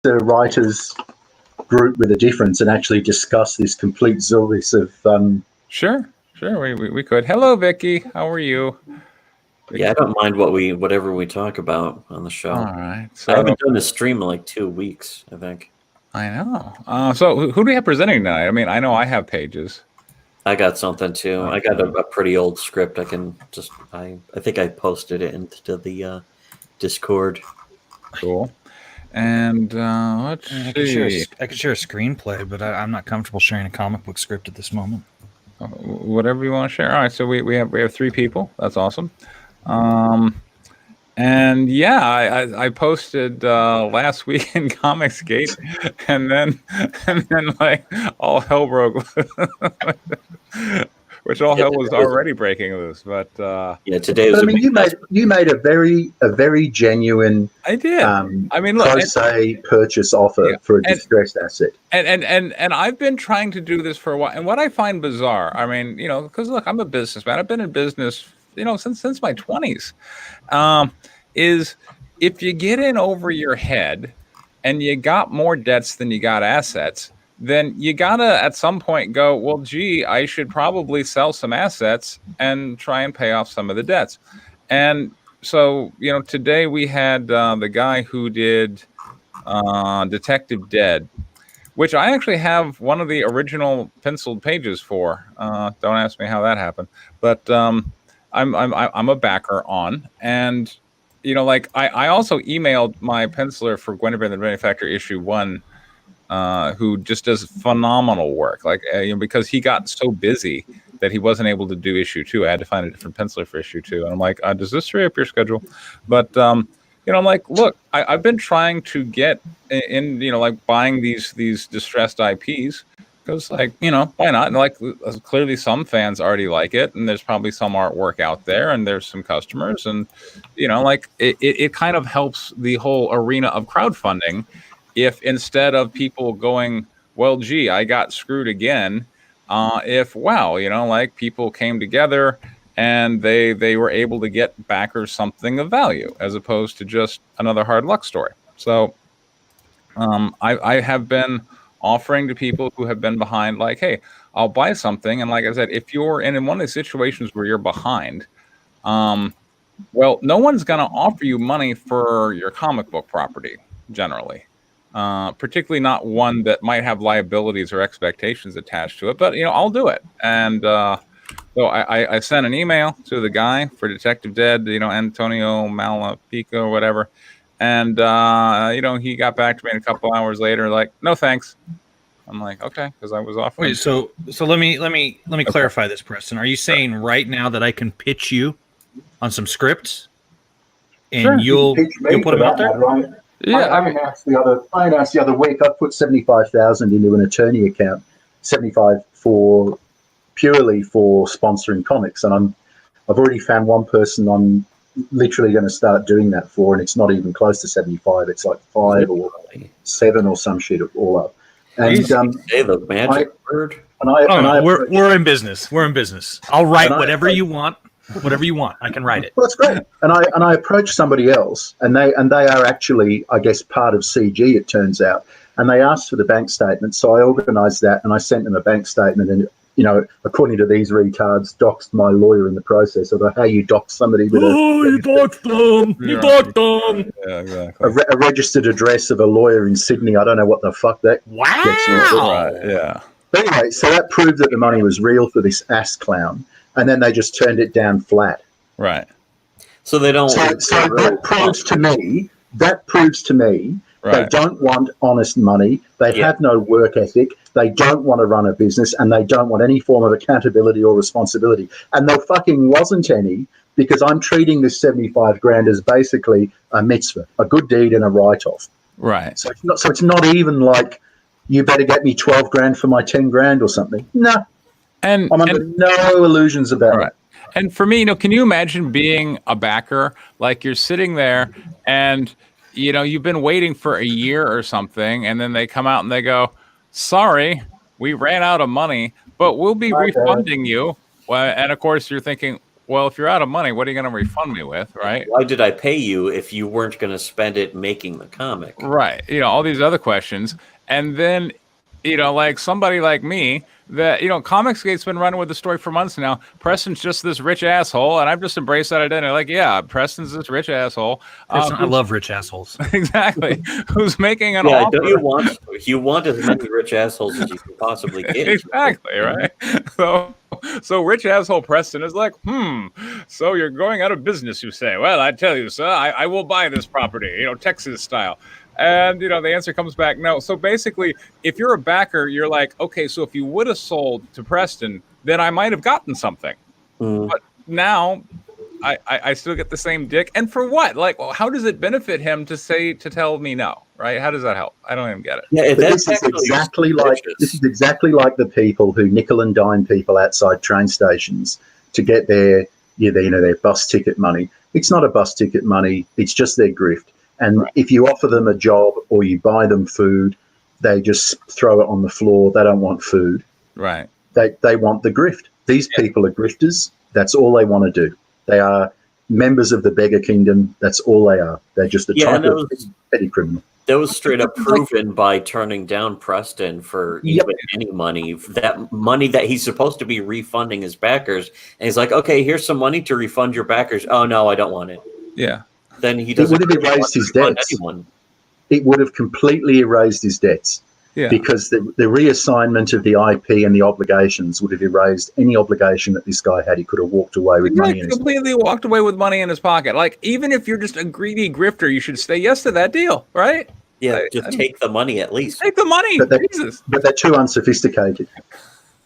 a writers group with a difference and actually discuss this complete zilvis of Sure, we could. Hello, Vicky. How are you? Yeah, I don't mind whatever we talk about on the show. All right. So I haven't done a stream in like 2 weeks, I think. I know. So who do we have presenting tonight? I mean, I know I have pages. I got something too. I got a pretty old script. I think I posted it into the Discord. Cool. And let's see. I could share a screenplay, but I'm not comfortable sharing a comic book script at this moment. Whatever you want to share. All right, so we have 3 people. That's awesome. And yeah, I posted last week in Comicsgate, and then like all hell broke loose. Which all hell was already breaking loose, but yeah, today was. But, I mean, you made a very genuine. I did. I mean, look, purchase offer for a distressed asset. And I've been trying to do this for a while. And what I find bizarre, I mean, because look, I'm a businessman. I've been in business, since my 20s. Is if you get in over your head, and you got more debts than you got assets, then you gotta at some point go, well, gee, I should probably sell some assets and try and pay off some of the debts. And so, today we had the guy who did Detective Dead, which I actually have one of the original penciled pages for. Don't ask me how that happened, but I'm a backer on, and I also emailed my penciler for Guinevere the Benefactor issue 1. Who just does phenomenal work, because he got so busy that he wasn't able to do issue 2. I had to find a different penciler for issue 2. And I'm like, does this free up your schedule? But, I'm like, look, I've been trying to get in, buying these distressed IPs because, why not? And clearly some fans already like it, and there's probably some artwork out there, and there's some customers, and, it kind of helps the whole arena of crowdfunding. If instead of people going, well, gee, I got screwed again, people came together and they were able to get backers something of value as opposed to just another hard luck story. So I have been offering to people who have been behind, like, hey, I'll buy something. And like I said, if you're in one of these situations where you're behind, no one's going to offer you money for your comic book property generally. Particularly not one that might have liabilities or expectations attached to it, but I'll do it. And so I sent an email to the guy for Detective Dead, Antonio Malapica or whatever, and he got back to me a couple hours later, like, no thanks. I'm like, okay, because I was offering. Wait, so let me clarify this, Preston. Are you saying right now that I can pitch you on some scripts, and sure, you'll put them out there? Right? Yeah, I announced the other week. I put 75,000 into an attorney account, 75 purely for sponsoring comics, and I've already found one person I'm literally going to start doing that for, and it's not even close to 75. It's like 5 or 7 or some shit all up. And say the magic word. We're in business. We're in business. I'll write whatever you want. Whatever you want, I can write it. Well, that's great. And I approached somebody else, and they are actually, I guess, part of CG. It turns out, and they asked for the bank statement, so I organised that, and I sent them a bank statement. And according to these retards, doxed my lawyer in the process of how you dox somebody with you doxed them. You doxed them. Yeah, exactly. A registered address of a lawyer in Sydney. I don't know what the fuck that. Wow. Right, yeah. But anyway, so that proved that the money was real for this ass clown. And then they just turned it down flat. Right. So they don't. So that proves to me. Right. They don't want honest money. They have no work ethic. They don't want to run a business, and they don't want any form of accountability or responsibility. And there fucking wasn't any, because I'm treating this 75 grand as basically a mitzvah, a good deed and a write-off. Right. So it's not even like you better get me 12 grand for my 10 grand or something. No. I'm under no illusions about it. And for me, can you imagine being a backer? Like, you're sitting there and, you've been waiting for a year or something, and then they come out and they go, sorry, we ran out of money, but we'll be refunding you. Well, and of course you're thinking, well, if you're out of money, what are you going to refund me with, right? Why did I pay you if you weren't going to spend it making the comic? Right. All these other questions. And then, like somebody like me that, Comicsgate's been running with the story for months now. Preston's just this rich asshole. And I've just embraced that identity. Like, yeah, Preston's this rich asshole. I love rich assholes. Exactly. Who's making an Yeah, offer. don't you want as many rich assholes as you can possibly get? Exactly, right? So rich asshole Preston is like, so you're going out of business, you say? Well, I tell you, sir, I will buy this property, Texas style. And, the answer comes back, no. So basically, if you're a backer, you're like, okay, so if you would have sold to Preston, then I might have gotten something. But now I still get the same dick. And for what? Like, well, how does it benefit him to tell me no, right? How does that help? I don't even get it. Yeah, this is exactly like the people who nickel and dime people outside train stations to get their bus ticket money. It's not a bus ticket money. It's just their grift. And if you offer them a job or you buy them food, they just throw it on the floor. They don't want food. Right. They want the grift. These people are grifters. That's all they want to do. They are members of the beggar kingdom. That's all they are. They're just a type of petty criminal. That was straight up proven by turning down Preston for even any money. That money that he's supposed to be refunding his backers. And he's like, okay, here's some money to refund your backers. Oh, no, I don't want it. Yeah. Then he doesn't. It would have erased his debts. Anyone. It would have completely erased his debts. Yeah. Because the reassignment of the IP and the obligations would have erased any obligation that this guy had. He could have walked away with money. He completely walked away with money in his pocket. Like, even if you're just a greedy grifter, you should say yes to that deal, right? Yeah, just take the money at least. Take the money. Jesus. But they're too unsophisticated.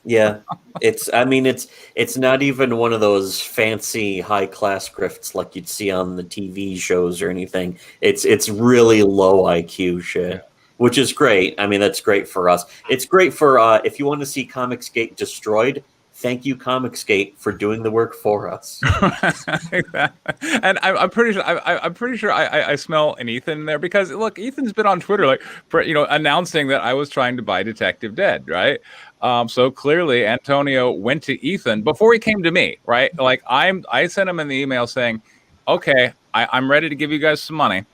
Yeah, it's not even one of those fancy high class grifts like you'd see on the TV shows or anything. It's really low IQ shit, which is great. I mean, that's great for us. It's great for if you want to see Comicsgate destroyed. Thank you, Comicsgate, for doing the work for us. And I'm pretty sure I smell an Ethan there because look, Ethan's been on Twitter announcing that I was trying to buy Detective Dead, right? So clearly Antonio went to Ethan before he came to me, right? Like I sent him an email saying, okay, I'm ready to give you guys some money.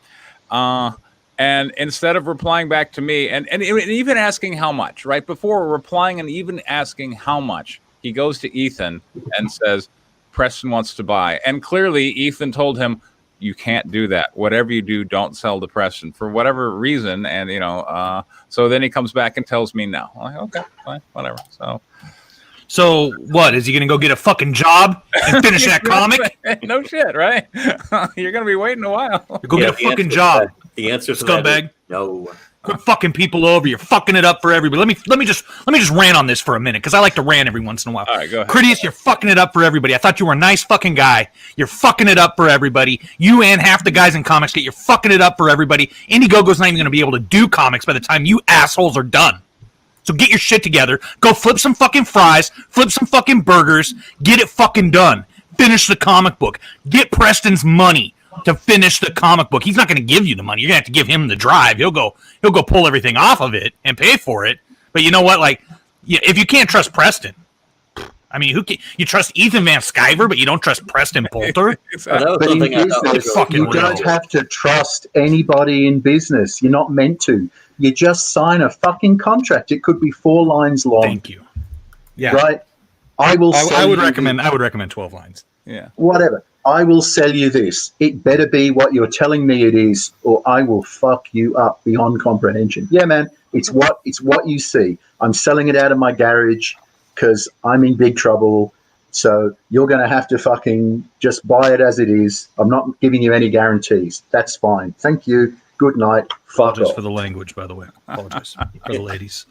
And instead of replying back to me and even asking how much, right? Before replying and even asking how much, he goes to Ethan and says, Preston wants to buy. And clearly Ethan told him, you can't do that. Whatever you do, don't sell to Preston for whatever reason. And, so then he comes back and tells me no. I'm like, okay, fine, whatever. So what? Is he going to go get a fucking job and finish that comic? No shit, right? You're going to be waiting a while. Go get a fucking job. The answer to scumbag. That is no. Quit fucking people over. You're fucking it up for everybody. Let me just rant on this for a minute because I like to rant every once in a while. All right, go ahead. Critias, you're fucking it up for everybody. I thought you were a nice fucking guy. You're fucking it up for everybody. You and half the guys in Comicsgate, you're fucking it up for everybody. Indiegogo's not even going to be able to do comics by the time you assholes are done. So get your shit together. Go flip some fucking fries. Flip some fucking burgers. Get it fucking done. Finish the comic book. Get Preston's money to finish the comic book. He's not going to give you the money. You're going to have to give him the drive. He'll go pull everything off of it and pay for it. But you know what? Like, if you can't trust Preston, I mean, you trust Ethan Van Sciver, but you don't trust Preston Poulter? But in business, you don't have to trust anybody in business. You're not meant to. You just sign a fucking contract. It could be 4 lines long. Thank you. Yeah. Right? I would recommend 12 lines. Yeah. Whatever. I will sell you this. It better be what you're telling me it is, or I will fuck you up beyond comprehension. Yeah, man. It's what you see. I'm selling it out of my garage because I'm in big trouble. So you're going to have to fucking just buy it as it is. I'm not giving you any guarantees. That's fine. Thank you. Good night. Fuck Apologize off. for the language, by the way. Apologize for the ladies.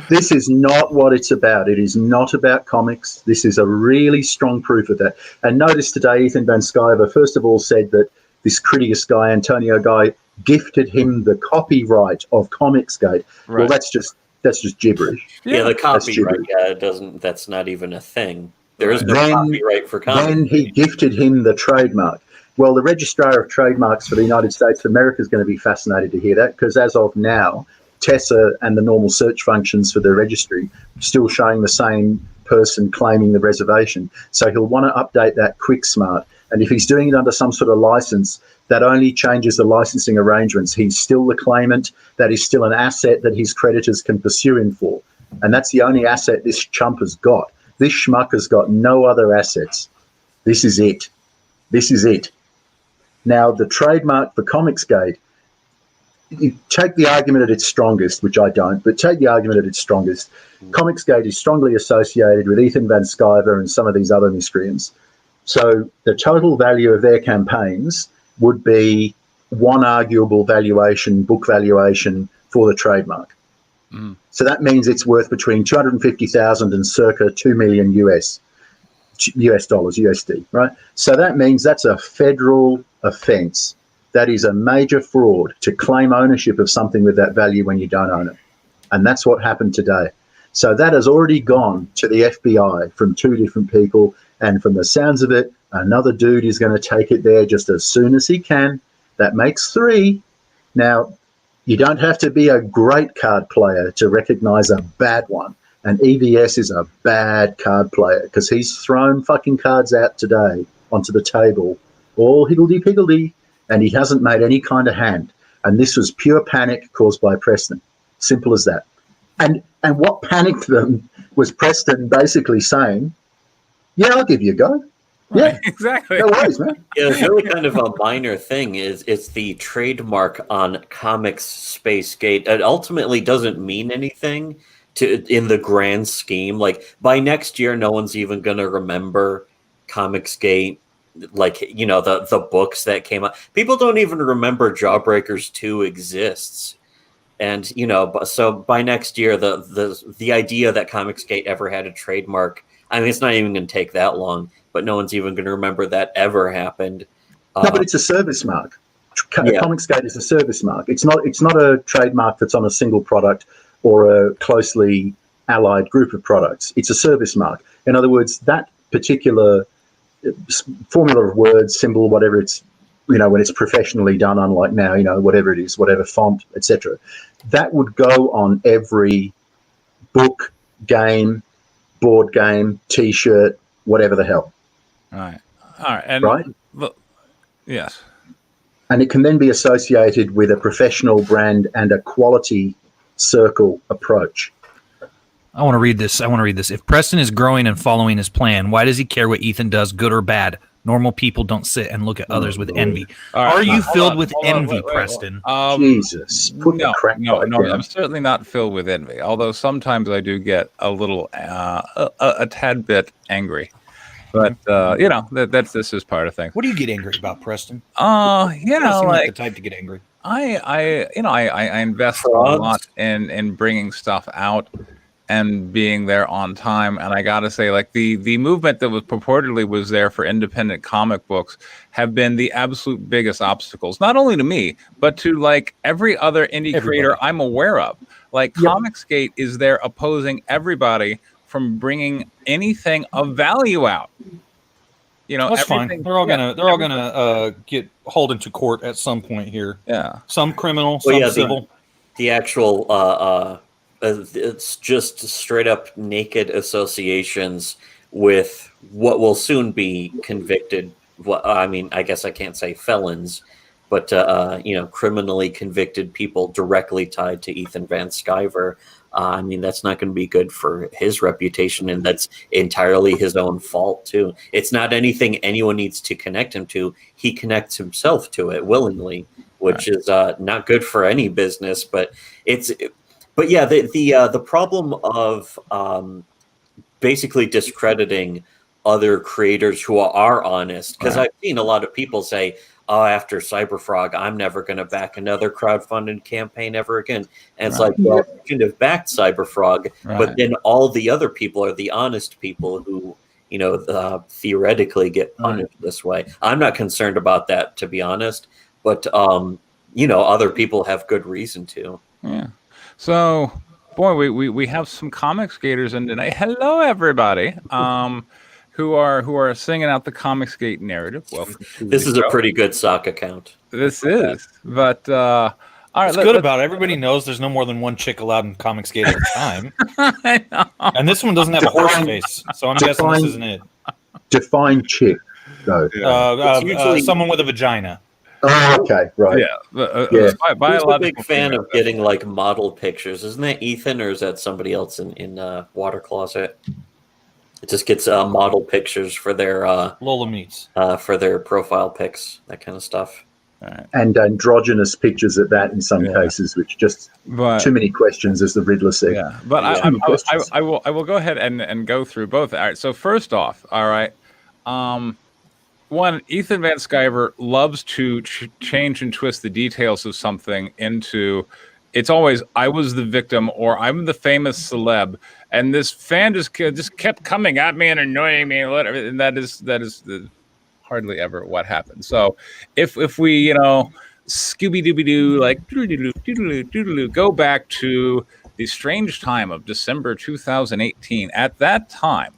This is not what it's about. It is not about comics. This is a really strong proof of that. And notice today, Ethan Van Sciver, first of all, said that this Critias guy, Antonio guy, gifted him the copyright of Comicsgate. Right. Well, that's just gibberish. Yeah, the copyright. That's not even a thing. There is no copyright for comics. Then he gifted him the trademark. Well, the registrar of trademarks for the United States of America is going to be fascinated to hear that because as of now, Tessa and the normal search functions for the registry still showing the same person claiming the reservation. So he'll want to update that quick smart. And if he's doing it under some sort of license, that only changes the licensing arrangements. He's still the claimant. That is still an asset that his creditors can pursue him for. And that's the only asset this chump has got. This schmuck has got no other assets. This is it. This is it. Now, the trademark for Comicsgate, you take the argument at its strongest, which I don't, but take the argument at its strongest. Comicsgate is strongly associated with Ethan Van Sciver and some of these other miscreants. So the total value of their campaigns would be one arguable valuation, book valuation for the trademark. So that means it's worth between 250,000 and circa 2 million US dollars, USD, right? So that means that's a federal offense. That is a major fraud to claim ownership of something with that value when you don't own it. And that's what happened today. So that has already gone to the FBI from 2 different people. And from the sounds of it, another dude is going to take it there just as soon as he can. That makes 3. Now, you don't have to be a great card player to recognize a bad one. And EVS is a bad card player because he's thrown fucking cards out today onto the table, all higgledy-piggledy, and he hasn't made any kind of hand. And this was pure panic caused by Preston. Simple as that. And what panicked them was Preston basically saying, yeah, I'll give you a go. Yeah, right, exactly. No worries, man. Yeah, it's really kind of a minor thing. It's the trademark on Comics Space Gate. It ultimately doesn't mean anything in the grand scheme. Like by next year, no one's even going to remember Comics Gate. Like, you know, the books that came out. People don't even remember Jawbreakers 2 exists. And, you know, so by next year, the idea that Comicsgate ever had a trademark, I mean, it's not even going to take that long, but no one's even going to remember that ever happened. No, but it's a service mark. Yeah. Comicsgate is a service mark. It's not a trademark that's on a single product or a closely allied group of products. It's a service mark. In other words, that particular formula of words, symbol, whatever it's, you know, when it's professionally done, unlike now, you know, whatever it is, whatever font, etc., that would go on every book, game, board game, T-shirt, whatever the hell. All right. And right? Yes. And it can then be associated with a professional brand and a quality circle approach. I want to read this. If Preston is growing and following his plan, why does he care what Ethan does, good or bad? Normal people don't sit and look at others with envy. Are you filled with envy, Preston? Jesus. No, I'm certainly not filled with envy. Although sometimes I do get a little, a tad bit angry. But you know, this is part of things. What do you get angry about, Preston? You know, like the type to get angry. I invest a lot in bringing stuff out and being there on time. And I gotta say, like the movement that was purportedly was there for independent comic books have been the absolute biggest obstacles, not only to me, but to like every other indie creator I'm aware of. Like Comicsgate is there opposing everybody from bringing anything of value out. You know, that's fine. They're all gonna get hauled into court at some point here. Yeah, some criminal, some civil. The actual it's just straight up naked associations with what will soon be convicted. I mean, I guess I can't say felons, but you know, criminally convicted people directly tied to Ethan Van Sciver. I mean, that's not going to be good for his reputation, and that's entirely his own fault too. It's not anything anyone needs to connect him to. He connects himself to it willingly, which is not good for any business. But But yeah, the problem of basically discrediting other creators who are honest, because I've seen a lot of people say, "Oh, after Cyberfrog, I'm never going to back another crowdfunded campaign ever again." And it's like, well, you shouldn't have backed Cyberfrog, but then all the other people are the honest people who, you know, theoretically get punished this way. I'm not concerned about that, to be honest, but you know, other people have good reason to. Yeah. So, boy, we have some Comicsgaters in tonight. Hello, everybody. Who are singing out the Comicsgate narrative. Well, this is a pretty good sock account. This is, but All right, What's good about it, everybody knows there's no more than one chick allowed in Comicsgate at a time. I know. And this one doesn't have a horse face, so I'm guessing this isn't it. Define chick, though. It's usually someone with a vagina. Oh, okay, right. Yeah. Yeah. Who's a Biological big fan female. of getting like model pictures? Isn't that Ethan, or is that somebody else in Water Closet? It just gets model pictures for their Lola Meets. for their profile pics, that kind of stuff. Right. And androgynous pictures at that in some cases, which just But too many questions, as the Riddler said. yeah, but Yeah. I will go ahead and go through both. All right. So first off, all right. One, Ethan Van Sciver loves to change and twist the details of something into. It's always I was the victim or I'm the famous celeb, and this fan just kept coming at me and annoying me, and that is hardly ever what happens. So if we Scooby Dooby Doo like doodaloo go back to the strange time of December 2018. At that time,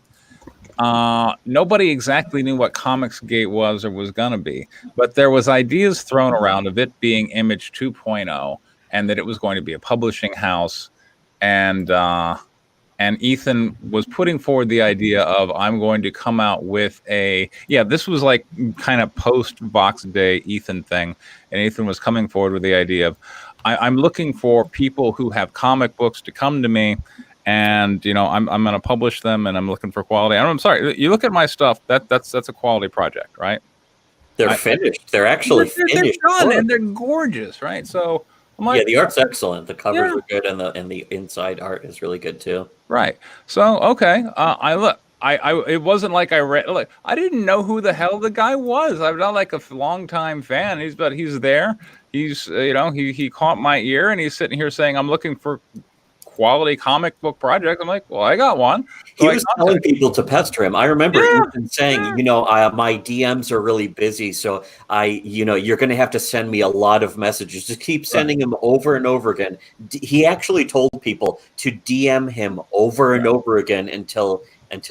nobody exactly knew what Comicsgate was or was going to be, but there was ideas thrown around of it being Image 2.0 and that it was going to be a publishing house. And Ethan was putting forward the idea of I'm going to come out with this was like kind of post Vox Day Ethan thing. And Ethan was coming forward with the idea of I'm looking for people who have comic books to come to me. And I'm going to publish them, and I'm looking for quality. I'm sorry, you look at my stuff. That's a quality project, right? They're finished. They're actually they're finished. done, and they're gorgeous, right? So I'm like, yeah, the art's excellent. The covers are good, and the inside art is really good too. right. So okay, it wasn't like I read. Like I didn't know who the hell the guy was. I'm not like a longtime fan. He's there. He's he caught my ear, and he's sitting here saying I'm looking for quality comic book project. I'm like, well, I got one. So He was telling people to pester him. I remember Ethan saying, my DMs are really busy, so you're going to have to send me a lot of messages. Just keep sending him over and over again. He actually told people to DM him over and over again until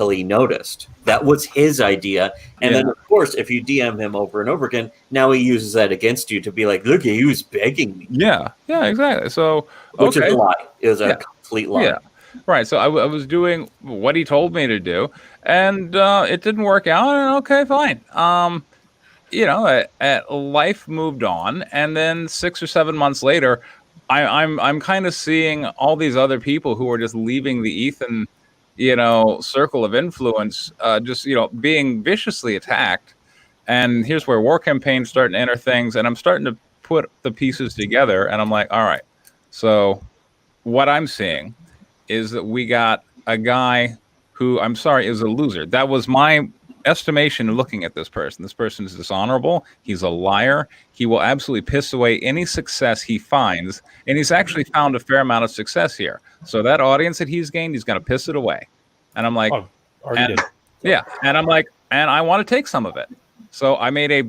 he noticed. That was his idea. And then, of course, if you DM him over and over again, now he uses that against you to be like, look, he was begging me. Yeah, exactly. So, Which is a lie. It was a complete lie. Yeah, right. So I was doing what he told me to do, and it didn't work out. And okay, fine. Life moved on, and then 6 or 7 months later, I'm kind of seeing all these other people who are just leaving the Ethan, circle of influence, being viciously attacked. And here's where War Campaign's starting to enter things, and I'm starting to put the pieces together, and I'm like, all right, so what I'm seeing is that we got a guy who, I'm sorry, is a loser. That was my estimation looking at this person. This person is dishonorable. He's a liar. He will absolutely piss away any success he finds. And he's actually found a fair amount of success here. So that audience that he's gained, he's going to piss it away. And I'm like, and I'm like, and I want to take some of it. So I made a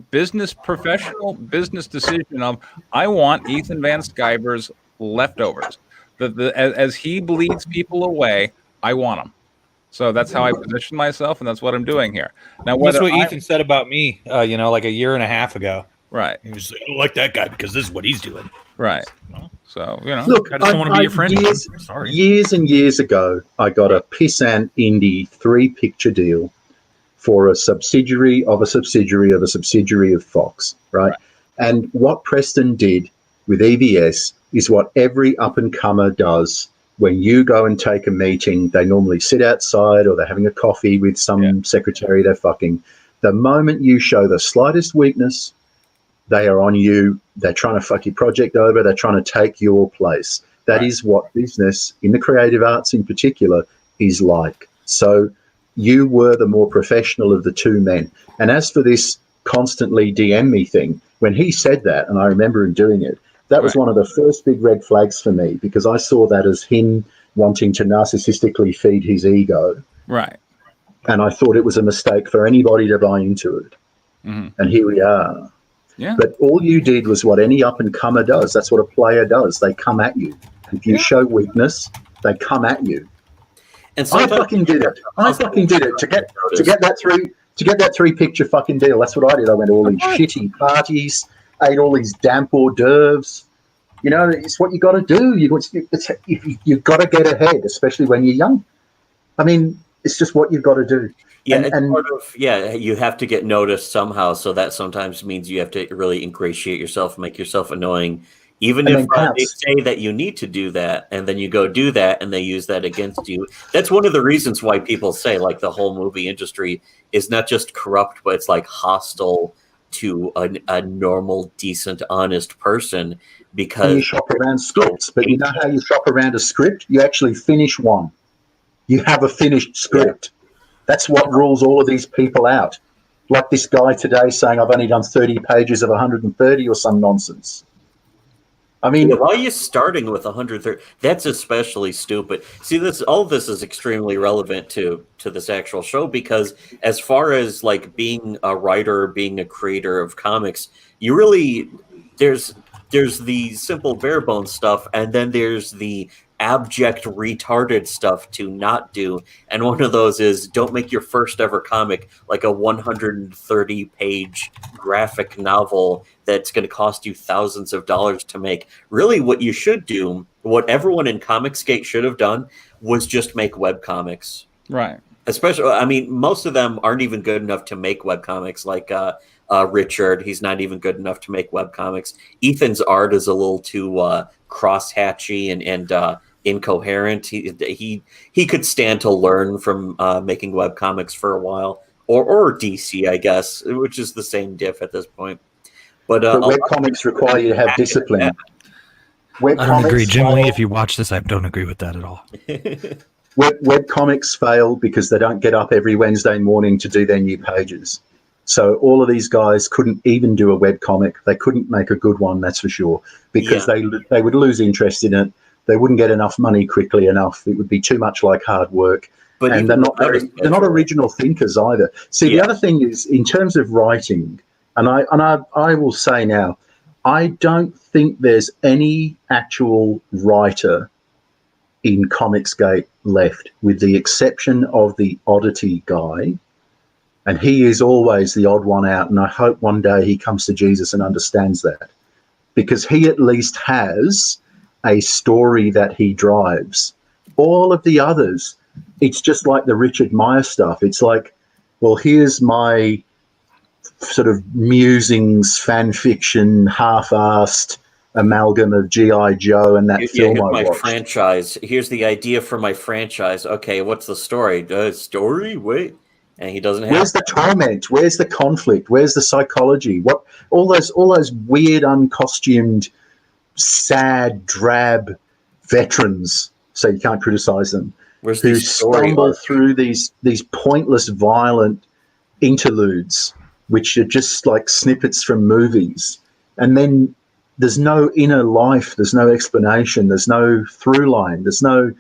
professional business decision of I want Ethan Van Sciver's leftovers. As he bleeds people away, I want them. So that's how I position myself, and that's what I'm doing here. Now, that's what Ethan said about me, like a year and a half ago. Right. He was like, I don't like that guy because this is what he's doing. Right. So, Look, I just don't want to be your friend. Years and years ago, I got a pissant indie 3-picture deal for a subsidiary of a subsidiary of a subsidiary of Fox, right? And what Preston did with EVS is what every up-and-comer does. When you go and take a meeting, they normally sit outside or they're having a coffee with some secretary they're fucking. The moment you show the slightest weakness, they are on you. They're trying to fuck your project over. They're trying to take your place. That is what business, in the creative arts in particular, is like. So you were the more professional of the two men. And as for this constantly DM me thing, when he said that, and I remember him doing it, that was one of the first big red flags for me, because I saw that as him wanting to narcissistically feed his ego. Right. And I thought it was a mistake for anybody to buy into it. Mm-hmm. And here we are. Yeah. But all you did was what any up-and-comer does. That's what a player does. They come at you. If you show weakness, they come at you. And I fucking did it. to get that 3-picture fucking deal. That's what I did. I went to all these shitty parties, ate all these damp hors d'oeuvres, You know, it's what you got to do. You've got to get ahead, especially when you're young. I mean, it's just what you've got to do. Yeah, and part of, you have to get noticed somehow. So that sometimes means you have to really ingratiate yourself, make yourself annoying. Even if they say that you need to do that, and then you go do that, and they use that against you. That's one of the reasons why people say, like, the whole movie industry is not just corrupt, but it's like hostile to a normal, decent, honest person. Because you shop around scripts, but you know how you shop around a script? You actually finish one. You have a finished script. Yeah. That's what rules all of these people out. Like this guy today saying, I've only done 30 pages of 130 or some nonsense. I mean, why are you starting with 130? That's especially stupid. See, all of this is extremely relevant to this actual show, because as far as like being a writer, being a creator of comics, you really there's the simple bare bones stuff, and then there's the abject retarded stuff to not do. And one of those is, don't make your first ever comic like a 130 page graphic novel that's going to cost you thousands of dollars to make. Really, what you should do, what everyone in Comicsgate should have done, was just make web comics. Right. Especially, I mean, most of them aren't even good enough to make web comics. Like Richard, he's not even good enough to make web comics. Ethan's art is a little too crosshatchy and incoherent. He could stand to learn from making web comics for a while, or DC, I guess, which is the same diff at this point. But web comics require you to have discipline. I don't agree, Jim Lee. If you watch this, I don't agree with that at all. Web comics fail because they don't get up every Wednesday morning to do their new pages. So all of these guys couldn't even do a web comic. They couldn't make a good one, that's for sure, because they would lose interest in it. They wouldn't get enough money quickly enough. It would be too much like hard work. But and they're not original thinkers either. See, the other thing is, in terms of writing, and I will say now, I don't think there's any actual writer in Comicsgate left, with the exception of the oddity guy. And he is always the odd one out. And I hope one day he comes to Jesus and understands that, because he at least has a story that he drives. All of the others, it's just like the Richard Meyer stuff. It's like, well, here's my sort of musings, fan fiction, half-assed amalgam of G.I. Joe and that film I watched. Franchise. Here's the idea for my franchise. Okay, what's the story? Story? Wait. And he doesn't have. Where's the torment? Where's the conflict? Where's the psychology? What all those weird, uncostumed, sad, drab veterans, so you can't criticize them, who stumble through these pointless, violent interludes, which are just like snippets from movies, and then there's no inner life, there's no explanation, there's no through line, there's no.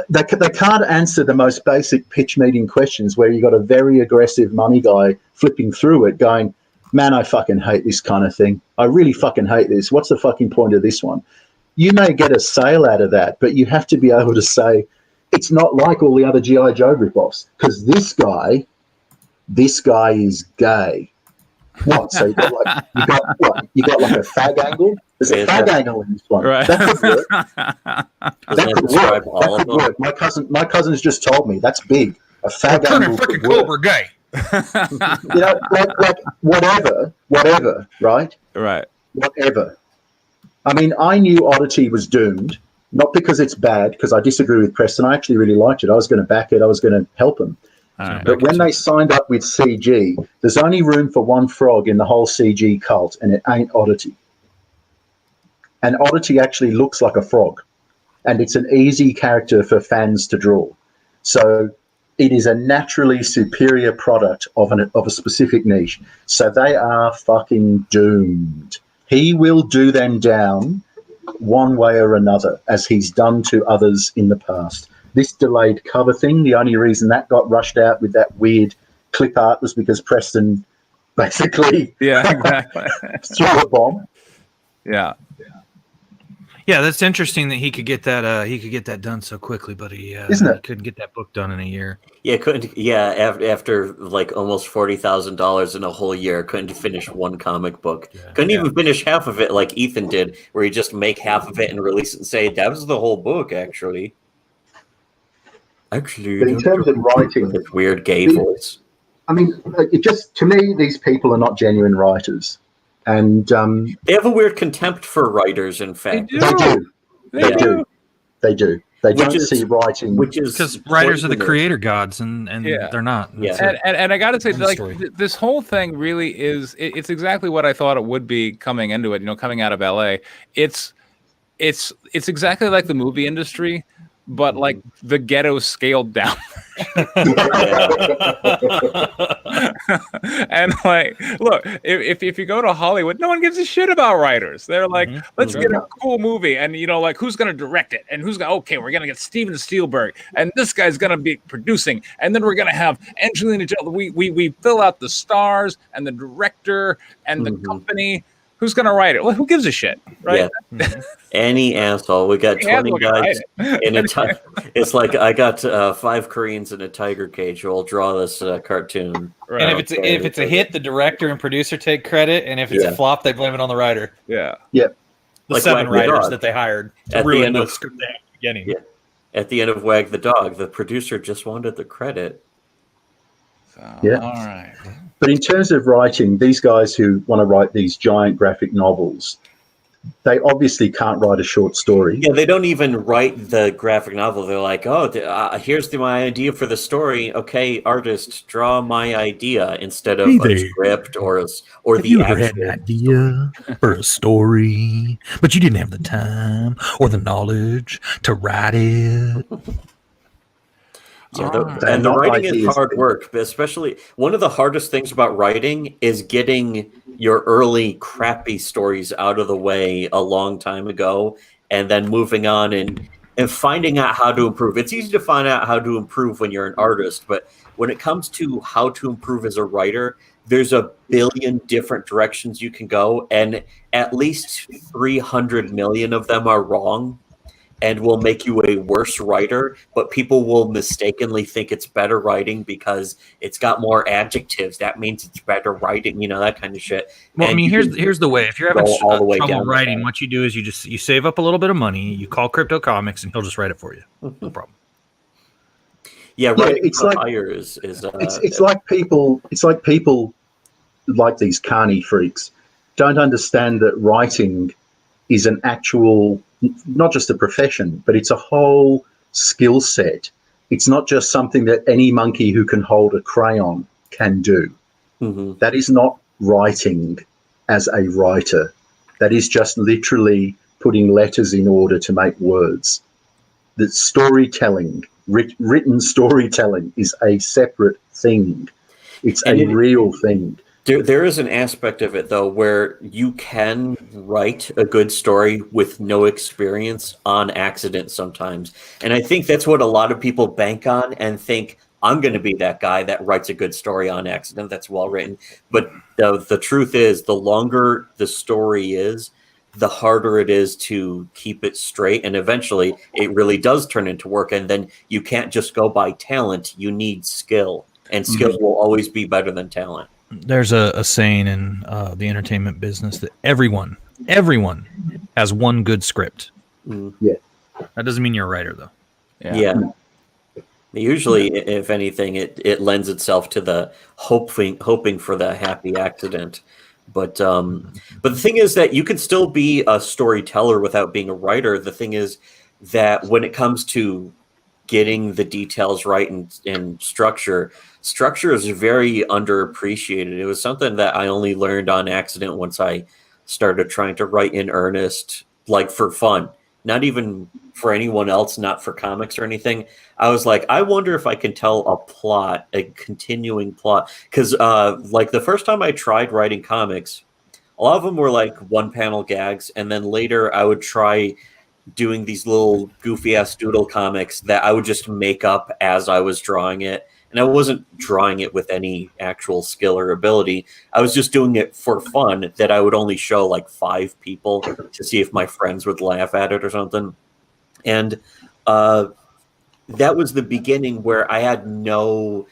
They can't answer the most basic pitch meeting questions, where you got a very aggressive money guy flipping through it going, man, I fucking hate this kind of thing. I really fucking hate this. What's the fucking point of this one? You may get a sale out of that, but you have to be able to say, it's not like all the other G.I. Joe ripoffs, because this guy is gay. What? So you got like a fag angle? There's a fag angle in this one. Right. That could work. That could work. My cousin's just told me that's big. A fag angle could work. Cobra gay. You know, like whatever, right? Right. Whatever. I mean, I knew Oddity was doomed, not because it's bad, because I disagree with Preston. I actually really liked it. I was going to back it. I was going to help him. Right. But when they signed up with CG, there's only room for one frog in the whole CG cult, and it ain't Oddity. And Oddity actually looks like a frog, and it's an easy character for fans to draw. So it is a naturally superior product of a specific niche. So they are fucking doomed. He will do them down one way or another, as he's done to others in the past. This delayed cover thing, the only reason that got rushed out with that weird clip art was because Preston basically exactly. threw a bomb. Yeah. Yeah, that's interesting that he could get that. He could get that done so quickly, but Isn't it? he couldn't get that book done in a year. Yeah, couldn't. Yeah, after like almost $40,000 in a whole year, couldn't finish one comic book. Yeah. Couldn't even finish half of it, like Ethan did, where he just make half of it and release it and say that was the whole book. Actually, But in terms of writing, this weird gay voice. I mean, it just to me, these people are not genuine writers, and They have a weird contempt for writers. In fact, do. they do. They They do. do. They do. They Which don't is- see writing. which is Because writers are the poisonous. creator gods, and Yeah. they're not. Yeah. That's it. And I got to say, End of like story. this whole thing really is. It's exactly what I thought it would be coming into it. You know, coming out of LA, it's exactly like the movie industry, but like the ghetto scaled down. And like, look, if you go to Hollywood, no one gives a shit about writers. They're like, let's get a cool movie, and you know, like who's gonna direct it, and who's gonna we're gonna get Steven Spielberg, and this guy's gonna be producing, and then we're gonna have Angelina Jolie. We fill out the stars and the director and the company. Who's gonna write it? Well, who gives a shit, right? Yeah. Any asshole. We got Yeah, 20 look, guys right. in a tiger. It's like I got 5 Koreans in a tiger cage who will draw this cartoon. Right. And if it's a hit, the director and producer take credit, and if it's Yeah. a flop, they blame it on the writer. Yeah. The Like 7 Wag the writers Dog. that they hired to At the ruin end the of- script they had at the beginning. Yeah. At the end of Wag the Dog, the producer just wanted the credit. So, Yeah. All right. But in terms of writing, these guys who want to write these giant graphic novels, they obviously can't write a short story. Yeah, they don't even write the graphic novel. They're like, oh, here's my idea for the story. Okay, artist, draw my idea instead of Hey a there. script or Have the you ever had actual. an idea for a story, but you didn't have the time or the knowledge to write it? Yeah, Alright. and the Not writing is ideas. hard work, but especially one of the hardest things about writing is getting your early crappy stories out of the way a long time ago and then moving on and finding out how to improve. It's easy to find out how to improve when you're an artist, but when it comes to how to improve as a writer, there's a billion different directions you can go, and at least 300 million of them are wrong and will make you a worse writer, but people will mistakenly think it's better writing because it's got more adjectives. That means it's better writing, you know, that kind of shit. Well, I And mean, you here's the way. If you're having go all the way down trouble the writing, path. what you do is you save up a little bit of money, you call Crypto Comics, and he'll just write it for you. No problem. Yeah, writing it's for like- hire is It's like people like these carny freaks don't understand that writing is an actual, not just a profession, but it's a whole skill set. It's not just something that any monkey who can hold a crayon can do. Mhm. That is not writing as a writer. That is just literally putting letters in order to make words. The storytelling, written storytelling, is a separate thing. It's And a it- real thing. There is an aspect of it, though, where you can write a good story with no experience on accident sometimes. And I think that's what a lot of people bank on and think, I'm going to be that guy that writes a good story on accident that's well written. But the truth is, the longer the story is, the harder it is to keep it straight. And eventually, it really does turn into work. And then you can't just go by talent. You need skill. And skill will always be better than talent. There's a saying in the entertainment business that everyone has one good script. Mm. Yeah. That doesn't mean you're a writer, though. Yeah. Usually, if anything, it lends itself to the hoping for the happy accident. But the thing is that you can still be a storyteller without being a writer. The thing is that when it comes to getting the details right and structure is very underappreciated. It was something that I only learned on accident once I started trying to write in earnest, like for fun, not even for anyone else, not for comics or anything. I was like, I wonder if I can tell a continuing plot. Because like the first time I tried writing comics, a lot of them were like one panel gags. And then later I would try doing these little goofy ass doodle comics that I would just make up as I was drawing it. and I wasn't drawing it with any actual skill or ability. I was just doing it for fun, that I would only show like 5 people to see if my friends would laugh at it or something. And that was the beginning where I had no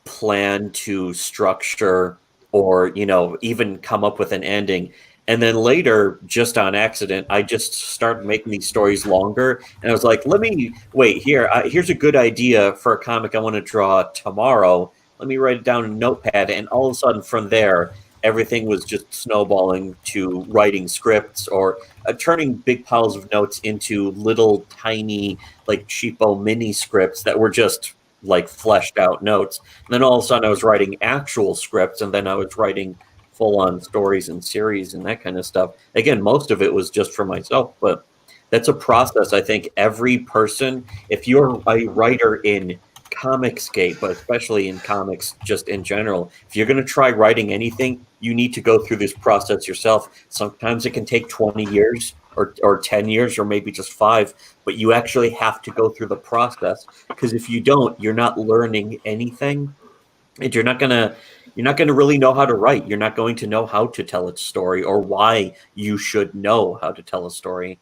plan to structure or, even come up with an ending. And then later, just on accident, I just started making these stories longer. And I was like, here's a good idea for a comic I want to draw tomorrow. Let me write it down in a notepad. And all of a sudden from there, everything was just snowballing to writing scripts or turning big piles of notes into little tiny, like cheapo mini scripts that were just like fleshed out notes. And then all of a sudden I was writing actual scripts, and then I was writing full-on stories and series and that kind of stuff. Again, most of it was just for myself, but that's a process. I think every person, if you're a writer in Comicscape, but especially in comics just in general, if you're going to try writing anything, you need to go through this process yourself. Sometimes it can take 20 years or 10 years or maybe just 5, but you actually have to go through the process, because if you don't, you're not learning anything, and you're not going to really know how to write. You're not going to know how to tell a story or why you should know how to tell a story.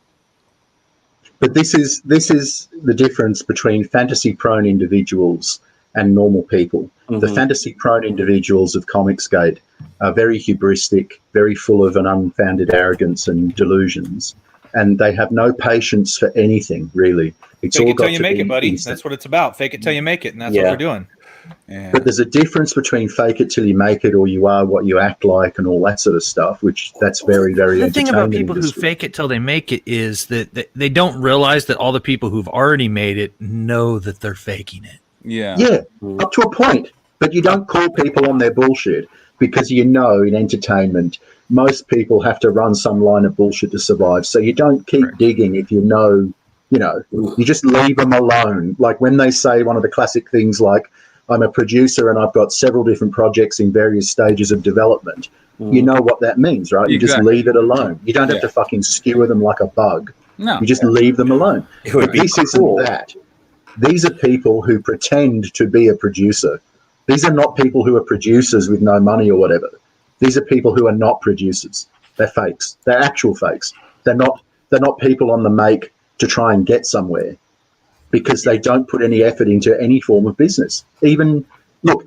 But this is the difference between fantasy-prone individuals and normal people. Mm-hmm. The fantasy-prone individuals of Comicsgate are very hubristic, very full of an unfounded arrogance and delusions, and they have no patience for anything, really. It's fake all it till got you to make be it, buddy. instant. That's what it's about. Fake it till you make it, and that's what we're doing. Yeah. But there's a difference between fake it till you make it, or you are what you act like, and all that sort of stuff, which that's very, very The thing about entertaining people who industry. fake it till they make it is that they don't realize that all the people who've already made it know that they're faking it. Yeah. Yeah, up to a point. But you don't call people on their bullshit, because in entertainment, most people have to run some line of bullshit to survive. So you don't keep digging if you know, you just leave them alone. Like when they say one of the classic things like, I'm a producer and I've got several different projects in various stages of development. You know what that means, right? You just leave it alone. You don't have to fucking skewer them like a bug. No. You just leave them alone. It would be this cool. isn't that. These are people who pretend to be a producer. These are not people who are producers with no money or whatever. These are people who are not producers. They're fakes. They're actual fakes. They're not people on the make to try and get somewhere, because they don't put any effort into any form of business. Even the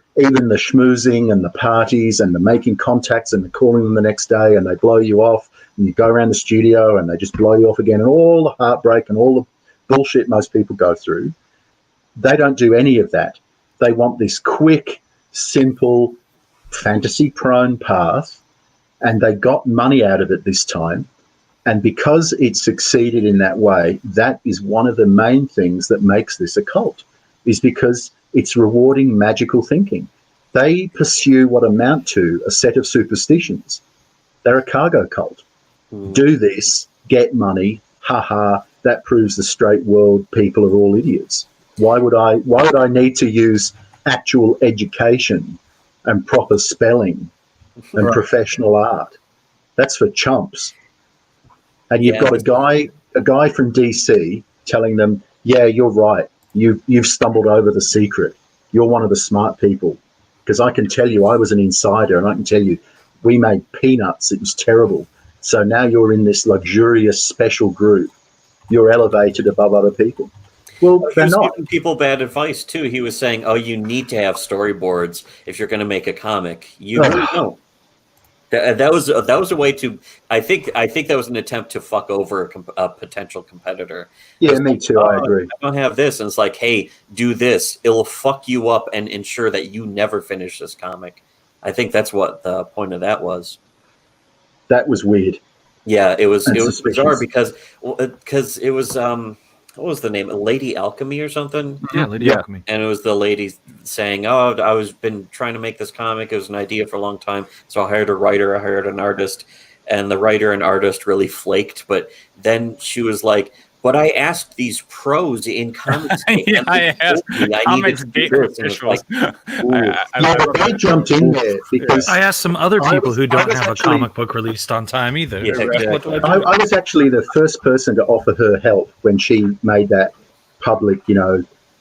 schmoozing and the parties and the making contacts and the calling them the next day and they blow you off and you go around the studio and they just blow you off again, and all the heartbreak and all the bullshit most people go through. They don't do any of that. They want this quick, simple, fantasy-prone path, and they got money out of it this time. And because it succeeded in that way, that is one of the main things that makes this a cult, is because it's rewarding magical thinking. They pursue what amount to a set of superstitions. They're a cargo cult. Do this, get money, haha, that proves the straight world people are all idiots. Why would I need to use actual education and proper spelling and professional art? That's for chumps. And you've got a guy from DC telling them, yeah, you're right. You've stumbled over the secret. You're one of the smart people. Because I can tell you, I was an insider, and I can tell you, we made peanuts. It was terrible. So now you're in this luxurious special group. You're elevated above other people. Well, they're not. Giving people bad advice too. He was saying, "Oh, you need to have storyboards if you're going to make a comic. You really don't." That was a way to. I think that was an attempt to fuck over a potential competitor. Yeah, me too. I agree. I don't have this, and it's like, hey, do this. It'll fuck you up and ensure that you never finish this comic. I think that's what the point of that was. That was weird. Yeah, it was Suspicious. bizarre because it was what was the name? Lady Alchemy or something? Yeah, Lady Alchemy. And it was the lady saying, "Oh, I was been trying to make this comic. It was an idea for a long time. So I hired a writer. I hired an artist, and the writer and artist really flaked. But then she was like, "But I asked these pros in comics. Yeah, I asked comics officials. But they jumped in there because I asked some other people who don't have a comic book released on time either. Yeah, exactly. I was actually the first person to offer her help when she made that public,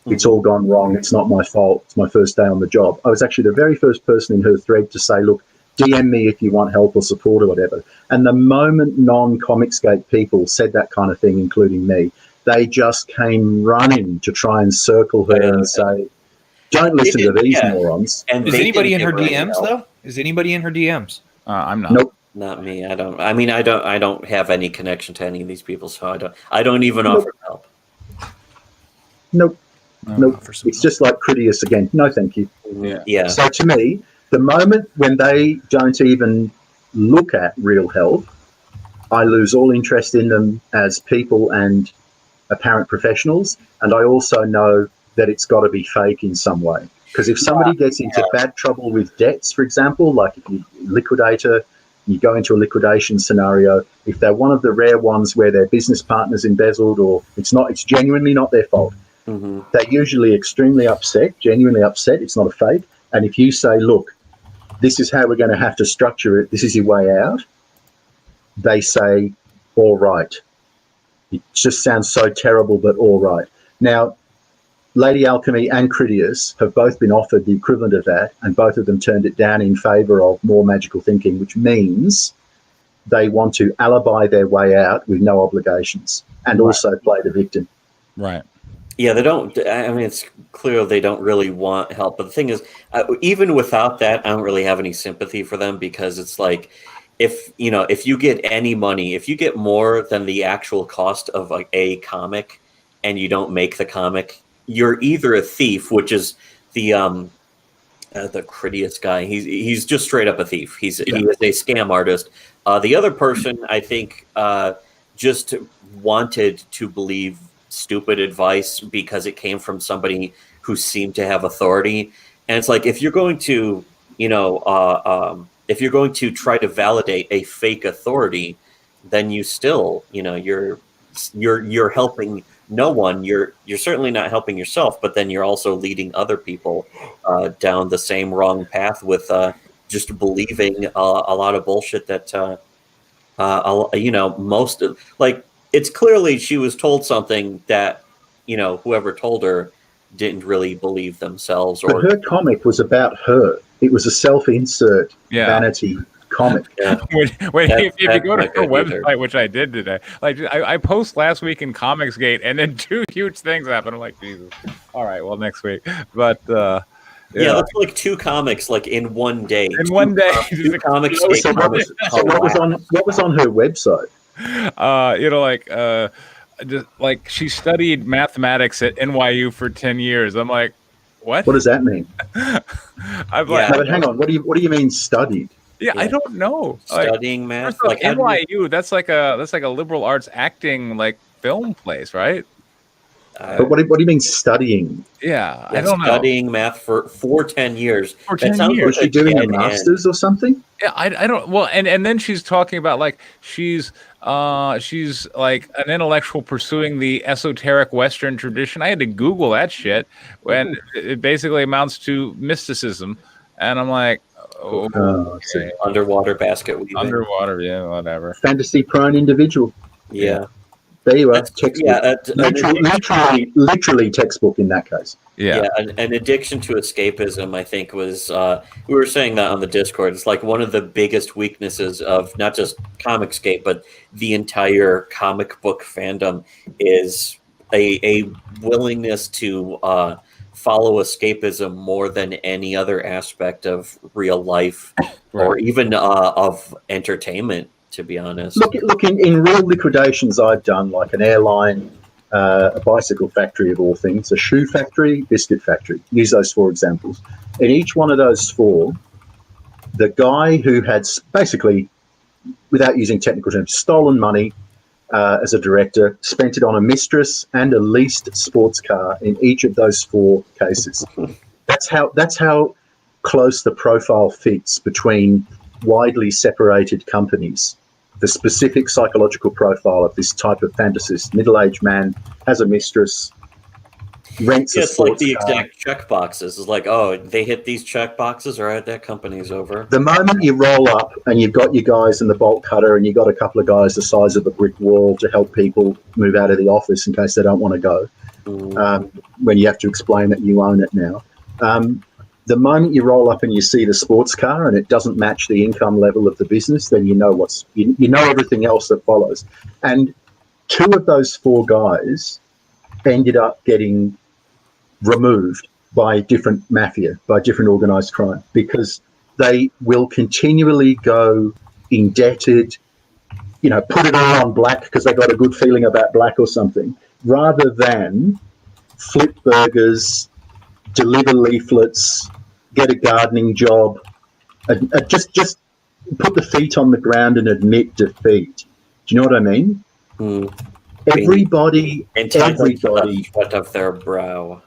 It's all gone wrong. It's not my fault. It's my first day on the job. I was actually the very first person in her thread to say, look, DM me if you want help or support or whatever. And the moment non-Comicsgate people said that kind of thing, including me, they just came running to try and circle her and say, don't listen to these morons. And is anybody in her DMs DMs though? Is anybody in her DMs? I'm not. Nope. Not me. I don't have any connection to any of these people, so I don't even offer help. Nope. It's just like Critias again. No, thank you. Yeah. So to me, the moment when they don't even look at real help, I lose all interest in them as people and apparent professionals. And I also know that it's got to be fake in some way. Because if somebody gets into bad trouble with debts, for example, like if you liquidator, you go into a liquidation scenario, if they're one of the rare ones where their business partner's embezzled or it's genuinely not their fault, they're usually extremely upset, genuinely upset. It's not a fake. And if you say, look, this is how we're going to have to structure it, this is your way out, they say, all right. It just sounds so terrible, but all right. Now, Lady Alchemy and Critias have both been offered the equivalent of that, and both of them turned it down in favour of more magical thinking, which means they want to alibi their way out with no obligations and also play the victim. Right. Yeah, they don't. I mean, it's clear they don't really want help. But the thing is, even without that, I don't really have any sympathy for them, because it's like, if you get any money, if you get more than the actual cost of like a comic, and you don't make the comic, you're either a thief, which is the Critias guy. He's just straight up a thief. He is a scam artist. The other person, I think, just wanted to believe stupid advice because it came from somebody who seemed to have authority. And it's like, if you're going to, if you're going to try to validate a fake authority, then you still, you're helping no one. You're certainly not helping yourself, but then you're also leading other people down the same wrong path with just believing a lot of bullshit that most of, like, it's clearly she was told something that whoever told her didn't really believe themselves. But her comic was about her. It was a self-insert vanity comic. Yeah. If you go to her website, which I did today, like I post last week in Comicsgate, and then two huge things happened. I'm like, Jesus. All right, well, next week. But that's like two comics, like in one day. In one day, two comics. So what was on her website? Like she studied mathematics at NYU for 10 years. I'm like, what? What does that mean? I'm like, no, but hang on. What do you mean studied? Yeah, I don't know. Studying math, like NYU. That's like a liberal arts acting like film place, right? But what do you mean studying? Yeah, I don't know. Studying math for 10 years. For 10 years. Was she doing a master's or something? Yeah, I don't. Well, and then she's talking about like she's like an intellectual pursuing the esoteric Western tradition. I had to Google that shit, when it basically amounts to mysticism, and I'm like, okay. Underwater basket weaving. Underwater, yeah, whatever. Fantasy prone individual. Yeah. There you are. Textbook. Literally textbook in that case. Yeah. An addiction to escapism, I think, was we were saying that on the Discord. It's like one of the biggest weaknesses of not just Comicsgate, but the entire comic book fandom is a willingness to follow escapism more than any other aspect of real life or even of entertainment. To be honest, look in real liquidations I've done, like an airline, a bicycle factory of all things, a shoe factory, biscuit factory. Use those 4 examples. In each one of those 4, the guy who had basically, without using technical terms, stolen money as a director, spent it on a mistress and a leased sports car in each of those 4 cases. That's how close the profile fits between widely separated companies. The specific psychological profile of this type of fantasist, middle-aged man, has a mistress, rents a sports car. It's like the exact check boxes. It's like, oh, they hit these check boxes, all right, that company's over. The moment you roll up and you've got your guys in the bolt cutter and you've got a couple of guys the size of a brick wall to help people move out of the office in case they don't want to go, when you have to explain that you own it now. The moment you roll up and you see the sports car and it doesn't match the income level of the business, then you know you know everything else that follows. And 2 of those 4 guys ended up getting removed by different mafia, by different organized crime, because they will continually go indebted, put it all on black because they got a good feeling about black or something, rather than flip burgers, deliver leaflets, get a gardening job, just put the feet on the ground and admit defeat. Do you know what I mean? Everybody sweat of their brow.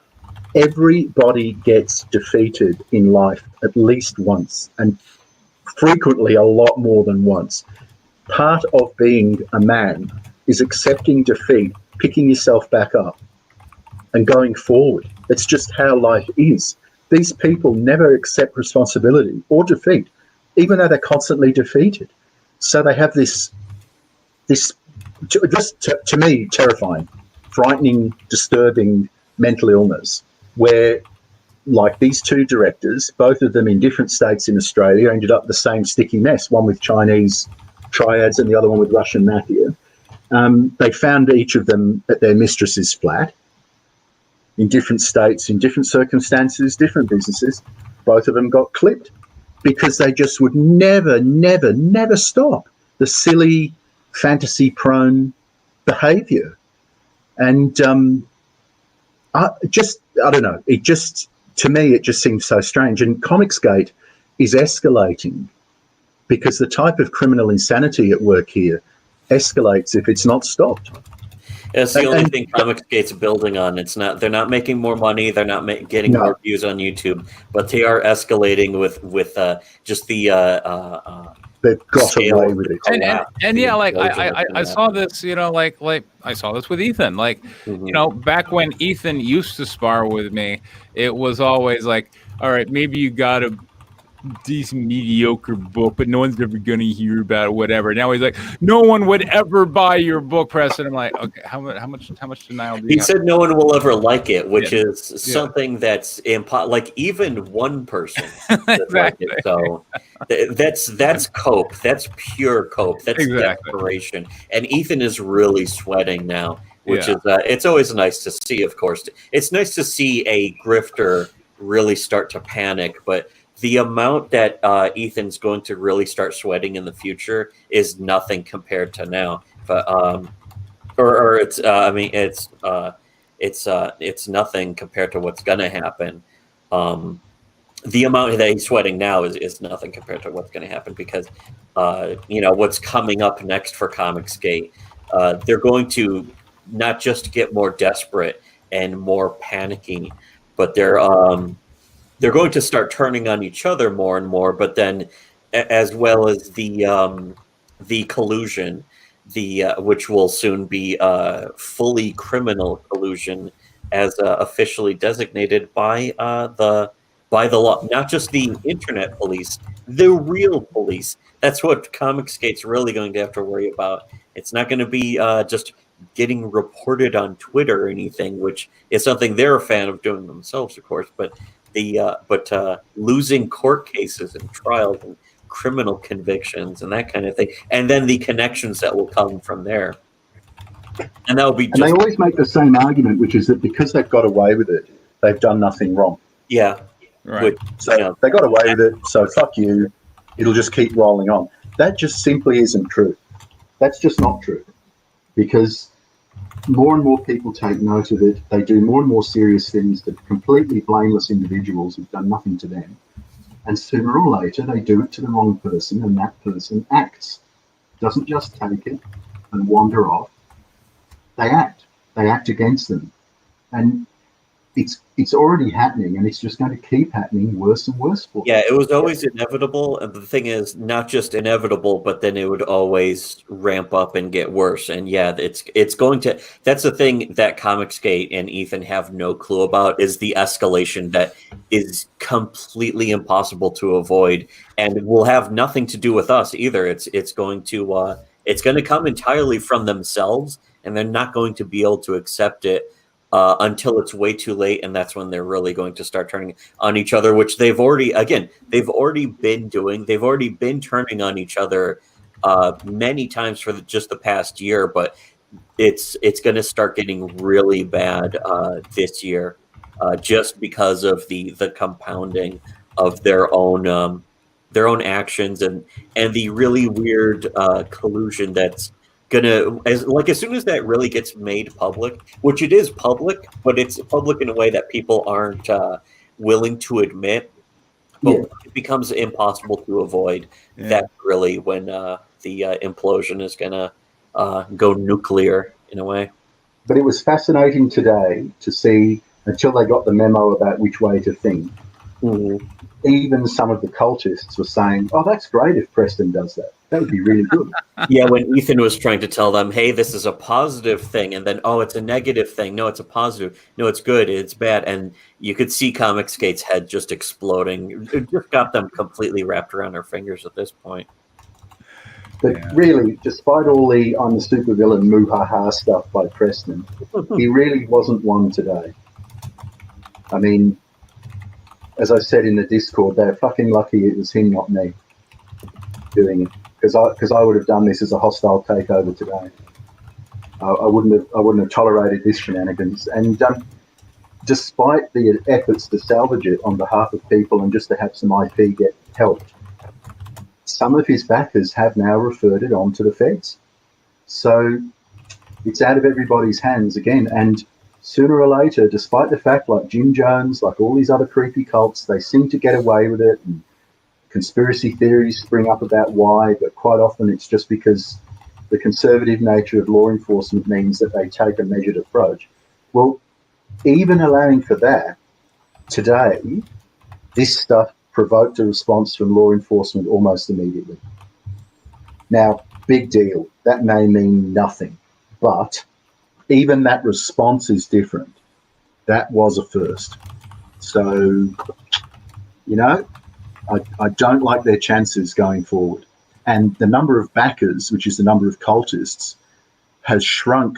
Everybody gets defeated in life at least once, and frequently a lot more than once. Part of being a man is accepting defeat, picking yourself back up, and going forward. It's just how life is. These people never accept responsibility or defeat, even though they're constantly defeated. So they have this just to me, terrifying, frightening, disturbing mental illness where, like these 2 directors, both of them in different states in Australia, ended up the same sticky mess, one with Chinese triads and the other one with Russian mafia. They found each of them at their mistress's flat in different states, in different circumstances, different businesses. Both of them got clipped because they just would never stop the silly, fantasy-prone behaviour. And I don't know. To me, it just seems so strange. And Comicsgate is escalating because the type of criminal insanity at work here escalates if it's not stopped. It's the only thing Comicsgate's building on. They're not making more money. They're not getting more views on YouTube, but they are escalating with just the. They've got away with it. And yeah, like I saw this, like I saw this with Ethan. Like, back when Ethan used to spar with me, it was always like, all right, maybe you got a decent mediocre book, but no one's ever gonna hear about it, whatever. Now he's like, no one would ever buy your book, Preston. I'm like, okay, how much denial do you He have? said no one will ever like it, which is something that's like even one person exactly. like it. So that's cope. That's pure cope. That's desperation. And Ethan is really sweating now, which is it's always nice to see. Of course, it's nice to see a grifter really start to panic, but the amount that Ethan's going to really start sweating in the future is nothing compared to now. But it's nothing compared to what's going to happen. The amount that he's sweating now is nothing compared to what's going to happen because what's coming up next for Comicsgate. They're going to not just get more desperate and more panicky, but they're going to start turning on each other more and more, but then as well as the collusion, which will soon be fully criminal collusion as officially designated by the law, not just the internet police, the real police. That's what Comicsgate's really going to have to worry about. It's not going to be just getting reported on Twitter or anything, which is something they're a fan of doing themselves, of course, but losing court cases and trials and criminal convictions and that kind of thing, and then the connections that will come from there, and that will be. And they always make the same argument, which is that because they've got away with it, they've done nothing wrong. Yeah, right. So they got away with it. So fuck you. It'll just keep rolling on. That just simply isn't true. That's just not true, because more and more people take note of it. They do more and more serious things to completely blameless individuals who've done nothing to them. And sooner or later, they do it to the wrong person, and that person acts. Doesn't just take it and wander off. They act. They act against them. And it's already happening, and it's just going to keep happening worse and worse for them. Yeah, it was always inevitable. And the thing is, not just inevitable, but then it would always ramp up and get worse. And yeah, it's going to. That's the thing that Comicsgate and Ethan have no clue about, is the escalation that is completely impossible to avoid, and will have nothing to do with us either. It's going to come entirely from themselves, and they're not going to be able to accept it until it's way too late, and that's when they're really going to start turning on each other, which they've already been doing. They've already been turning on each other many times for just the past year, but it's going to start getting really bad this year, just because of the compounding of their own actions and the really weird collusion that's gonna, as soon as that really gets made public, which it is public, but it's public in a way that people aren't willing to admit, but it becomes impossible to avoid. That's really when the implosion is gonna go nuclear in a way. But it was fascinating today to see, until they got the memo about which way to think, even some of the cultists were saying, oh, that's great if Preston does that. That would be really good. Yeah, when Ethan was trying to tell them, hey, this is a positive thing, and then, oh, it's a negative thing. No, it's a positive. No, it's good. It's bad. And you could see Comicsgate's head just exploding. It just got them completely wrapped around their fingers at this point. But really, despite all the I'm the supervillain moo-ha-ha stuff by Preston, he really wasn't one today. I mean, as I said in the Discord, they're fucking lucky it was him, not me, doing it. Because I would have done this as a hostile takeover today. I wouldn't have tolerated this shenanigans. And despite the efforts to salvage it on behalf of people and just to have some IP get helped, some of his backers have now referred it on to the feds. So it's out of everybody's hands again. And sooner or later, despite the fact, like Jim Jones, like all these other creepy cults, they seem to get away with it. And conspiracy theories spring up about why, but quite often it's just because the conservative nature of law enforcement means that they take a measured approach. Well, even allowing for that, today, this stuff provoked a response from law enforcement almost immediately. Now, big deal. That may mean nothing, but even that response is different. That was a first. So, I don't like their chances going forward. And the number of backers, which is the number of cultists, has shrunk.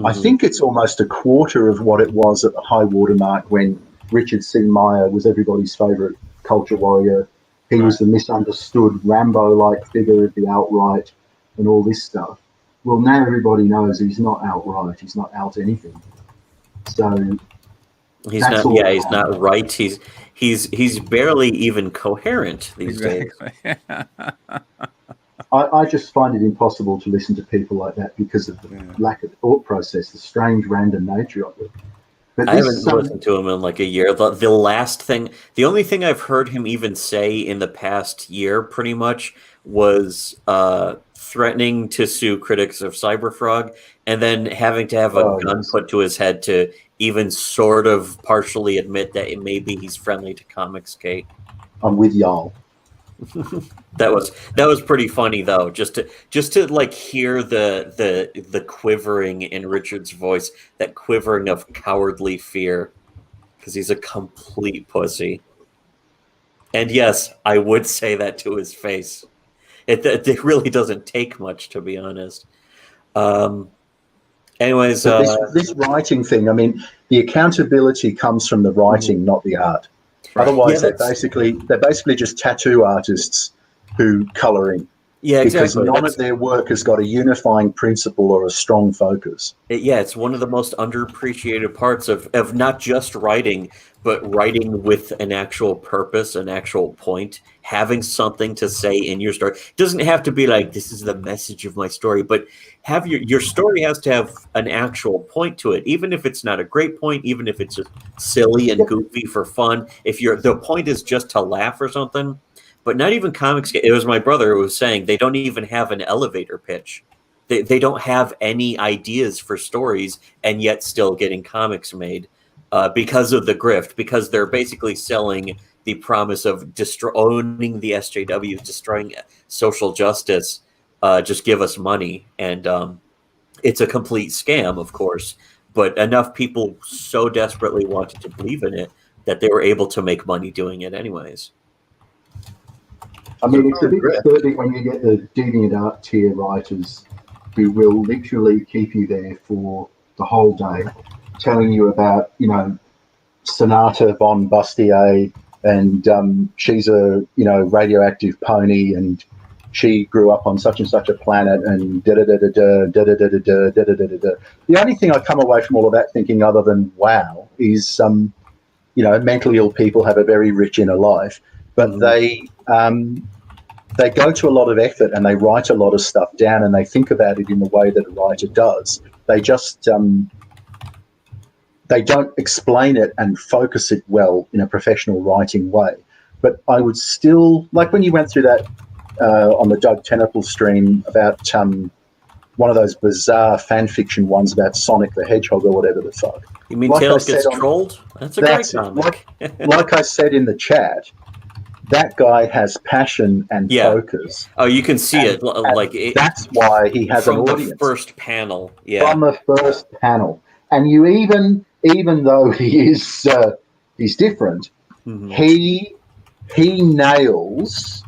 I think it's almost a quarter of what it was at the high watermark when Richard C. Meyer was everybody's favourite culture warrior. He was the misunderstood Rambo-like figure of the alt-right and all this stuff. Well, now everybody knows he's not alt-right. He's not out anything. So he's not. Yeah, he's not right. He's barely even coherent these days. I just find it impossible to listen to people like that because of the lack of thought process, the strange random nature of it. But I haven't listened to him in like a year. The only thing I've heard him even say in the past year pretty much was threatening to sue critics of Cyberfrog and then having to have a gun put to his head to even sort of partially admit that maybe he's friendly to Comicsgate. I'm with y'all. That was pretty funny though, just to like hear the quivering in Richard's voice, that quivering of cowardly fear, because he's a complete pussy. And yes, I would say that to his face. It really doesn't take much, to be honest. Anyways, this writing thing, I mean, the accountability comes from the writing, not the art. Right. Otherwise, they're basically just tattoo artists who colour in. Yeah, exactly. Because none of their work has got a unifying principle or a strong focus. It's one of the most underappreciated parts of not just writing, but writing with an actual purpose, an actual point, having something to say in your story. It doesn't have to be like, this is the message of my story, but have your story has to have an actual point to it, even if it's not a great point, even if it's just silly and goofy for fun. If the point is just to laugh or something. But not even Comicsgate. It was my brother who was saying they don't even have an elevator pitch. They don't have any ideas for stories, and yet still getting comics made because of the grift, because they're basically selling the promise of owning the SJWs, destroying social justice. Just give us money. And it's a complete scam, of course. But enough people so desperately wanted to believe in it that they were able to make money doing it anyways. I mean, it's a bit disturbing when you get the DeviantArt tier writers who will literally keep you there for the whole day. telling you about, Sonata von Bustier, and she's a, radioactive pony, and she grew up on such and such a planet, and da-da-da-da-da. The only thing I come away from all of that thinking, other than wow, is mentally ill people have a very rich inner life, but they go to a lot of effort and they write a lot of stuff down and they think about it in the way that a writer does. They just they don't explain it and focus it well in a professional writing way. But I would still, like when you went through that on the Doug Tenneple stream about one of those bizarre fan fiction ones about Sonic the Hedgehog or whatever the fuck. You mean Tails gets trolled? That's a great comic. Like I said in the chat, that guy has passion and focus. Oh, you can see it. That's why he has an audience. From the first panel. Yeah. From the first panel. And you even though he is he's different, he nails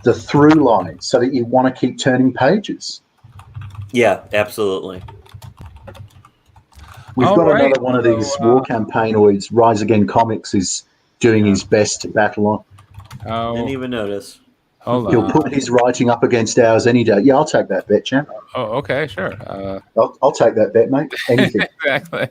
the through line so that you want to keep turning pages. Yeah, absolutely. We've got another one of these war campaignoids. Rise Again Comics is doing his best to battle on. Oh, didn't even notice. He'll put his writing up against ours any day. Yeah, I'll take that bet, champ. Oh, okay, sure. I'll take that bet, mate. Anything. Exactly.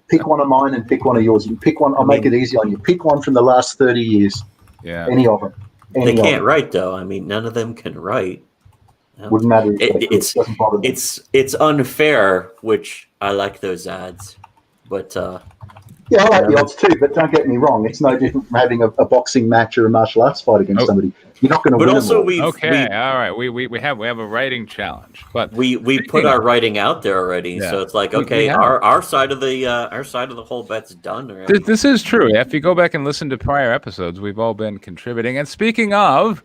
Pick one of mine and pick one of yours. You pick one. I'll make it easy on you. Pick one from the last 30 years. Yeah. Any of them. They can't write, though. I mean, none of them can write. Wouldn't matter. It's unfair, which I like those ads, but yeah, I like the odds too. But don't get me wrong; it's no different from having a boxing match or a martial arts fight against somebody. You're not going to win. But also, all right. We have a writing challenge, but we put our writing out there already, so it's like okay, our side of the whole bet's done already. This is true. If you go back and listen to prior episodes, we've all been contributing. And speaking of,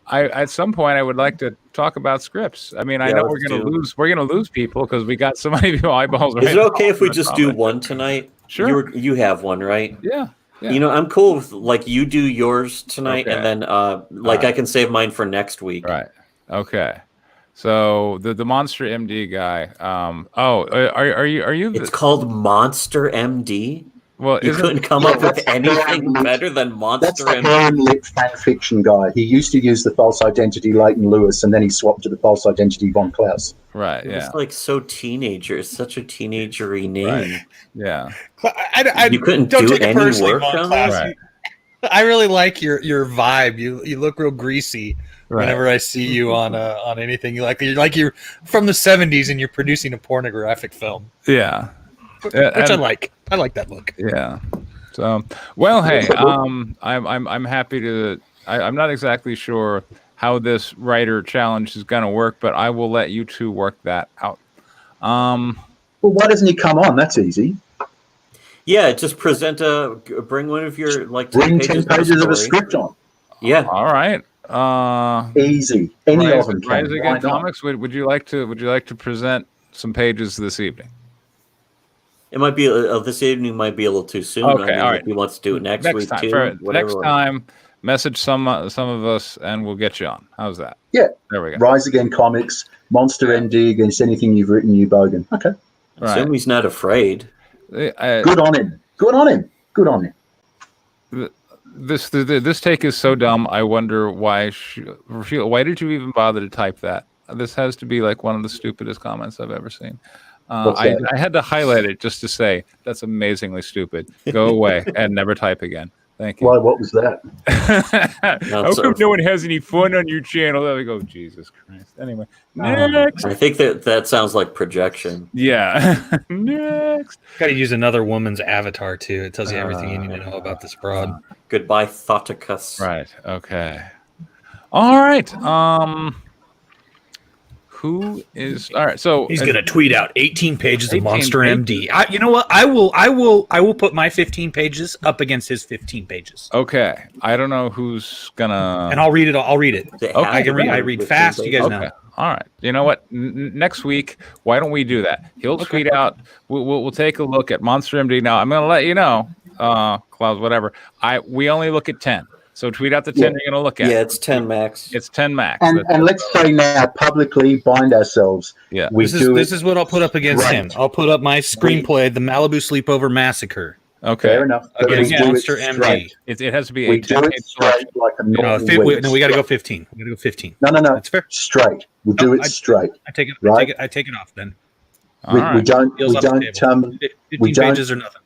at some point I would like to talk about scripts. I mean, I know we're gonna lose people because we got so many eyeballs. Is it okay if we just do one tonight? Sure. You have one, right? Yeah. I'm cool with you do yours tonight, and then I can save mine for next week. Right. Okay. So the Monster MD guy. Are you? It's called Monster MD. Well, you couldn't come up with anything better than Monster That's the MD. Aaron Lit fan fiction guy. He used to use the false identity Leighton Lewis, and then he swapped to the false identity Von Klaus. Right. It's like so teenager. It's such a teenagery name. Right. Yeah. You couldn't don't do take it any personally, work Von on Klaus. that. Right. I really like your vibe. You look real greasy whenever I see you on anything. You're from the 70s and you're producing a pornographic film. Yeah. Which I like. I like that look. Yeah. So, well, hey, I'm happy to. I'm not exactly sure how this writer challenge is going to work, but I will let you two work that out. Well, why doesn't he come on? That's easy. Yeah, just bring one of your bring 10 pages of a script on. Yeah. All right. Easy. Any of them. Rise Again Comics. Would you like to present some pages this evening? It might be this evening. Might be a little too soon. Okay, all right. If he wants to do it next week time, too. Next time, message some of us, and we'll get you on. How's that? Yeah. There we go. Rise Again Comics, Monster MD against anything you've written, you bogan. Okay. Assume he's not afraid. Good on him. Good on him. Good on him. This take is so dumb. I wonder why. Why did you even bother to type that? This has to be like one of the stupidest comments I've ever seen. I had to highlight it just to say that's amazingly stupid. Go away and never type again. Thank you. Why? What was that? How come no one has any fun on your channel? There we go. Jesus Christ. Anyway, next. I think that sounds like projection. Yeah. Next. Got to use another woman's avatar too. It tells you everything you need to know about this broad. Goodbye, Thoticus. Right. Okay. All right. Who is all right? So he's gonna tweet out 18 pages of Monster pages. MD. You know what? I will put my 15 pages up against his 15 pages. Okay. I don't know who's gonna. And I'll read it. Okay. I read fast. You guys know. All right. You know what? Next week, why don't we do that? He'll tweet out. We'll take a look at Monster MD. Now I'm gonna let you know, Klaus. Whatever. We only look at 10. So tweet out the 10 you're going to look at. Yeah, it's 10 max. It's 10 max. And let's say now publicly bind ourselves. Yeah. We This is what I'll put up against Right. him. I'll put up my screenplay, The Malibu Sleepover Massacre. Okay. Fair enough. But Against we do it Monster MD. straight. It has to be We a do 10 it page straight selection. like a No, normal no, we got to go 15. We got to go 15. No. That's fair. Straight. We'll do it straight. I take it. Right. I take it off then. We, All we right. don't. Deals We off the don't. table. 15 we don't- pages or nothing.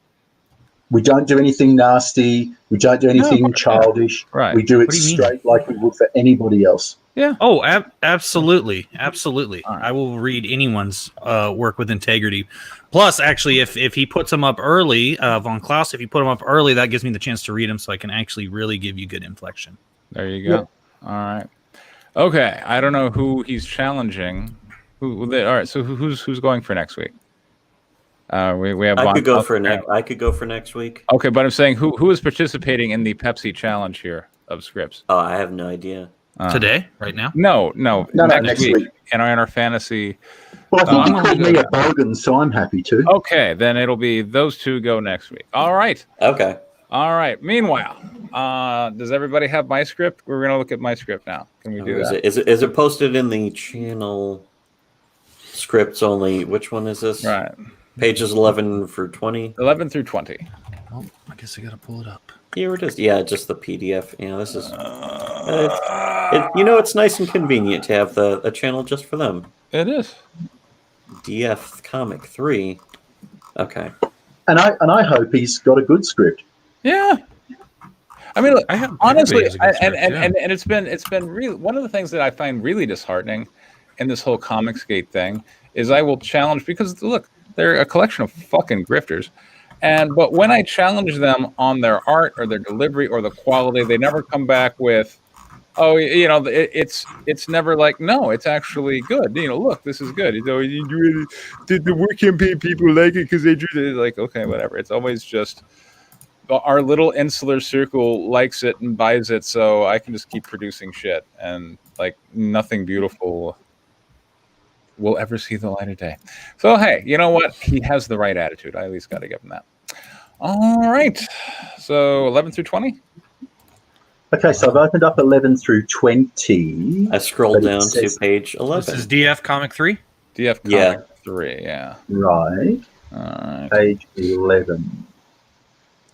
We don't do anything nasty. We don't do anything childish. Right. We do it What do you mean? straight like we would for anybody else. Yeah. Oh, absolutely. All right. I will read anyone's work with integrity. Plus, actually, if he puts them up early, Von Klaus, if you put them up early, that gives me the chance to read them so I can actually really give you good inflection. There you go. All right. Okay. I don't know who he's challenging. All right. So who's going for next week? We have. I could go for next. I could go for next week. Okay, but I'm saying who is participating in the Pepsi challenge here of scripts? Oh, I have no idea. Today, right now? No, next week. And in our fantasy. Well, I think I'm you gonna called do me a that. bogan, so I'm happy to. Okay, then it'll be those two go next week. All right. Okay. All right. Meanwhile, does everybody have my script? We're gonna look at my script now. Can we do that? Is it posted in the channel scripts only? Which one is this? Right. Pages 11 for 20. 11 through 20. Oh, I guess I got to pull it up. Here it is. Yeah, just the PDF. Yeah, this is. It's nice and convenient to have a channel just for them. It is. DF Comic 3. Okay. And I hope he's got a good script. Yeah. I mean, look, I have honestly, everybody has a good and script, yeah. it's been really one of the things that I find really disheartening in this whole Comicsgate thing is I will challenge because look, they're a collection of fucking grifters. But when I challenge them on their art or their delivery or the quality, they never come back with, oh, it's never like, no, it's actually good. Look, this is good. You really did the work campaign people like it because they drew it. Like, okay, whatever. It's always just our little insular circle likes it and buys it, so I can just keep producing shit and like nothing beautiful will ever see the light of day. So hey, you know what? He has the right attitude. I at least got to give him that. All right. So 11 through 20. Okay, so I've opened up 11 through 20. I scrolled But it down says- to page This 11. is DF Comic 3. DF Comic Yeah. 3. Yeah. Right, All right. page 11.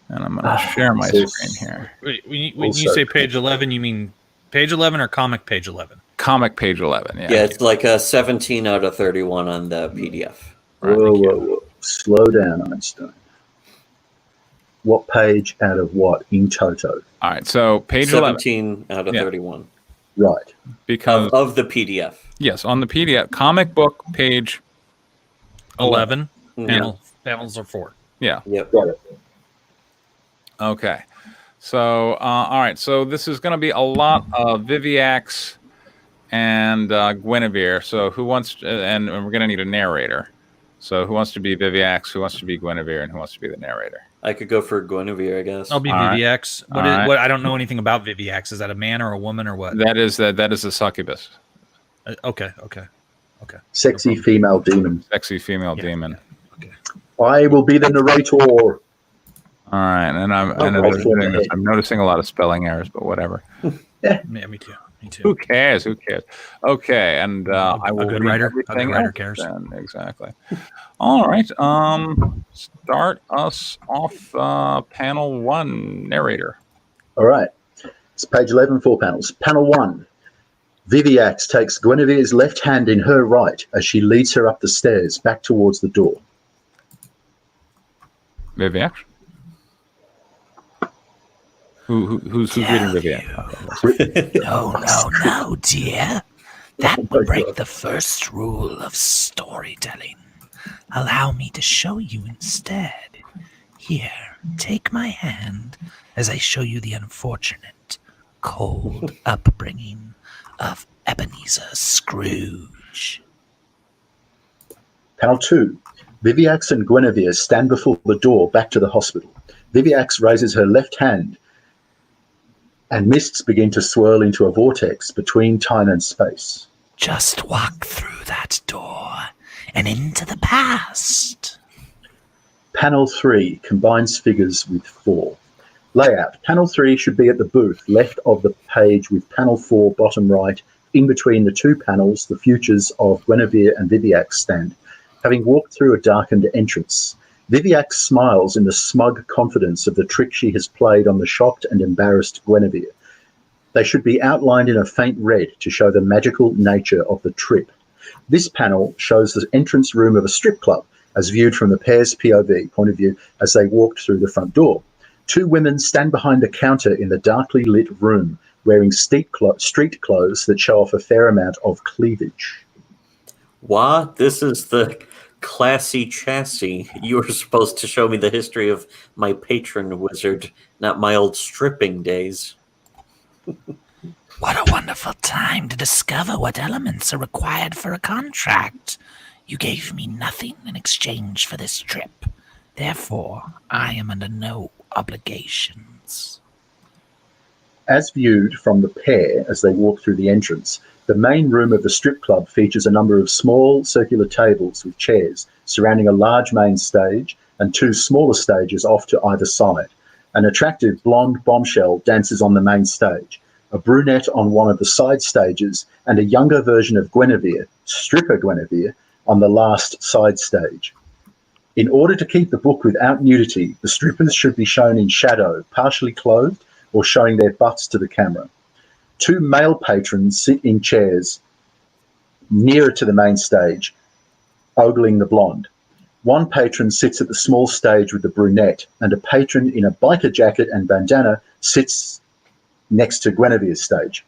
And I'm going to share my so- screen here. Wait, when you Also- say page 11, you mean page 11 or comic page 11? Comic page 11. Yeah. Yeah, it's like a 17 out of 31 on the PDF. Whoa. Slow down, Einstein. What page out of what in toto? All right. So page 11. 17 out of Yeah. 31 Right. Because, of the PDF. yes, on the PDF, comic book page 11. Mhm. Panels are 4. Yeah. Yep. Got it. Okay. So, all right. So this is going to be a lot of Viviax and Guinevere. So who wants to, and we're going to need a narrator. So who wants to be Viviax, who wants to be Guinevere, and who wants to be the narrator? I could go for Guinevere, I guess. I'll be All right. Viviax. All right. What? I don't know anything about Viviax. Is that a man or a woman or what? That is a succubus, Okay. Sexy female demon. sexy female Yeah. demon. I will be the narrator. All right. And right. I'm noticing a lot of spelling errors, but whatever. Yeah, me too. Who cares? Okay, and I will good read writer. everything A good writer else cares. then. Exactly. All right. Start us off. Panel 1, narrator. All right. It's page 11, 4 panels. Panel 1. Viviax takes Guinevere's left hand in her right as she leads her up the stairs back towards the door. Viviac. Who's reading Viviac? No, dear. That would break the first rule of storytelling. Allow me to show you instead. Here, take my hand as I show you the unfortunate, cold upbringing of Ebenezer Scrooge. Panel 2. Viviax and Guinevere stand before the door back to the hospital. Viviax raises her left hand and mists begin to swirl into a vortex between time and space. Just walk through that door and into the past. Panel 3 combines figures with 4. Layout. Panel 3 should be at the booth, left of the page, with panel 4 bottom right. In between the two panels, the futures of Guinevere and Viviac stand, having walked through a darkened entrance. Viviac smiles in the smug confidence of the trick she has played on the shocked and embarrassed Guinevere. They should be outlined in a faint red to show the magical nature of the trip. This panel shows the entrance room of a strip club, as viewed from the pair's POV point of view as they walked through the front door. Two women stand behind the counter in the darkly lit room, wearing street clothes that show off a fair amount of cleavage. What? This is the classy chassis. You were supposed to show me the history of my patron wizard, not my old stripping days. What a wonderful time to discover what elements are required for a contract. You gave me nothing in exchange for this trip. Therefore, I am under no obligations. As viewed from the pair as they walk through the entrance, the main room of the strip club features a number of small circular tables with chairs surrounding a large main stage and two smaller stages off to either side. An attractive blonde bombshell dances on the main stage, a brunette on one of the side stages, and a younger version of Guinevere, stripper Guinevere, on the last side stage. In order to keep the book without nudity, the strippers should be shown in shadow, partially clothed, or showing their butts to the camera. Two male patrons sit in chairs nearer to the main stage, ogling the blonde. One patron sits at the small stage with the brunette, and a patron in a biker jacket and bandana sits next to Guinevere's stage.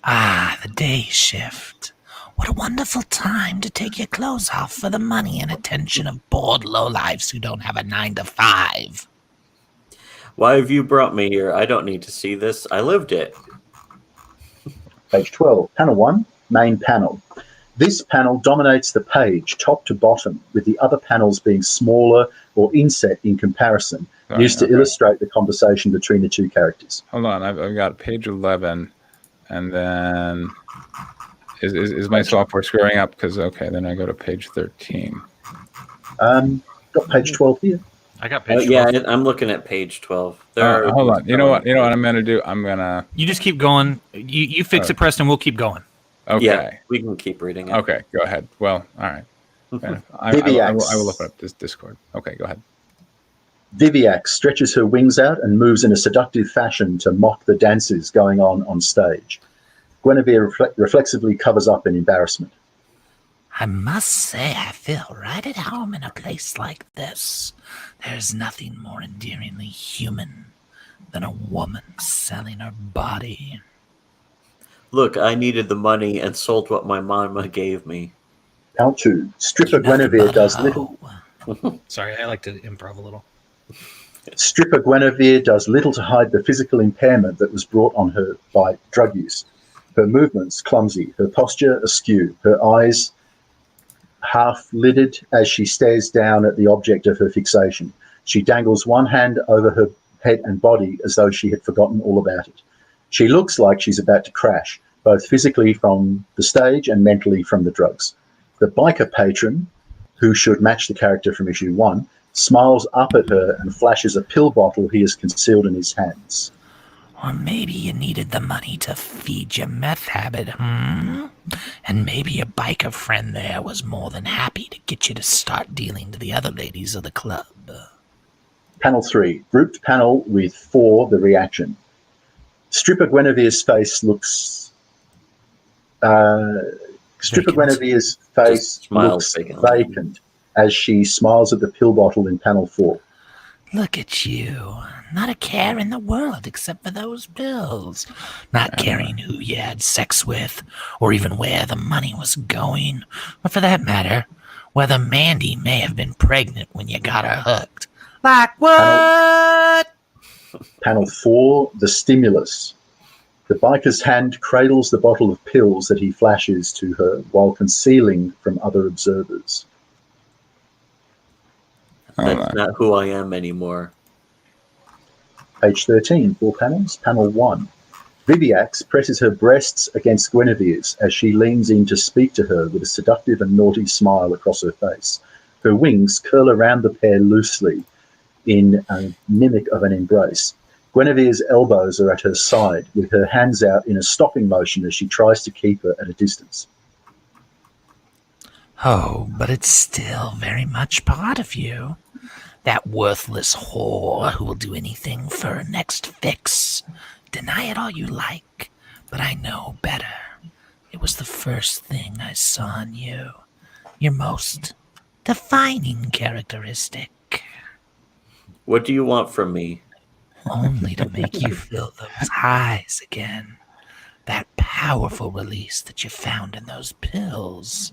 Ah, the day shift. What a wonderful time to take your clothes off for the money and attention of bored lowlifes who don't have a 9-to-5. Why have you brought me here? I don't need to see this. I lived it. Page 12, panel 1, main panel. This panel dominates the page, top to bottom, with the other panels being smaller or inset in comparison, used to illustrate the conversation between the two characters. Hold on, I've got page 11, and then is my software screwing up? Because okay, then I go to page 13. Got page 12 here. I got page 12. Yeah, I'm looking at page 12. Hold on. You know what I'm going to do? I'm going to... You just keep going. You fix it, Preston. We'll keep going. Okay. Yeah, we can keep reading it. Okay, go ahead. Well, all right. I will look up this Discord. Okay, go ahead. Viviac stretches her wings out and moves in a seductive fashion to mock the dances going on stage. Guinevere reflexively covers up in embarrassment. I must say I feel right at home in a place like this. There's nothing more endearingly human than a woman selling her body. Look, I needed the money and sold what my mama gave me. Panel 2. Stripper Guinevere does little. Sorry, I like to improv a little. Stripper Guinevere does little to hide the physical impairment that was brought on her by drug use. Her movements clumsy, her posture askew, her eyes half-lidded as she stares down at the object of her fixation. She dangles one hand over her head and body as though she had forgotten all about it. She looks like she's about to crash, both physically from the stage and mentally from the drugs. The biker patron, who should match the character from issue 1, smiles up at her and flashes a pill bottle he has concealed in his hands. Or maybe you needed the money to feed your meth habit, And maybe your biker friend there was more than happy to get you to start dealing to the other ladies of the club. Panel 3, grouped panel with 4, the reaction. Stripper Guinevere's face looks... Stripper Guinevere's face looks vacant as she smiles at the pill bottle in panel 4. Look at you. Not a care in the world except for those pills. Not caring who you had sex with, or even where the money was going. Or for that matter, whether Mandy may have been pregnant when you got her hooked. Like what? Panel 4, the stimulus. The biker's hand cradles the bottle of pills that he flashes to her while concealing from other observers. That's not who I am anymore. Page 13, 4 panels. Panel 1. Viviac presses her breasts against Guinevere's as she leans in to speak to her with a seductive and naughty smile across her face. Her wings curl around the pair loosely in a mimic of an embrace. Guinevere's elbows are at her side, with her hands out in a stopping motion as she tries to keep her at a distance. Oh, but it's still very much part of you. That worthless whore who will do anything for her next fix. Deny it all you like, but I know better. It was the first thing I saw in you. Your most defining characteristic. What do you want from me? Only to make you feel those highs again. That powerful release that you found in those pills.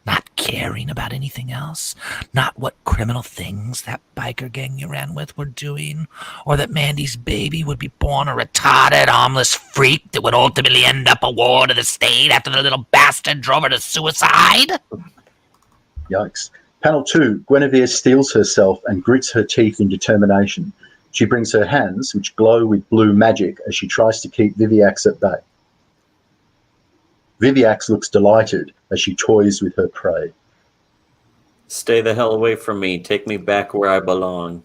Not caring about anything else. Not what criminal things that biker gang you ran with were doing. Or that Mandy's baby would be born a retarded, armless freak that would ultimately end up a ward of the state after the little bastard drove her to suicide. Yikes. Panel 2, Guinevere steels herself and grits her teeth in determination. She brings her hands, which glow with blue magic, as she tries to keep Viviax at bay. Viviax looks delighted as she toys with her prey. Stay the hell away from me. Take me back where I belong.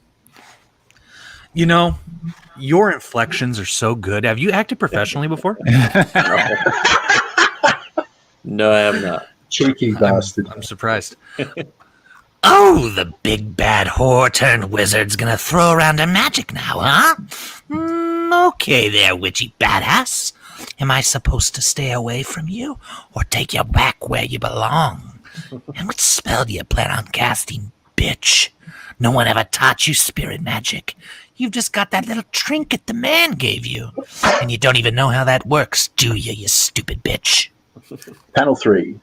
You know, your inflections are so good. Have you acted professionally before? No, I have not. Cheeky bastard. I'm surprised. Oh, the big bad whore turned wizard's gonna throw around her magic now, huh? Okay there, witchy badass. Am I supposed to stay away from you or take you back where you belong? And what spell do you plan on casting, bitch? No one ever taught you spirit magic. You've just got that little trinket the man gave you. And you don't even know how that works, do you stupid bitch? Panel 3.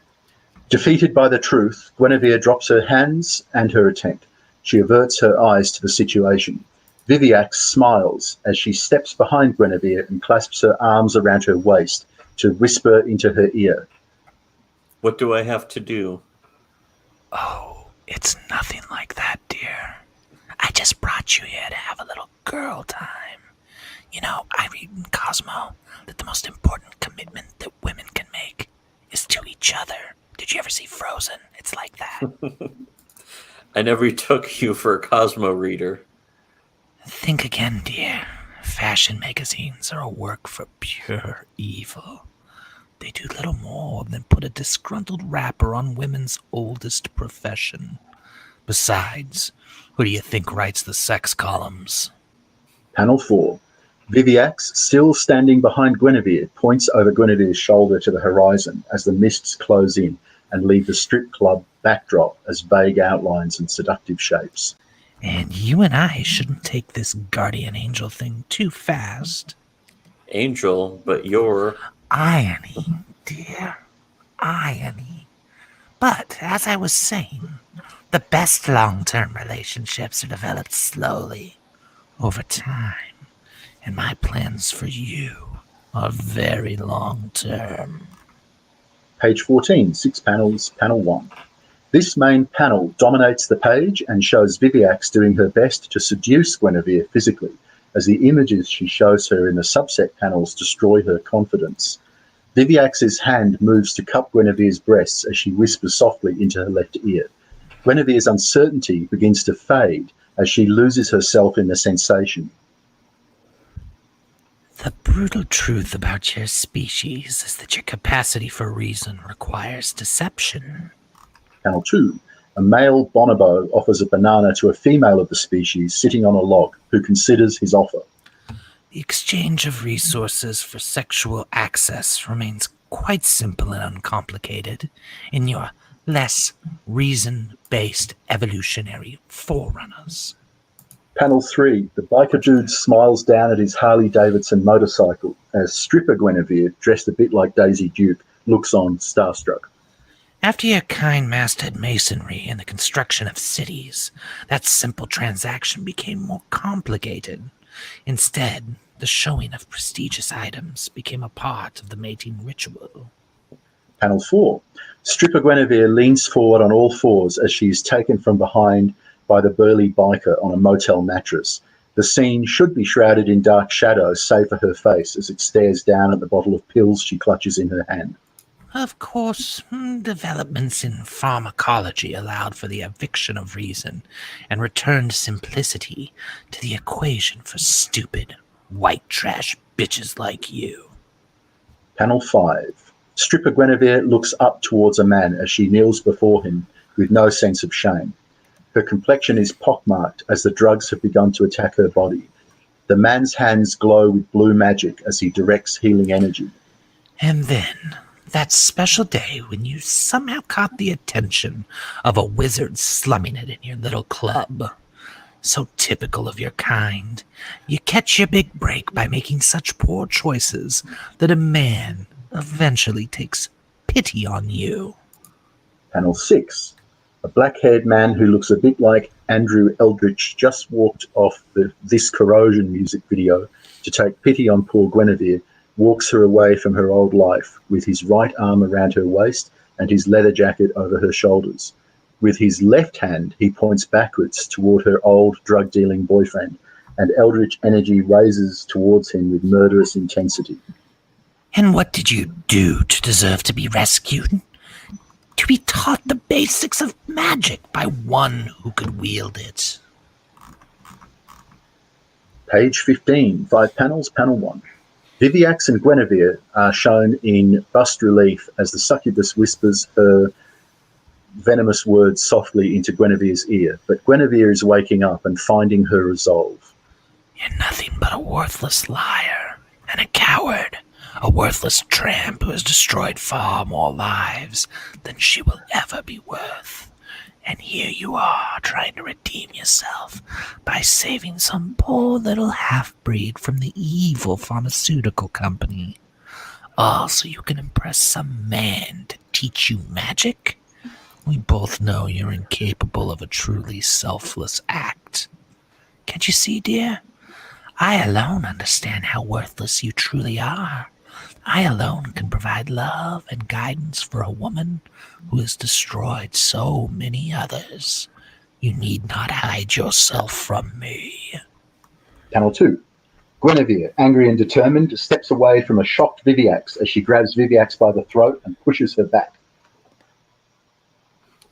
Defeated by the truth, Guinevere drops her hands and her attempt. She averts her eyes to the situation. Viviax smiles as she steps behind Guinevere and clasps her arms around her waist to whisper into her ear. What do I have to do? Oh, it's nothing like that, dear. I just brought you here to have a little girl time. You know, I read in Cosmo that the most important commitment that women can make is to each other. Did you ever see Frozen? It's like that. I never took you for a Cosmo reader. Think again, dear. Fashion magazines are a work for pure evil. They do little more than put a disgruntled wrapper on women's oldest profession. Besides, who do you think writes the sex columns? Panel 4. Viviax, still standing behind Guinevere, points over Guinevere's shoulder to the horizon as the mists close in and leave the strip club backdrop as vague outlines and seductive shapes. And you and I shouldn't take this guardian angel thing too fast. Angel, but you're... Irony, dear. Irony. But, as I was saying, the best long-term relationships are developed slowly, over time. And my plans for you are very long-term. Page 14, 6 panels, panel 1. This main panel dominates the page and shows Viviax doing her best to seduce Guinevere physically, as the images she shows her in the subset panels destroy her confidence. Viviax's hand moves to cup Guinevere's breasts as she whispers softly into her left ear. Guinevere's uncertainty begins to fade as she loses herself in the sensation. The brutal truth about your species is that your capacity for reason requires deception. Panel 2. A male bonobo offers a banana to a female of the species sitting on a log, who considers his offer. The exchange of resources for sexual access remains quite simple and uncomplicated in your less reason-based evolutionary forerunners. Panel 3. The biker dude smiles down at his Harley-Davidson motorcycle as stripper Guinevere, dressed a bit like Daisy Duke, looks on starstruck. After your kind mastered masonry and the construction of cities, that simple transaction became more complicated. Instead, the showing of prestigious items became a part of the mating ritual. Panel 4. Stripper Guinevere leans forward on all fours as she is taken from behind by the burly biker on a motel mattress. The scene should be shrouded in dark shadows, save for her face as it stares down at the bottle of pills she clutches in her hand. Of course, developments in pharmacology allowed for the eviction of reason and returned simplicity to the equation for stupid white trash bitches like you. Panel 5. Stripper Guinevere looks up towards a man as she kneels before him with no sense of shame. Her complexion is pockmarked as the drugs have begun to attack her body. The man's hands glow with blue magic as he directs healing energy. And then, that special day when you somehow caught the attention of a wizard slumming it in your little club. So typical of your kind. You catch your big break by making such poor choices that a man eventually takes pity on you. Panel 6. A black-haired man who looks a bit like Andrew Eldritch just walked off the This Corrosion music video to take pity on poor Guinevere, walks her away from her old life with his right arm around her waist and his leather jacket over her shoulders. With his left hand, he points backwards toward her old drug-dealing boyfriend, and eldritch energy raises towards him with murderous intensity. And what did you do to deserve to be rescued? To be taught the basics of magic by one who could wield it. Page 15, 5 panels, panel 1. Viviax and Guinevere are shown in bust relief as the succubus whispers her venomous words softly into Guinevere's ear, but Guinevere is waking up and finding her resolve. You're nothing but a worthless liar and a coward, a worthless tramp who has destroyed far more lives than she will ever be worth. And here you are trying to redeem yourself by saving some poor little half-breed from the evil pharmaceutical company. All so you can impress some man to teach you magic? We both know you're incapable of a truly selfless act. Can't you see, dear? I alone understand how worthless you truly are. I alone can provide love and guidance for a woman who has destroyed so many others. You need not hide yourself from me. Panel 2. Guinevere, angry and determined, steps away from a shocked Viviax as she grabs Viviax by the throat and pushes her back.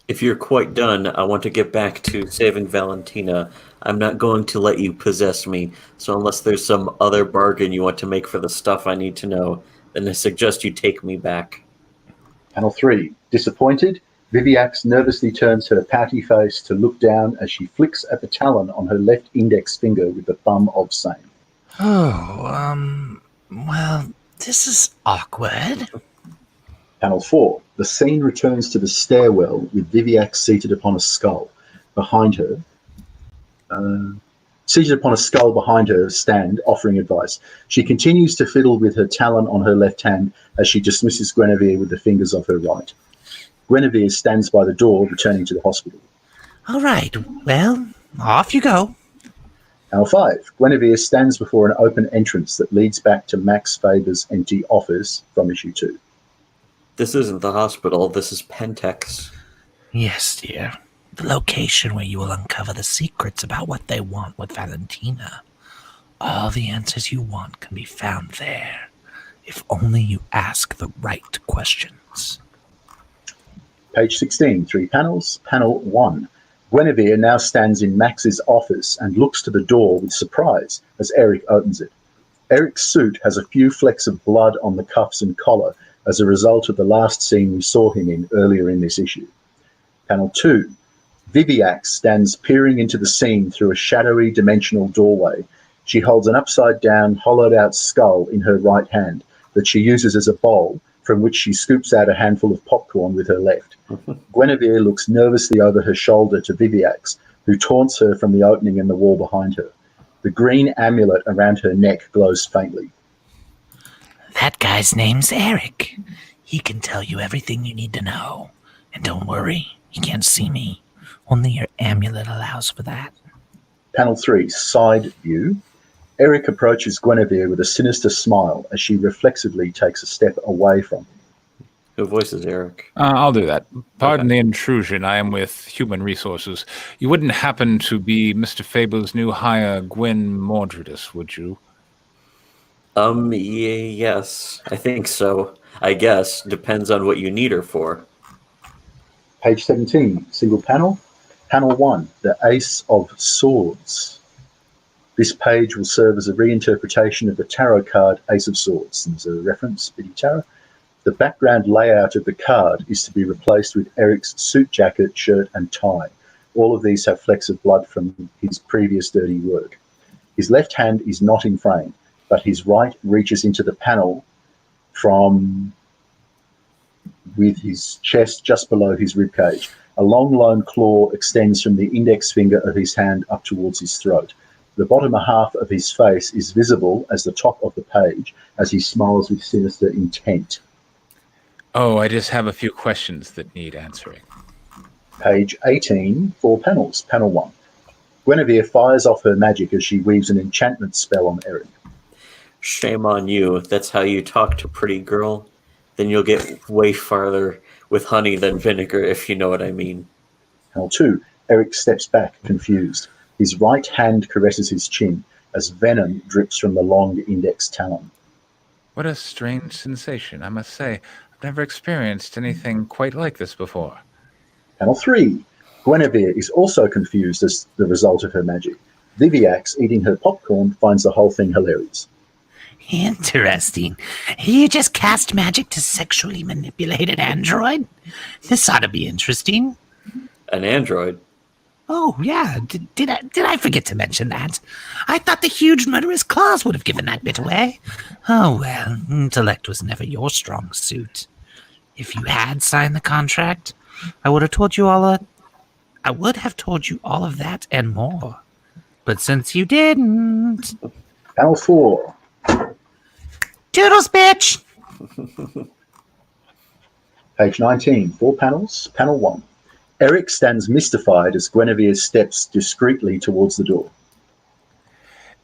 If you're quite done, I want to get back to saving Valentina. I'm not going to let you possess me, so unless there's some other bargain you want to make for the stuff I need to know, then I suggest you take me back. Panel 3. Disappointed, Viviax nervously turns her pouty face to look down as she flicks at the talon on her left index finger with the thumb of same. Well, this is awkward. Panel 4. The scene returns to the stairwell with Viviax seated upon a skull behind her. Stand, offering advice. She continues to fiddle with her talon on her left hand as she dismisses Guinevere with the fingers of her right. Guinevere stands by the door, returning to the hospital. All right, well, off you go. Panel 5. Guinevere stands before an open entrance that leads back to Max Faber's empty office from issue 2. This isn't the hospital, this is Pentex. Yes, dear. The location where you will uncover the secrets about what they want with Valentina. All the answers you want can be found there, if only you ask the right questions. Page 16, 3 panels. Panel 1. Guinevere now stands in Max's office and looks to the door with surprise as Eric opens it. Eric's suit has a few flecks of blood on the cuffs and collar as a result of the last scene we saw him in earlier in this issue. Panel 2. Viviax stands peering into the scene through a shadowy dimensional doorway. She holds an upside-down, hollowed-out skull in her right hand that she uses as a bowl from which she scoops out a handful of popcorn with her left. Guinevere looks nervously over her shoulder to Viviax, who taunts her from the opening in the wall behind her. The green amulet around her neck glows faintly. That guy's name's Eric. He can tell you everything you need to know. And don't worry, he can't see me. Only your amulet allows for that. Panel 3, side view. Eric approaches Guinevere with a sinister smile as she reflexively takes a step away from him. Who voices Eric? I'll do that. Pardon the intrusion. I am with Human Resources. You wouldn't happen to be Mr. Fable's new hire, Gwyn Mordredus, would you? Yes, I think so. I guess. Depends on what you need her for. Page 17, single panel. Panel 1, the Ace of Swords. This page will serve as a reinterpretation of the tarot card Ace of Swords. There's a reference, Biddy Tarot. The background layout of the card is to be replaced with Eric's suit jacket, shirt, and tie. All of these have flecks of blood from his previous dirty work. His left hand is not in frame, but his right reaches into the panel with his chest just below his ribcage. A long lone claw extends from the index finger of his hand up towards his throat. The bottom half of his face is visible as the top of the page as he smiles with sinister intent. Oh, I just have a few questions that need answering. Page 18, 4 panels. Panel 1. Guinevere fires off her magic as she weaves an enchantment spell on Eric. Shame on you. If that's how you talk to pretty girl, then you'll get way farther with honey than vinegar, if you know what I mean. Panel 2. Eric steps back, confused. His right hand caresses his chin as venom drips from the long index talon. What a strange sensation, I must say. I've never experienced anything quite like this before. Panel 3. Guinevere is also confused as the result of her magic. Viviax, eating her popcorn, finds the whole thing hilarious. Interesting. You just cast magic to sexually manipulate an android? This ought to be interesting. An android? Oh, yeah. Did I forget to mention that? I thought the huge murderous claws would have given that bit away. Oh, well, intellect was never your strong suit. If you had signed the contract, I would have told you all of that and more. But since you didn't... Panel 4. Toodles, bitch! Page 19, 4 panels. Panel 1. Eric stands mystified as Guinevere steps discreetly towards the door.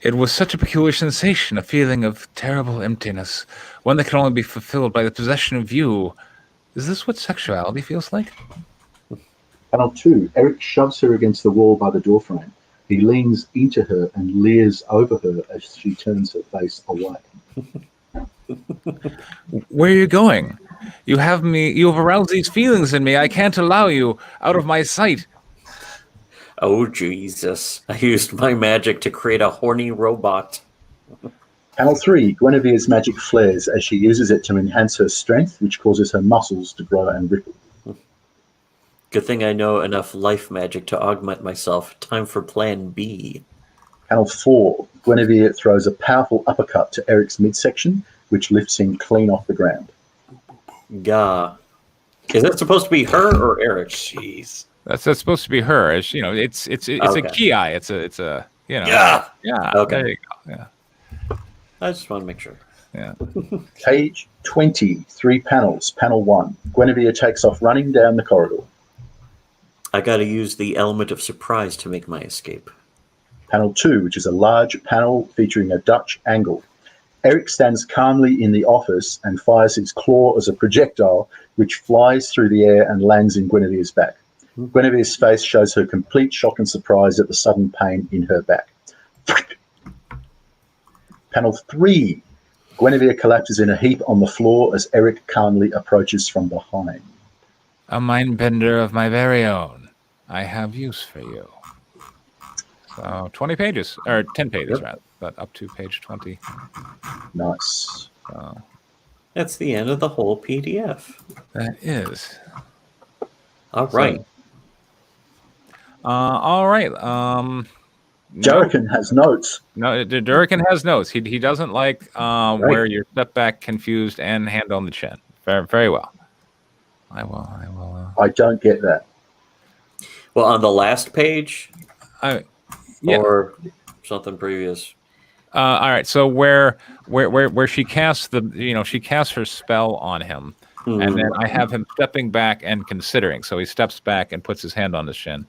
It was such a peculiar sensation, a feeling of terrible emptiness, one that can only be fulfilled by the possession of you. Is this what sexuality feels like? Panel 2. Eric shoves her against the wall by the doorframe. He leans into her and leers over her as she turns her face away. Where are you going? You have aroused these feelings in me. I can't allow you out of my sight. Oh, Jesus. I used my magic to create a horny robot. Panel 3. Guinevere's magic flares as she uses it to enhance her strength, which causes her muscles to grow and ripple. Good thing I know enough life magic to augment myself. Time for plan B. Panel 4. Guinevere throws a powerful uppercut to Eric's midsection, which lifts him clean off the ground. Gah. Is that supposed to be her or Eric? Jeez. That's supposed to be her. It's Okay. a ki. It's a Yeah. Okay. There you go. Yeah. I just want to make sure. Yeah. Page 20. 3 panels. Panel 1. Guinevere takes off running down the corridor. I got to use the element of surprise to make my escape. Panel 2, which is a large panel featuring a Dutch angle. Eric stands calmly in the office and fires his claw as a projectile, which flies through the air and lands in Guinevere's back. Guinevere's face shows her complete shock and surprise at the sudden pain in her back. Panel 3. Guinevere collapses in a heap on the floor as Eric calmly approaches from behind. A mind bender of my very own. I have use for you. So 20 pages, or 10 pages rather, but up to page 20. Nice. That's the end of the whole PDF. That is. All right. All right. Durrican has notes. No, Durrican has notes. He doesn't like where you're step back, confused, and hand on the chin. Very, very well. I will. I don't get that. Well, on the last page, yeah. or something previous. All right. So where she casts she casts her spell on him, and then I have him stepping back and considering. So he steps back and puts his hand on his shin,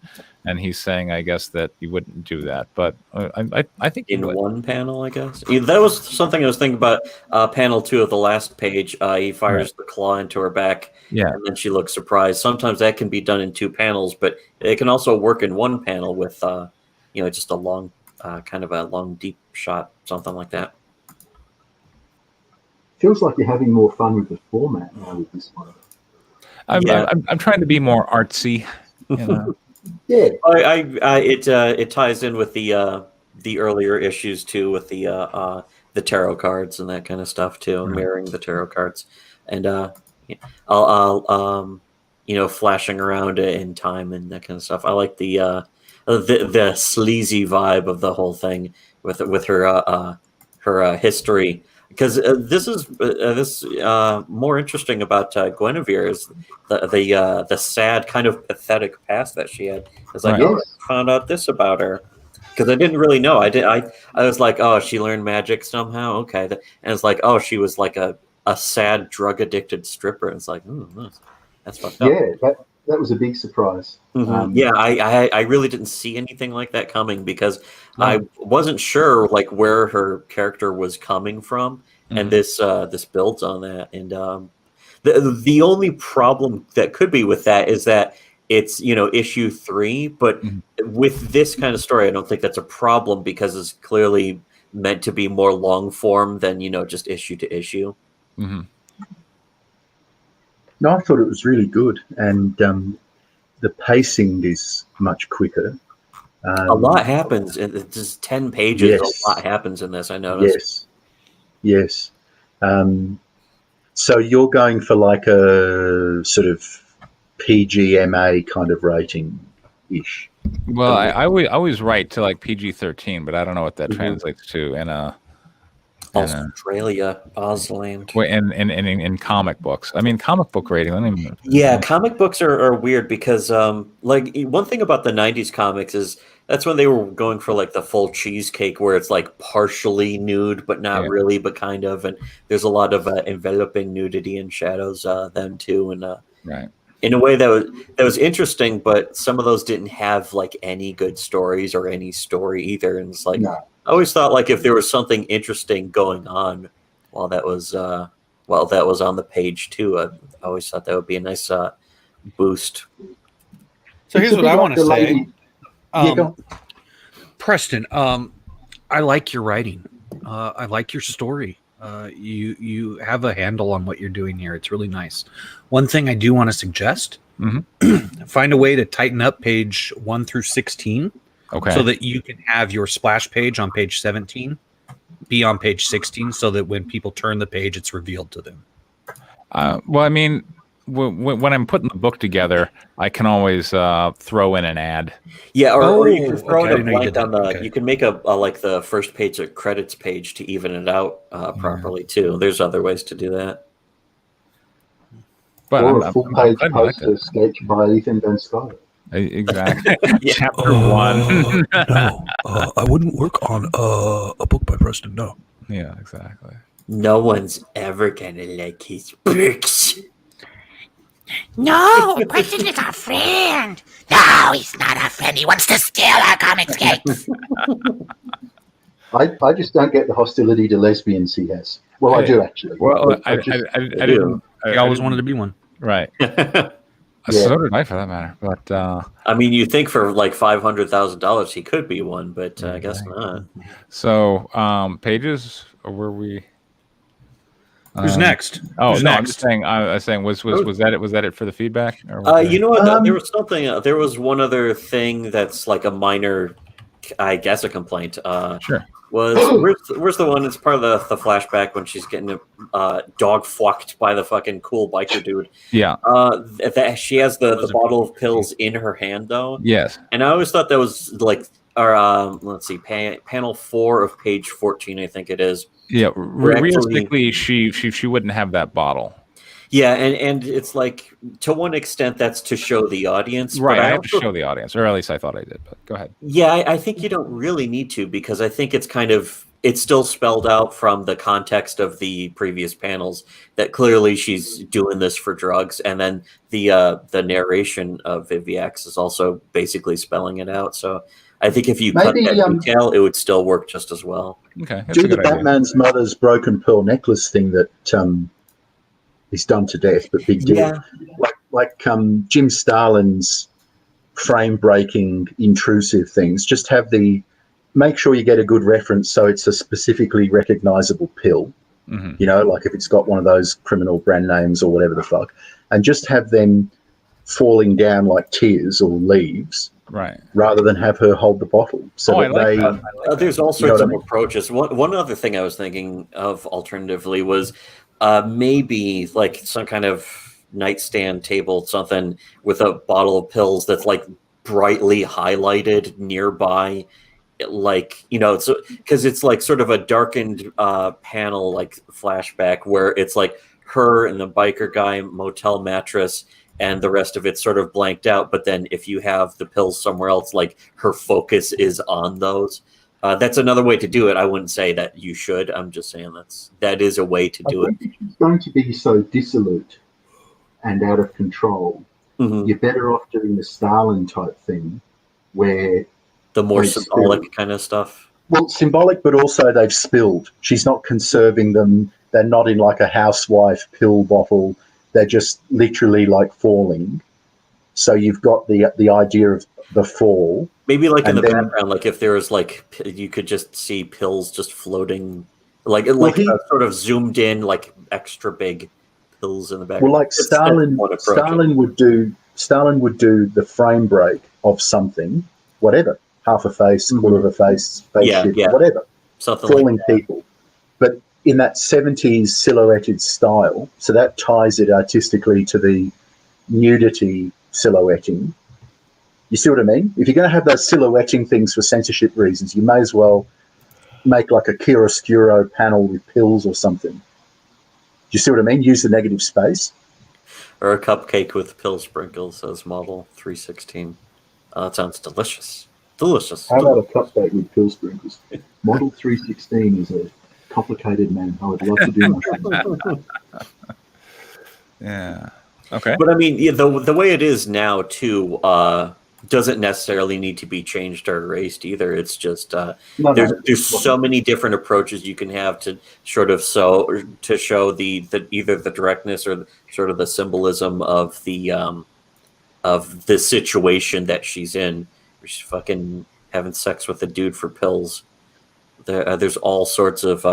and he's saying, I guess that you wouldn't do that, but I think in one panel, I guess that was something I was thinking about. Panel 2 of the last page, he fires the claw into her back, and then she looks surprised. Sometimes that can be done in 2 panels, but it can also work in 1 panel with just a long, kind of a long deep shot, something like that. Feels like you're having more fun with the format now with this one. I'm trying to be more artsy. You know? Yeah. It ties in with the the earlier issues too, with the tarot cards and that kind of stuff too, mirroring the tarot cards, and I'll flashing around in time and that kind of stuff. I like the sleazy vibe of the whole thing with her history, because this is more interesting about Guinevere is the sad kind of pathetic past that she had. It's like, I found out this about her because I didn't really know. I was like, oh, she learned magic somehow. Okay, and it's like, oh, she was like a sad drug addicted stripper. And it's like, that's fucked up. Yeah, that was a big surprise. I really didn't see anything like that coming because I wasn't sure like where her character was coming from, and this builds on that. And the only problem that could be with that is that it's issue 3, but with this kind of story, I don't think that's a problem because it's clearly meant to be more long form than just issue to issue. Mm-hmm. No, I thought it was really good, and the pacing is much quicker. A lot happens. It's just 10 pages. Yes. A lot happens in this, I noticed. Yes. So you're going for like a sort of PGMA kind of rating-ish. Well, I always write to like PG-13, but I don't know what that translates to in Australia, Ausland. In comic books. I mean, comic book rating. Comic books are weird because like one thing about the 90s comics is that's when they were going for like the full cheesecake where it's like partially nude but not really, but kind of, and there's a lot of enveloping nudity and shadows then too, and in a way that was interesting, but some of those didn't have like any good stories or any story either, and it's like I always thought like if there was something interesting going on while that was on the page too, I always thought that would be a nice boost. So here's what I want to say. Go. Preston, I like your writing. I like your story. You have a handle on what you're doing here. It's really nice. One thing I do want to suggest, find a way to tighten up page 1 through 16. Okay. So that you can have your splash page on page 17 be on page 16 so that when people turn the page, it's revealed to them. Well, I mean, when I'm putting the book together, I can always throw in an ad. Yeah, or you can throw in a blank on the. Okay. You can make a like the first page or credits page to even it out properly too. There's other ways to do that. But or a full-page poster sketch by Ethan Van Skyler. Exactly. Chapter 1. No, I wouldn't work on a book by Preston. No. Yeah, exactly. No one's ever gonna like his books. No, Preston is our friend. No, he's not our friend. He wants to steal our comics cakes. I just don't get the hostility to lesbians he has. Well, I do actually. Well, I didn't. I always wanted to be one. Right. So did I, for that matter. But I mean, you think for like $500,000 he could be one, but I guess not. So pages, or were we? Who's next? Oh, Who's no, next? I was saying, was that it? Was that it for the feedback? Or you know what? There was something. There was one other thing that's like a minor, I guess, a complaint. Sure. Where's the one? It's part of the flashback when she's getting dog fucked by the fucking cool biker dude. Yeah. That she has the bottle of pills in her hand though. Yes. And I always thought that was like, let's see, panel 4 of page 14, I think it is. Yeah. Realistically, she wouldn't have that bottle. Yeah, and it's like, to one extent, that's to show the audience. Right, but I have to show the audience, or at least I thought I did, but go ahead. Yeah, I think you don't really need to, because I think it's it's still spelled out from the context of the previous panels that clearly she's doing this for drugs, and then the narration of Viviax is also basically spelling it out. So I think if you cut that detail, it would still work just as well. Okay, do the Batman's mother's broken pearl necklace thing that is done to death, but big deal. Yeah. Like Jim Starlin's frame-breaking, intrusive things. Just make sure you get a good reference so it's a specifically recognizable pill. Mm-hmm. You know, like if it's got one of those criminal brand names or whatever the fuck, and just have them falling down like tears or leaves, Right. rather than have her hold the bottle. So I that like they, that. I like There's that. all You know sorts what I of mean? approaches. One other thing I was thinking of alternatively was maybe like some kind of nightstand table, something with a bottle of pills that's like brightly highlighted nearby, like, you know, so because it's like sort of a darkened panel, like flashback, where it's like her and the biker guy motel mattress, and the rest of it's sort of blanked out. But then if you have the pills somewhere else, like her focus is on those. That's another way to do it. I wouldn't say that you should. I'm just saying that is a way to do I it. think if it's going to be so dissolute and out of control, Mhm. you're better off doing the Stalin type thing, where The more They symbolic spill. kind of stuff. well, symbolic, but also they've spilled. She's not conserving them. They're not in like a housewife pill bottle. They're just literally like falling. So you've got the idea of the fall. Maybe like in And the then- background, like if there was like you could just see pills just floating, like he- sort of zoomed in, like extra big pills in the background. Well, like That's Stalin, one approach. Stalin would do the frame break of something, whatever, half a face, quarter of a face, Yeah, shape, yeah. whatever, Something falling like that. people, but in that 70s silhouetted style. So that ties it artistically to the nudity silhouetting. You see what I mean? If you're going to have those silhouetting things for censorship reasons, you may as well make like a chiaroscuro panel with pills or something. Do you see what I mean? Use the negative space. Or a cupcake with pill sprinkles as model 316. That sounds delicious. Delicious. How about a cupcake with pill sprinkles? Model 316 is a complicated man. I would love to do mushrooms. Yeah. Okay. But I mean, yeah, the way it is now too doesn't necessarily need to be changed or erased either. It's just No, there's so many different approaches you can have to sort of show the either the directness or sort of the symbolism of the situation that she's in. She's fucking having sex with a dude for pills. There's all sorts of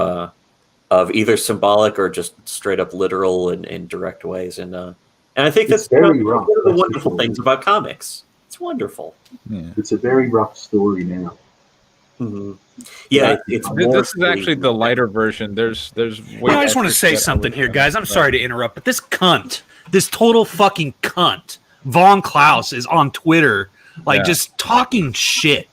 either symbolic or just straight up literal and direct ways, and I think It's that's one very of rough, the that's for wonderful sure. things about comics. It's wonderful. Yeah. It's a very rough story now. Mm-hmm. Yeah, it's more This is actually the lighter version. There's way I just want to extra say shit something I here, wish- guys. I'm sorry to interrupt, but this cunt, this total fucking cunt, Von Klaus, is on Twitter, like Yeah. just talking shit.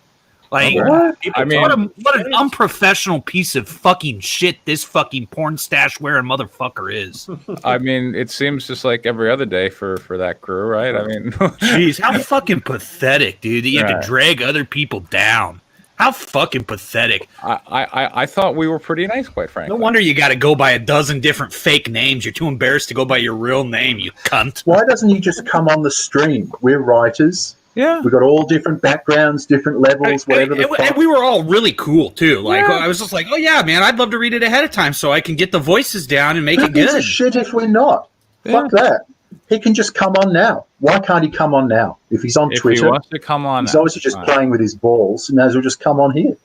Like, What? I mean, what an unprofessional piece of fucking shit this fucking porn stash wearing motherfucker is. I mean, it seems just like every other day for that crew, right? I mean, Jeez, how fucking pathetic, dude, that you have Right. to drag other people down. How fucking pathetic. I thought we were pretty nice, quite No frankly. wonder you got to go by a dozen different fake names. You're too embarrassed to go by your real name, you cunt. Why doesn't he just come on the stream? We're writers. Yeah. We've got all different backgrounds, different levels, whatever the and fuck. we were all really cool too. Like Yeah. I was just like, oh yeah, man, I'd love to read it ahead of time so I can get the voices down and make Who it gives a good. shit if we're not? Fuck that. He can just come on now. Why can't he come on now? If he's on If Twitter, he wants to come on, he's obviously just fine. playing with his balls. He may as well just come on here.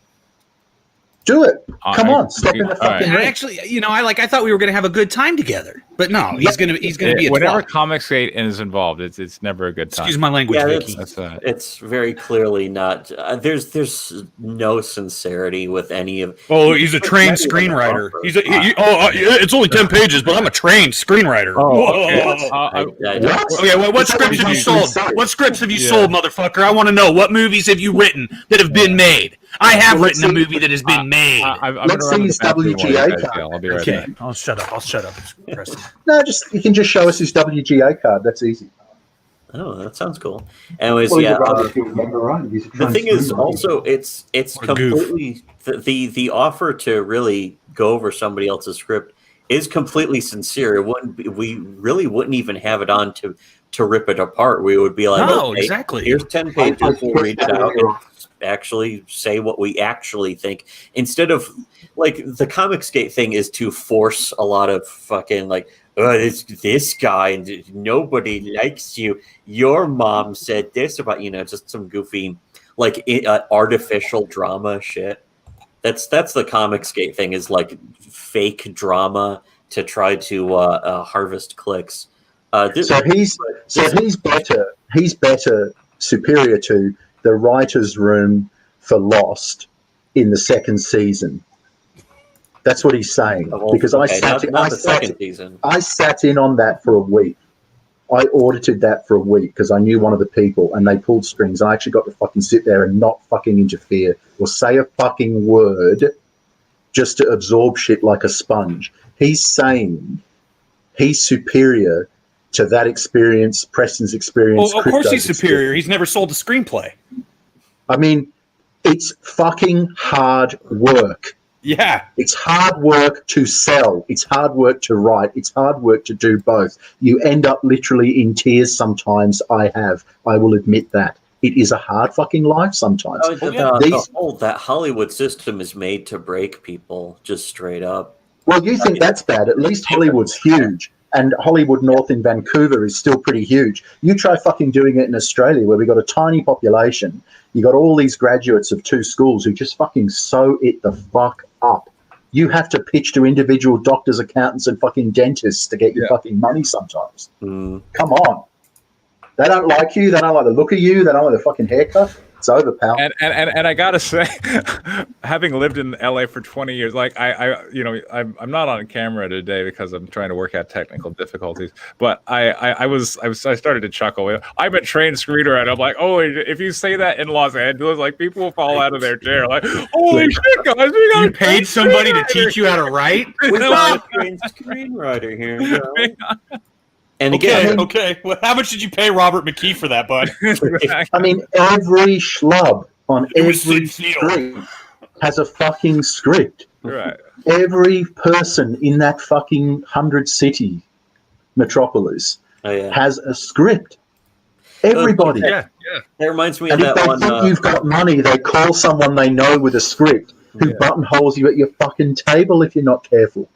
Do it. Come on. Stop in the all fucking right. And ring. actually, I thought we were gonna have a good time together, but no, he's gonna be a Whenever twat. Comicsgate is involved, it's never a good time. Excuse my language, Yeah, Vicky. That's it's very clearly not. There's no sincerity with any of. Oh, he's a trained screenwriter. It's only 10 pages, but I'm a trained screenwriter. Oh, okay. What? What scripts have you sold? What scripts have you sold, motherfucker? I want to know. What movies have you written that have been made? I have Well, written a movie that has been made. I'm Let's gonna run see to his the bathroom while you WGA guys card. yell. I'll be right Okay, back. I'll shut up, Preston. No, you can just show us his WGA card. That's easy. Oh, that sounds cool. Anyways, Well, yeah. you'd rather if you remember, right? He's a The thing is, transcriber. also, it's Or goof. completely the offer to really go over somebody else's script is completely sincere. It wouldn't be, we really wouldn't even have it on to rip it apart. We would be like, No, okay, exactly. here's 10 pages. We'll read it out and actually say what we actually think, instead of like the Comicsgate thing is to force a lot of fucking like, oh, this guy and nobody likes you. Your mom said this about, just some goofy like artificial drama shit. That's the Comicsgate thing, is like fake drama to try to harvest clicks. So he's better. He's better, superior to the writers' room for Lost in the second season. That's what he's saying. Because I sat in on that for a week. I audited that for a week because I knew one of the people, and they pulled strings. I actually got to fucking sit there and not fucking interfere or say a fucking word just to absorb shit like a sponge. He's saying he's superior to that experience, Preston's experience. Well, of course he's superior. He's never sold a screenplay. I mean, it's fucking hard work. Yeah. It's hard work to sell. It's hard work to write. It's hard work to do both. You end up literally in tears sometimes. I will admit that. It is a hard fucking life sometimes. That Hollywood system is made to break people, just straight up. Well, you think that's bad. At least Hollywood's huge. And Hollywood North in Vancouver is still pretty huge. You try fucking doing it in Australia where we've got a tiny population. You got all these graduates of 2 schools who just fucking sew it the fuck up. You have to pitch to individual doctors, accountants, and fucking dentists to get your fucking money sometimes. Come on. They don't like you. They don't like the look of you. They don't like the fucking haircut. It's over, pal. And I gotta say, having lived in LA for 20 years, like I'm not on camera today because I'm trying to work out technical difficulties. But I started to chuckle. I'm a trained screenwriter. I'm like, oh, if you say that in Los Angeles, like people will fall out of their chair. Like, holy shit, guys, we got you paid somebody to teach you how to write. We got a trained screenwriter here. You know? And okay. Well, how much did you pay Robert McKee for that, bud? I mean, every schlub on every street has a fucking script. Right. Every person in that fucking 100-city metropolis has a script. Everybody. Yeah. That reminds me and of if that they one. think you've got money, they call someone they know with a script who buttonholes you at your fucking table if you're not careful.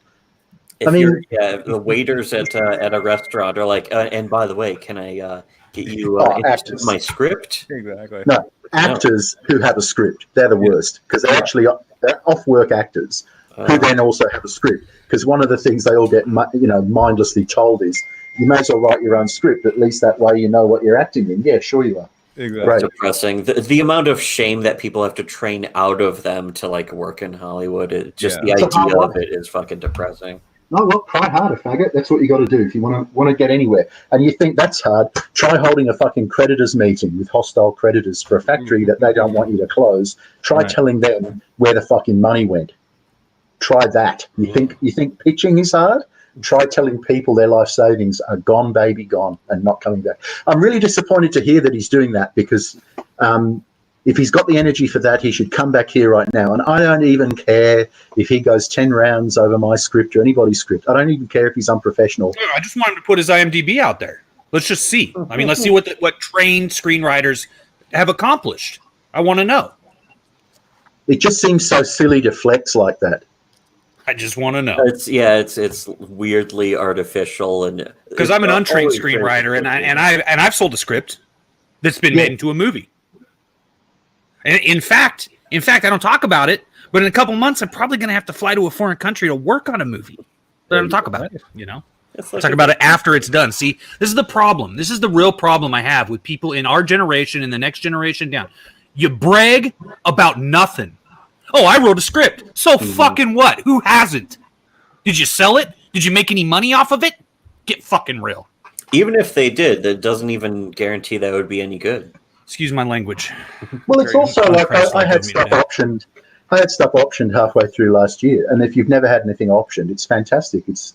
The waiters at a restaurant are like, and by the way, can I get you interested in my script? Exactly. No, actors who have a script, they're the worst because they're off-work actors who then also have a script. Because one of the things they all get, mindlessly told is, you may as well write your own script. At least that way you know what you're acting in. Yeah, sure you are. Exactly. Right. Depressing. The amount of shame that people have to train out of them to like work in Hollywood. The idea of it is fucking depressing. No, well, try harder, faggot. That's what you got to do if you want to get anywhere. And you think that's hard? Try holding a fucking creditors meeting with hostile creditors for a factory that they don't want you to close. Try telling them where the fucking money went. Try that. You think pitching is hard? Try telling people their life savings are gone, baby, gone, and not coming back. I'm really disappointed to hear that he's doing that because if he's got the energy for that, he should come back here right now. And I don't even care if he goes 10 rounds over my script or anybody's script. I don't even care if he's unprofessional. I just want him to put his IMDb out there. Let's just see. I mean, let's see what trained screenwriters have accomplished. I want to know. It just seems so silly to flex like that. I just want to know. It's weirdly artificial, and because I'm an untrained screenwriter, and I've sold a script that's been made into a movie. And in fact, I don't talk about it, but in a couple months, I'm probably going to have to fly to a foreign country to work on a movie. But I don't talk about it, talk about it after it's done. See, this is the problem. This is the real problem I have with people in our generation and the next generation down. You brag about nothing. Oh, I wrote a script. So fucking what? Who hasn't? Did you sell it? Did you make any money off of it? Get fucking real. Even if they did, that doesn't even guarantee that it would be any good. Excuse my language. Well, it's also like I had stuff optioned. I had stuff optioned halfway through last year, and if you've never had anything optioned, it's fantastic. It's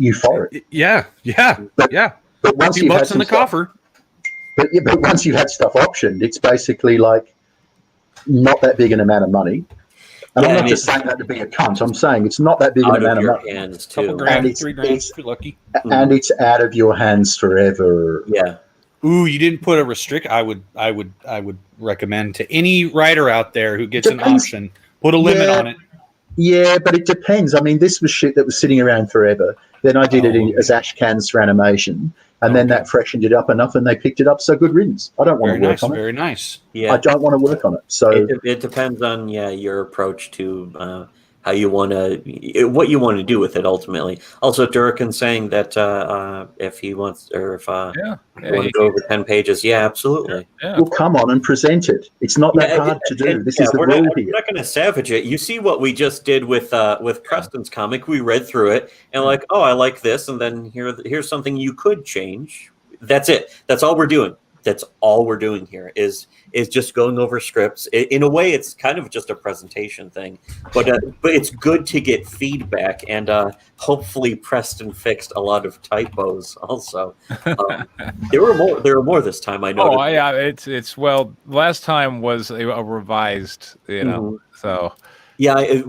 euphoric. Yeah. But once $2 you've had in the coffer. But once you've had stuff optioned, it's basically like not that big an amount of money. And I'm not just saying that to be a cunt. I'm saying it's not that big an amount of money. Hands too. Couple grand, and it's, $3 grand if you're lucky. And it's out of your hands forever. Yeah. Ooh, you didn't put a restrict. I would recommend to any writer out there who gets an option, put a limit on it. Yeah, but it depends. I mean, this was shit that was sitting around forever. Then I did it as ash cans for animation, and then that freshened it up enough, and they picked it up. So good riddance. I don't want to work on it. Very nice. Yeah, I don't want to work on it. So it depends on your approach to you want to, what you want to do with it ultimately. Also, Durkin saying that if he wants, or if you want to go over 10 pages, yeah, absolutely. Yeah. Well, come on and present it. It's not that hard to do. This is the rule here. We're not going to savage it. You see what we just did with Preston's comic. We read through it and like, oh, I like this, and then here's something you could change. That's it. That's all we're doing. That's all we're doing here is just going over scripts. In a way, it's kind of just a presentation thing, but it's good to get feedback, and hopefully Preston fixed a lot of typos. Also, there were more this time. I noticed. Oh yeah, it's well. Last time was a revised, so. Yeah,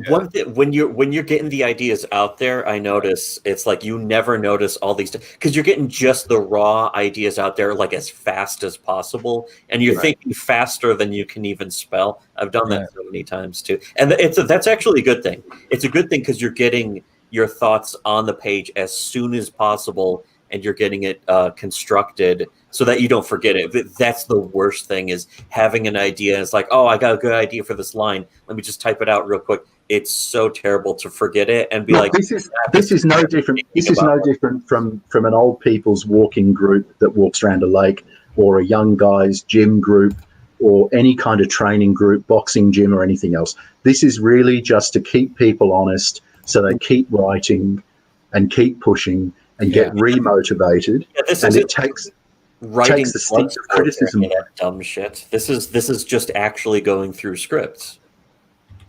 when you're getting the ideas out there, I notice it's like you never notice all these because you're getting just the raw ideas out there like as fast as possible, and you're thinking faster than you can even spell. I've done that so many times too, and that's actually a good thing. It's a good thing because you're getting your thoughts on the page as soon as possible, and you're getting it constructed so that you don't forget it. That's the worst thing is having an idea. It's like, oh, I got a good idea for this line. Let me just type it out real quick. It's so terrible to forget it and be like, this is no different. This is no different from an old people's walking group that walks around a lake, or a young guys gym group, or any kind of training group, boxing gym or anything else. This is really just to keep people honest, so they keep writing and keep pushing and get remotivated. And it takes writing the stinks of criticism. Dumb shit. This is just actually going through scripts.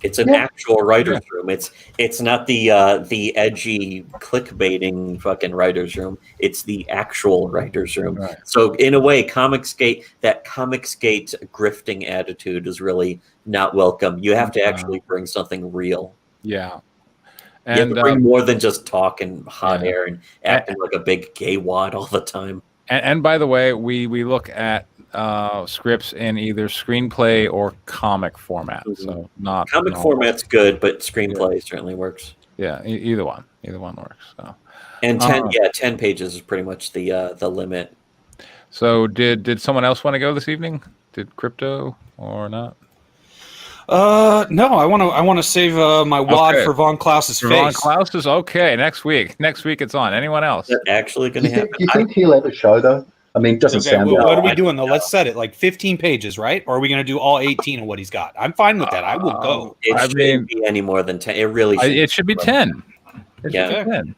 It's an actual writer's room. It's not the edgy clickbaiting fucking writer's room. It's the actual writer's room. Right. So in a way, Comicsgate grifting attitude is really not welcome. You have to actually bring something real. Yeah. And you have to bring more than just talk and hot air and acting like a big gay wad all the time. And by the way, we look at scripts in either screenplay or comic format. Mm-hmm. So not comic format's good, but screenplay certainly works. Yeah, either one works. So. And 10 pages is pretty much the limit. So did someone else want to go this evening? Did Crypto or not? No, I want to save my wad for Von Klaus's face. Von Klaus's okay. Next week it's on. Anyone else? Is that actually going to happen? Do you think he'll ever show though? I mean, it doesn't sound. Well, what are we doing though? Let's set it like 15 pages, right? Or are we going to do all 18 of what he's got? I'm fine with that. I will go. It shouldn't be any more than 10. It really. It should be 10. It should be 10.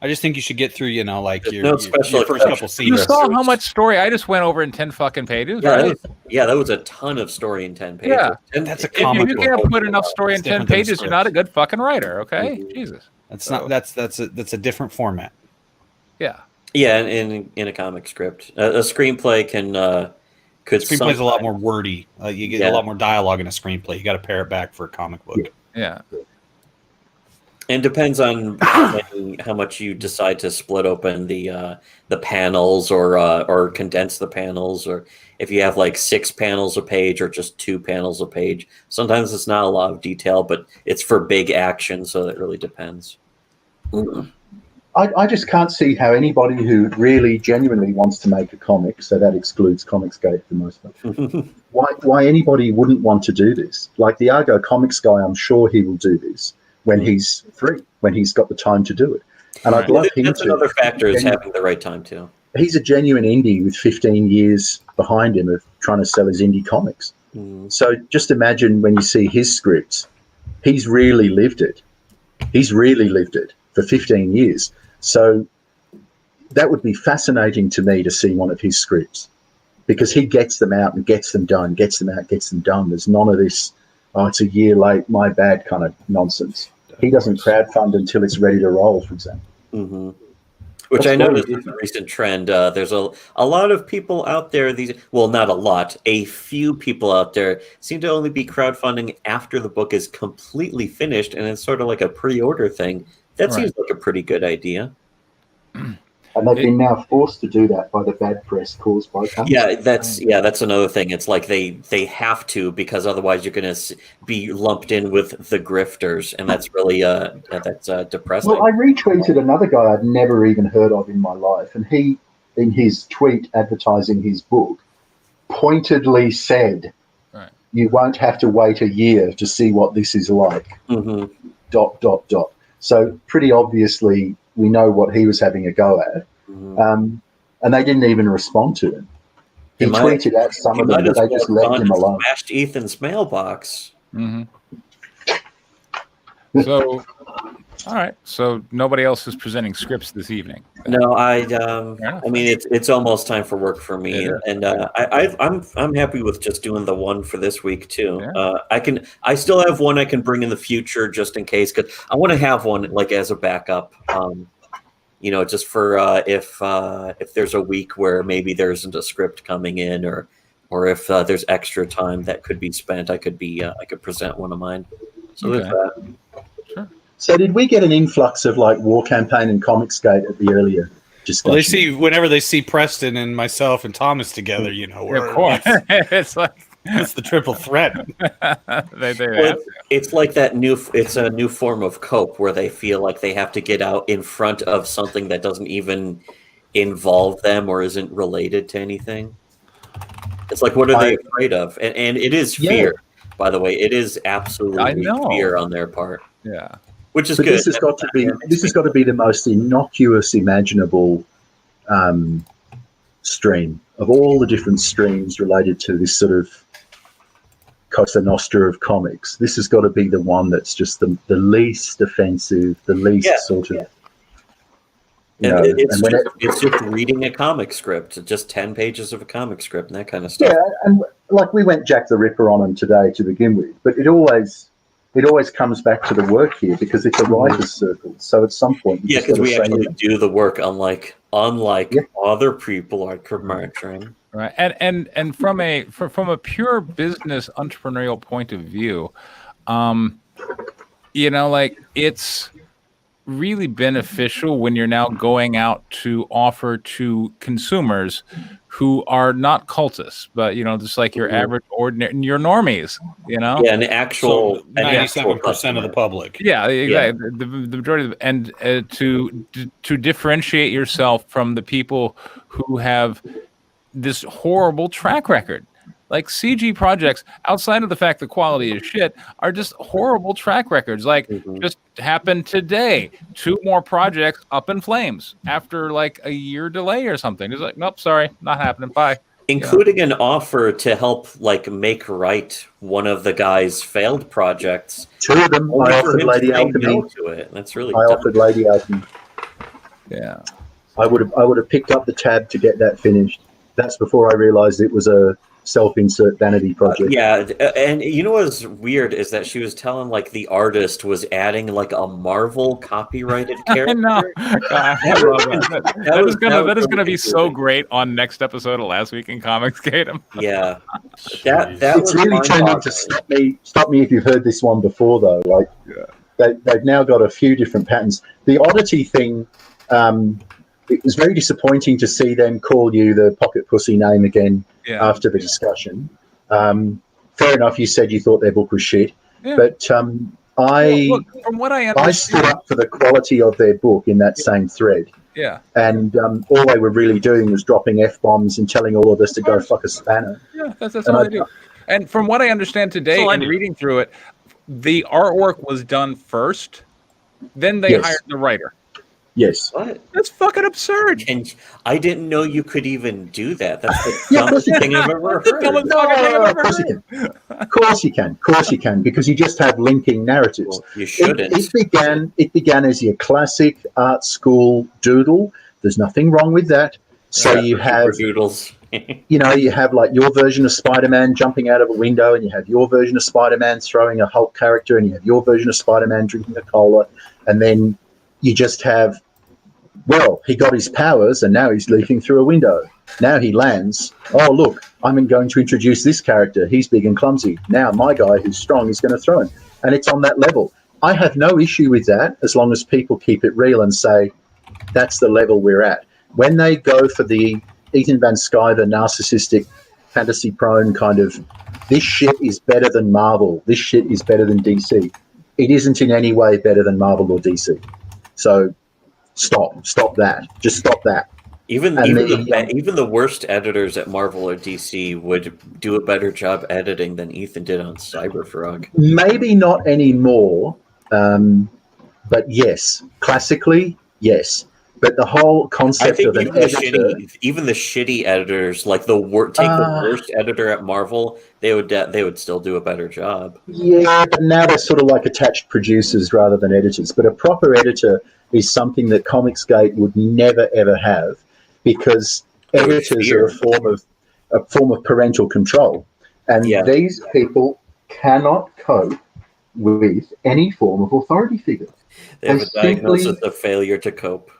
I just think you should get through, like your first couple scenes. You saw how much story I just went over in 10 fucking pages, right? That was a ton of story in 10 pages. Yeah, that's a comic. If you can't put enough story in 10 pages, you're not a good fucking writer. Okay, Jesus. That's a different format. Yeah. Yeah, in a comic script, a screenplay could. Screenplay's a lot more wordy. You get a lot more dialogue in a screenplay. You got to pare it back for a comic book. Yeah. And depends on how much you decide to split open the panels or condense the panels, or if you have like 6 panels a page or just 2 panels a page. Sometimes it's not a lot of detail, but it's for big action, so that really depends. I just can't see how anybody who really genuinely wants to make a comic, so that excludes Comicsgate for most part, why anybody wouldn't want to do this. Like the Argo Comics guy, I'm sure he will do this when he's free, when he's got the time to do it. And I'd love him to. That's another factor is having the right time too. He's a genuine indie with 15 years behind him of trying to sell his indie comics. So just imagine when you see his scripts, he's really lived it. He's really lived it for 15 years. So that would be fascinating to me to see one of his scripts, because he gets them out and gets them done, gets them out, gets them done. There's none of this, oh, it's a year late, my bad kind of nonsense. He doesn't crowdfund until it's ready to roll, for example. Mm-hmm. Which I noticed is a recent trend. There's a lot of people out there, not a lot, a few people out there seem to only be crowdfunding after the book is completely finished, and it's sort of like a pre-order thing. That seems like a pretty good idea. And they've been now forced to do that by the bad press caused by companies. That's another thing. It's like they have to, because otherwise you're going to be lumped in with the grifters, and that's really that's depressing. Well, I retweeted another guy I'd never even heard of in my life, and he, in his tweet advertising his book, pointedly said, "You won't have to wait a year to see what this is like." Mm-hmm. So pretty obviously, we know what he was having a go at. And they didn't even respond to him. He tweeted at some of them, but they just left him alone. Smashed Ethan's mailbox. So, all right. So nobody else is presenting scripts this evening. No, I mean it's almost time for work for me, and I'm happy with just doing the one for this week too. Yeah. I still have one I can bring in the future just in case, because I want to have one like as a backup. Just for if there's a week where maybe there isn't a script coming in, or if there's extra time that could be spent, I could present one of mine. So there's that. Sure. So did we get an influx of like War Campaign and Comicsgate at the earlier discussion? Well, whenever they see Preston and myself and Thomas together, of course, it's like it's the triple threat. It's like that it's a new form of cope where they feel like they have to get out in front of something that doesn't even involve them or isn't related to anything. It's like, what are they afraid of? And it is fear, by the way. It is absolutely fear on their part. Yeah. Which is but good. This has got to be the most innocuous imaginable stream of all the different streams related to this sort of Cosa Nostra of comics. This has got to be the one that's just the least offensive, the least It's just reading a comic script, just 10 pages of a comic script and that kind of stuff. Yeah, and like we went Jack the Ripper on him today to begin with, but it always comes back to the work here because it's a writer's circle. So at some point, because we actually do the work, unlike other people are commercializing. Right, and from a pure business entrepreneurial point of view, it's really beneficial when you're now going out to offer to consumers who are not cultists, but just like your average ordinary, your normies, an actual 97% of the public. Yeah, exactly. The majority of and to differentiate yourself from the people who have this horrible track record. Like CG projects, outside of the fact the quality is shit, are just horrible track records. Like just happened today, 2 more projects up in flames after like a year delay or something. It's like, nope, sorry, not happening. Bye. Including an offer to help make right one of the guy's failed projects. 2 of them. I offered Lady Alchemy. That's really. I offered Lady Alchemy. Yeah. I would have picked up the tab to get that finished. That's before I realized it was a self-insert vanity project. And you know what's weird is that she was telling the artist was adding a Marvel copyrighted character. No, that is gonna be so great on next episode of Last Week in Comicsgate. Yeah, it's really turned into stop me if you've heard this one before though. They've now got a few different patterns. The oddity thing. It was very disappointing to see them call you the pocket pussy name again after the discussion. Fair enough, you said you thought their book was shit, but from what I understand, I stood up for the quality of their book in that same thread. Yeah, and all they were really doing was dropping F-bombs and telling all of us to go fuck a spanner. Yeah, that's all they do. And from what I understand today, and reading through it, the artwork was done first, then they hired the writer. Yes. What? That's fucking absurd. And I didn't know you could even do that. That's the dumbest thing I've ever heard. Of course you can. Of course you can, because you just have linking narratives. Well, you shouldn't. It began as your classic art school doodle. There's nothing wrong with that. So you have doodles. You have your version of Spider-Man jumping out of a window, and you have your version of Spider-Man throwing a Hulk character, and you have your version of Spider-Man drinking a cola, and then you just have, he got his powers and now he's leaping through a window. Now he lands. Oh, look, I'm going to introduce this character. He's big and clumsy. Now my guy who's strong is going to throw him. And it's on that level. I have no issue with that as long as people keep it real and say, that's the level we're at. When they go for the Ethan Van Sciver narcissistic, fantasy-prone kind of, this shit is better than Marvel. This shit is better than DC. It isn't in any way better than Marvel or DC. So stop that. Just stop that. Even the worst editors at Marvel or DC would do a better job editing than Ethan did on Cyberfrog. Maybe not anymore, But yes, classically, yes. But the whole I concept think of an editor, even the shitty editors, like the worst editor at Marvel, they would still do a better job. yeah, but now they're sort of like attached producers rather than editors. But a proper editor is something that Comicsgate would never ever have, because editors are a form of parental control, and these people cannot cope with any form of authority figure. They have a diagnosis of failure to cope.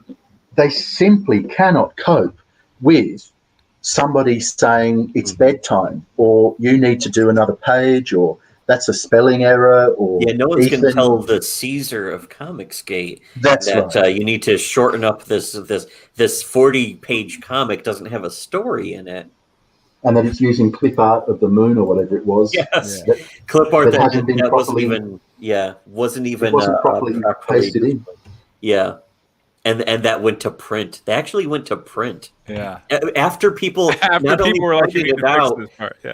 They simply cannot cope with somebody saying it's bedtime, or you need to do another page, or that's a spelling error, or no one's going to tell the Caesar of Comicsgate that you need to shorten up this 40-page comic doesn't have a story in it, and that it's using clip art of the moon or whatever it was. Yes, clip art that wasn't even properly pasted in. Yeah. And that went to print. They actually went to print. Yeah. After people not only were like, pointed it out,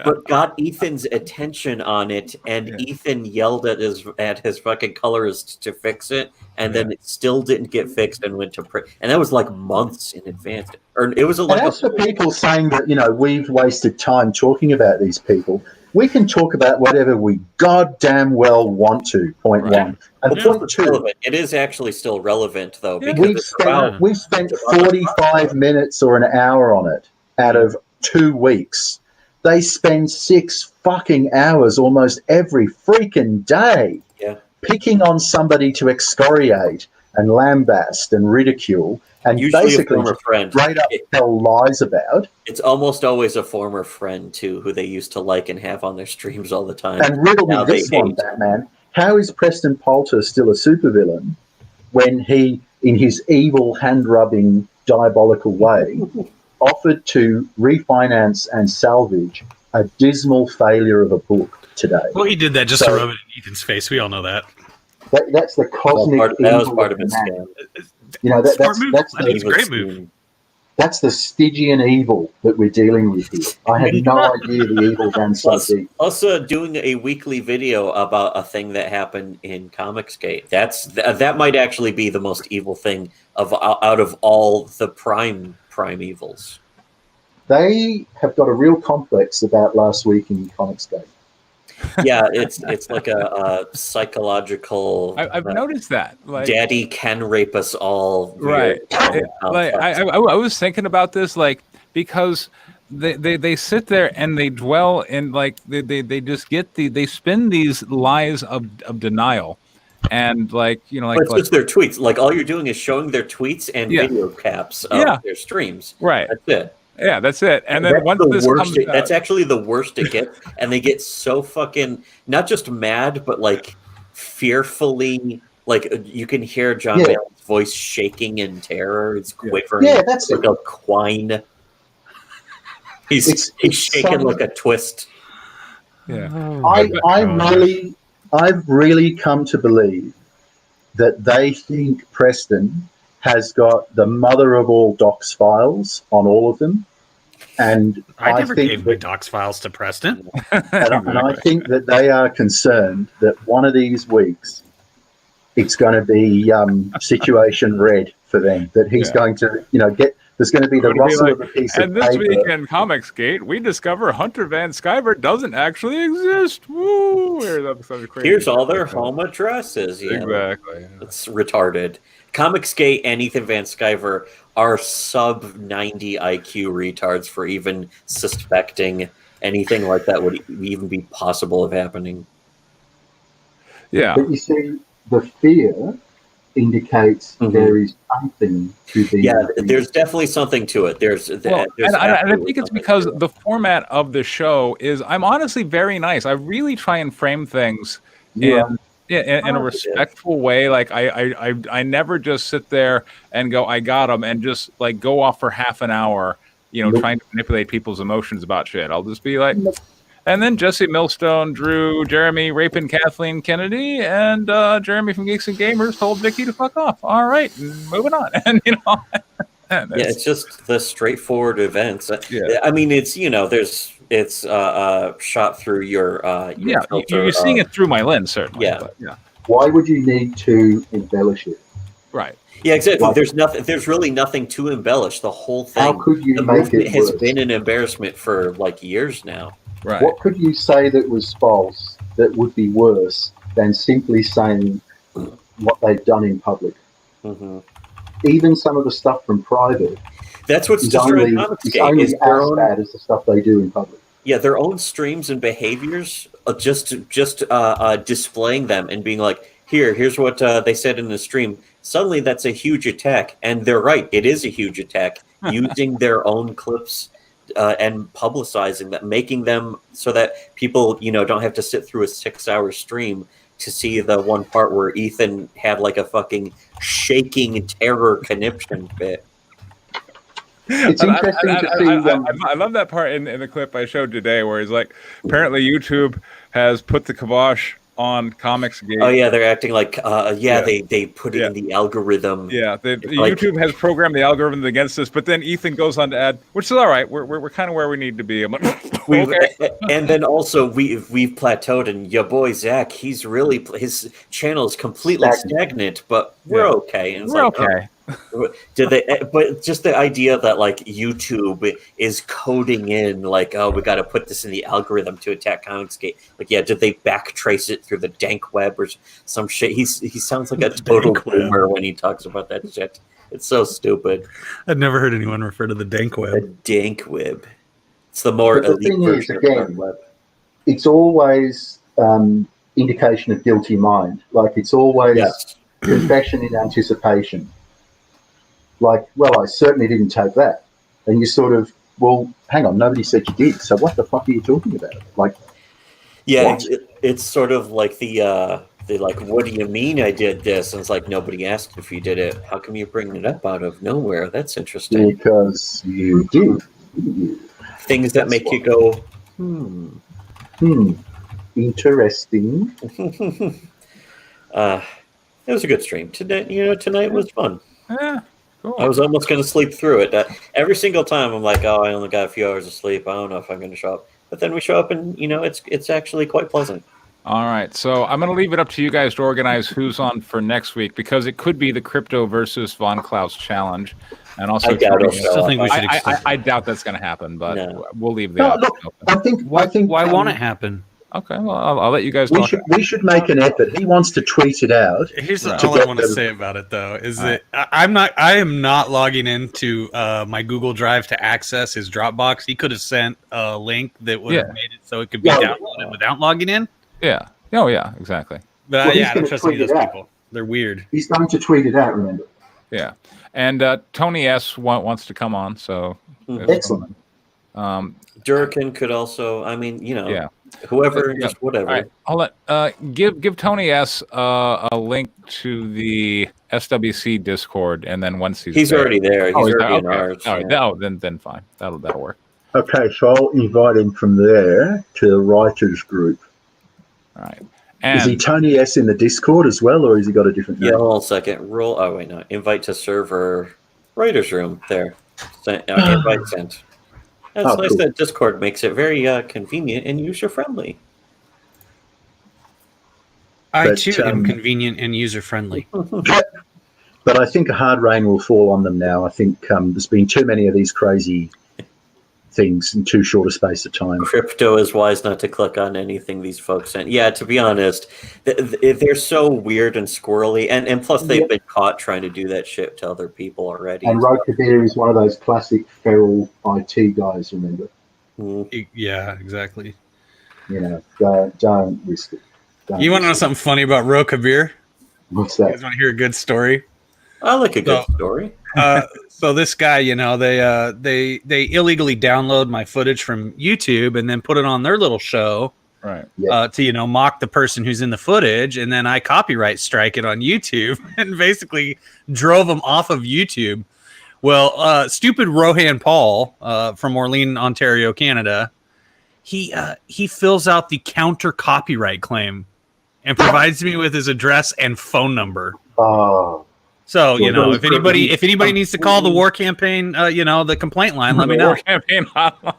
but got Ethan's attention on it, and Ethan yelled at his fucking colorist to fix it, and then it still didn't get fixed and went to print. And that was like months in advance. Or it was And as for people saying that, we've wasted time talking about these people, we can talk about whatever we goddamn well want to, point one. And point two, it is actually still relevant, though. Yeah. Because we've spent 45 minutes or an hour on it out of 2 weeks. They spend 6 fucking hours almost every freaking day picking on somebody to excoriate and lambast and ridicule, and usually basically a former friend. Straight up tell lies about. It's almost always a former friend, too, who they used to like and have on their streams all the time. And riddle me this one, Batman. How is Preston Poulter still a supervillain when he, in his evil, hand-rubbing, diabolical way, offered to refinance and salvage a dismal failure of a book today? Well, he did that just to rub it in Ethan's face. We all know that. That's the cosmic evil. That was part of his scam. That's a great move. That's the Stygian evil that we're dealing with here. I had no idea the evil ran so deep. Also, doing a weekly video about a thing that happened in Comicsgate. That might actually be the most evil thing out of all the prime evils. They have got a real complex about last week in Comicsgate. Yeah, it's like a psychological. I've noticed that. Like, Daddy can rape us all. Right. I was thinking about this, like, because they sit there and they dwell in, like, they just get they spin these lies of denial, and like it's just their tweets. Like, all you're doing is showing their tweets and video caps of their streams. Right. That's it. Yeah, that's it. And then once this comes out, that's actually the worst it gets, and they get so fucking not just mad, but like fearfully, like you can hear John Maye's voice shaking in terror. It's quivering. Yeah, that's like a quine. He's shaking like a twist. Yeah, I've really come to believe that they think Preston has got the mother of all docs files on all of them. And I never think gave my docs files to Preston. and I think that they are concerned that one of these weeks it's going to be situation red for them, that he's going to, there's going to be the rustle of a piece of paper. And this week in Comicsgate, we discover Hunter Van Sciver doesn't actually exist. Woo! Here's all their home addresses. Yeah. Exactly. It's retarded. Comicsgate and Ethan Van Sciver are sub 90 IQ retards for even suspecting anything like that would even be possible of happening. Yeah. But you see, the fear indicates there is something to be. Yeah, there's definitely something to it. And I think it's because the format of the show is, I'm honestly very nice. I really try and frame things in a respectful way. Like I never just sit there and go, I got them, and just like go off for half an hour, trying to manipulate people's emotions about shit. I'll just be like, and then Jesse Millstone drew Jeremy raping Kathleen Kennedy, and Jeremy from Geeks and Gamers told Vicky to fuck off. All right, moving on. And it's just the straightforward events. Yeah. I mean, it's it's shot through your filter, filter, you're seeing it through my lens, certainly. Yeah. Why would you need to embellish it? Right. Yeah, exactly. Like- There's nothing. There's really nothing to embellish. The whole thing. How could you the make movement it has worse? been an embarrassment for like years now. Right. What could you say that was false that would be worse than simply saying what they've done in public? Hmm. Even some of the stuff from private That's what's is destroying only Comicsgate. Is as their own, bad as the stuff they do in public. yeah, their own streams and behaviors. Just displaying them and being like, here's what they said in the stream. Suddenly, that's a huge attack, and they're right. It is a huge attack. Using their own clips and publicizing that, making them so that people, don't have to sit through a 6-hour stream to see the one part where Ethan had like a fucking shaking terror conniption fit. It's interesting to see. I love that part in the clip I showed today where he's like, apparently YouTube has put the kibosh on Comicsgate. Oh yeah, they're acting like they put it Yeah. in the algorithm. Yeah, like- YouTube has programmed the algorithm against us, but then Ethan goes on to add, which is all right. We're kind of where we need to be. I'm like, okay. And then also we've plateaued, and your boy Zach, his channel is completely stagnant, but we're Yeah. okay. And it's We're like, okay. Did they? But just the idea that like YouTube is coding in like, oh, we got to put this in the algorithm to attack Comicsgate. Like, yeah, did they backtrace it through the dank web or some shit? He sounds like a total boomer when he talks about that shit. It's so stupid. I've never heard anyone refer to the dank The web. dank web. It's the more But the elite thing is, version again, of the web. it's always indication of guilty mind. Like it's always Yes. confession in anticipation. Like, well, I certainly didn't take that. And you sort of, well, hang on, nobody said you did. So what the fuck are you talking about? Like, Yeah, What? it's sort of like the like, what do you mean I did this? And it's like, nobody asked if you did it. How come you're bringing it up out of nowhere? That's interesting. because you did. Things that That's make you why. go, Interesting. It was a good stream today. Tonight was fun. Yeah, cool. I was almost going to sleep through it. Every single time I'm like, oh, I only got a few hours of sleep. I don't know if I'm going to show up. But then we show up, and it's actually quite pleasant. All right, so I'm going to leave it up to you guys to organize who's on for next week because it could be the Crypto versus Von Klaus challenge, and also I doubt it'll Tony- show still think we up. should I doubt that's going to happen, but No. we'll leave the No, option look, open. I think. Why won't it happen? Okay, well, I'll let you guys We talk. should make an effort. He wants to tweet it out. Here's Right. all I To want to get say about it, though, is All that I am not logging into my Google Drive to access his Dropbox. He could have sent a link that would have Yeah. made it so it could be Yeah. downloaded without logging in. Yeah. Oh, yeah, exactly. But Well, he's I don't gonna trust any of tweet those it out. people. They're weird. He's going to tweet it out, remember. Yeah. And Tony S. wants to come on, so Mhm. Excellent. Durkin could also. I mean, Yeah. whoever, Yeah. just whatever. All right, hold on. Give Tony S. A link to the SWC Discord, and then once He's there, already there. He's Oh, already in okay. ours. All right, yeah. no, then fine. That'll work. Okay, so I'll invite him from there to the writers group. All right. Is he And Tony S in the Discord as well, or has he got a different Yeah, name? hold on a second. Roll. Oh wait, no. Invite to server. Writers room. There. Invite sent. It's Oh, nice cool. that Discord makes it very convenient and user friendly. I But, too am convenient and user friendly. But I think a hard rain will fall on them now. I think there's been too many of these crazy things in too short a space of time. Crypto is wise not to click on anything these folks sent. Yeah, to be honest, they're so weird and squirrely, and plus they've been caught trying to do that shit to other people already. And Rokabir is one of those classic feral IT guys, remember? Mhm. Yeah, exactly. You know, don't risk it. Don't You want to know risk something funny about Rokabir? it. What's You that? guys want to hear a good story? I like a good So- story. So this guy, they illegally download my footage from YouTube and then put it on their little show right. to mock the person who's in the footage, and then I copyright strike it on YouTube and basically drove them off of YouTube. Well, stupid Rohan Paul from Orleans, Ontario, Canada, he fills out the counter copyright claim and provides me with his address and phone number. Oh, So, you know, Well, if anybody needs to call the war campaign, the complaint line, let me know. War campaign hotline.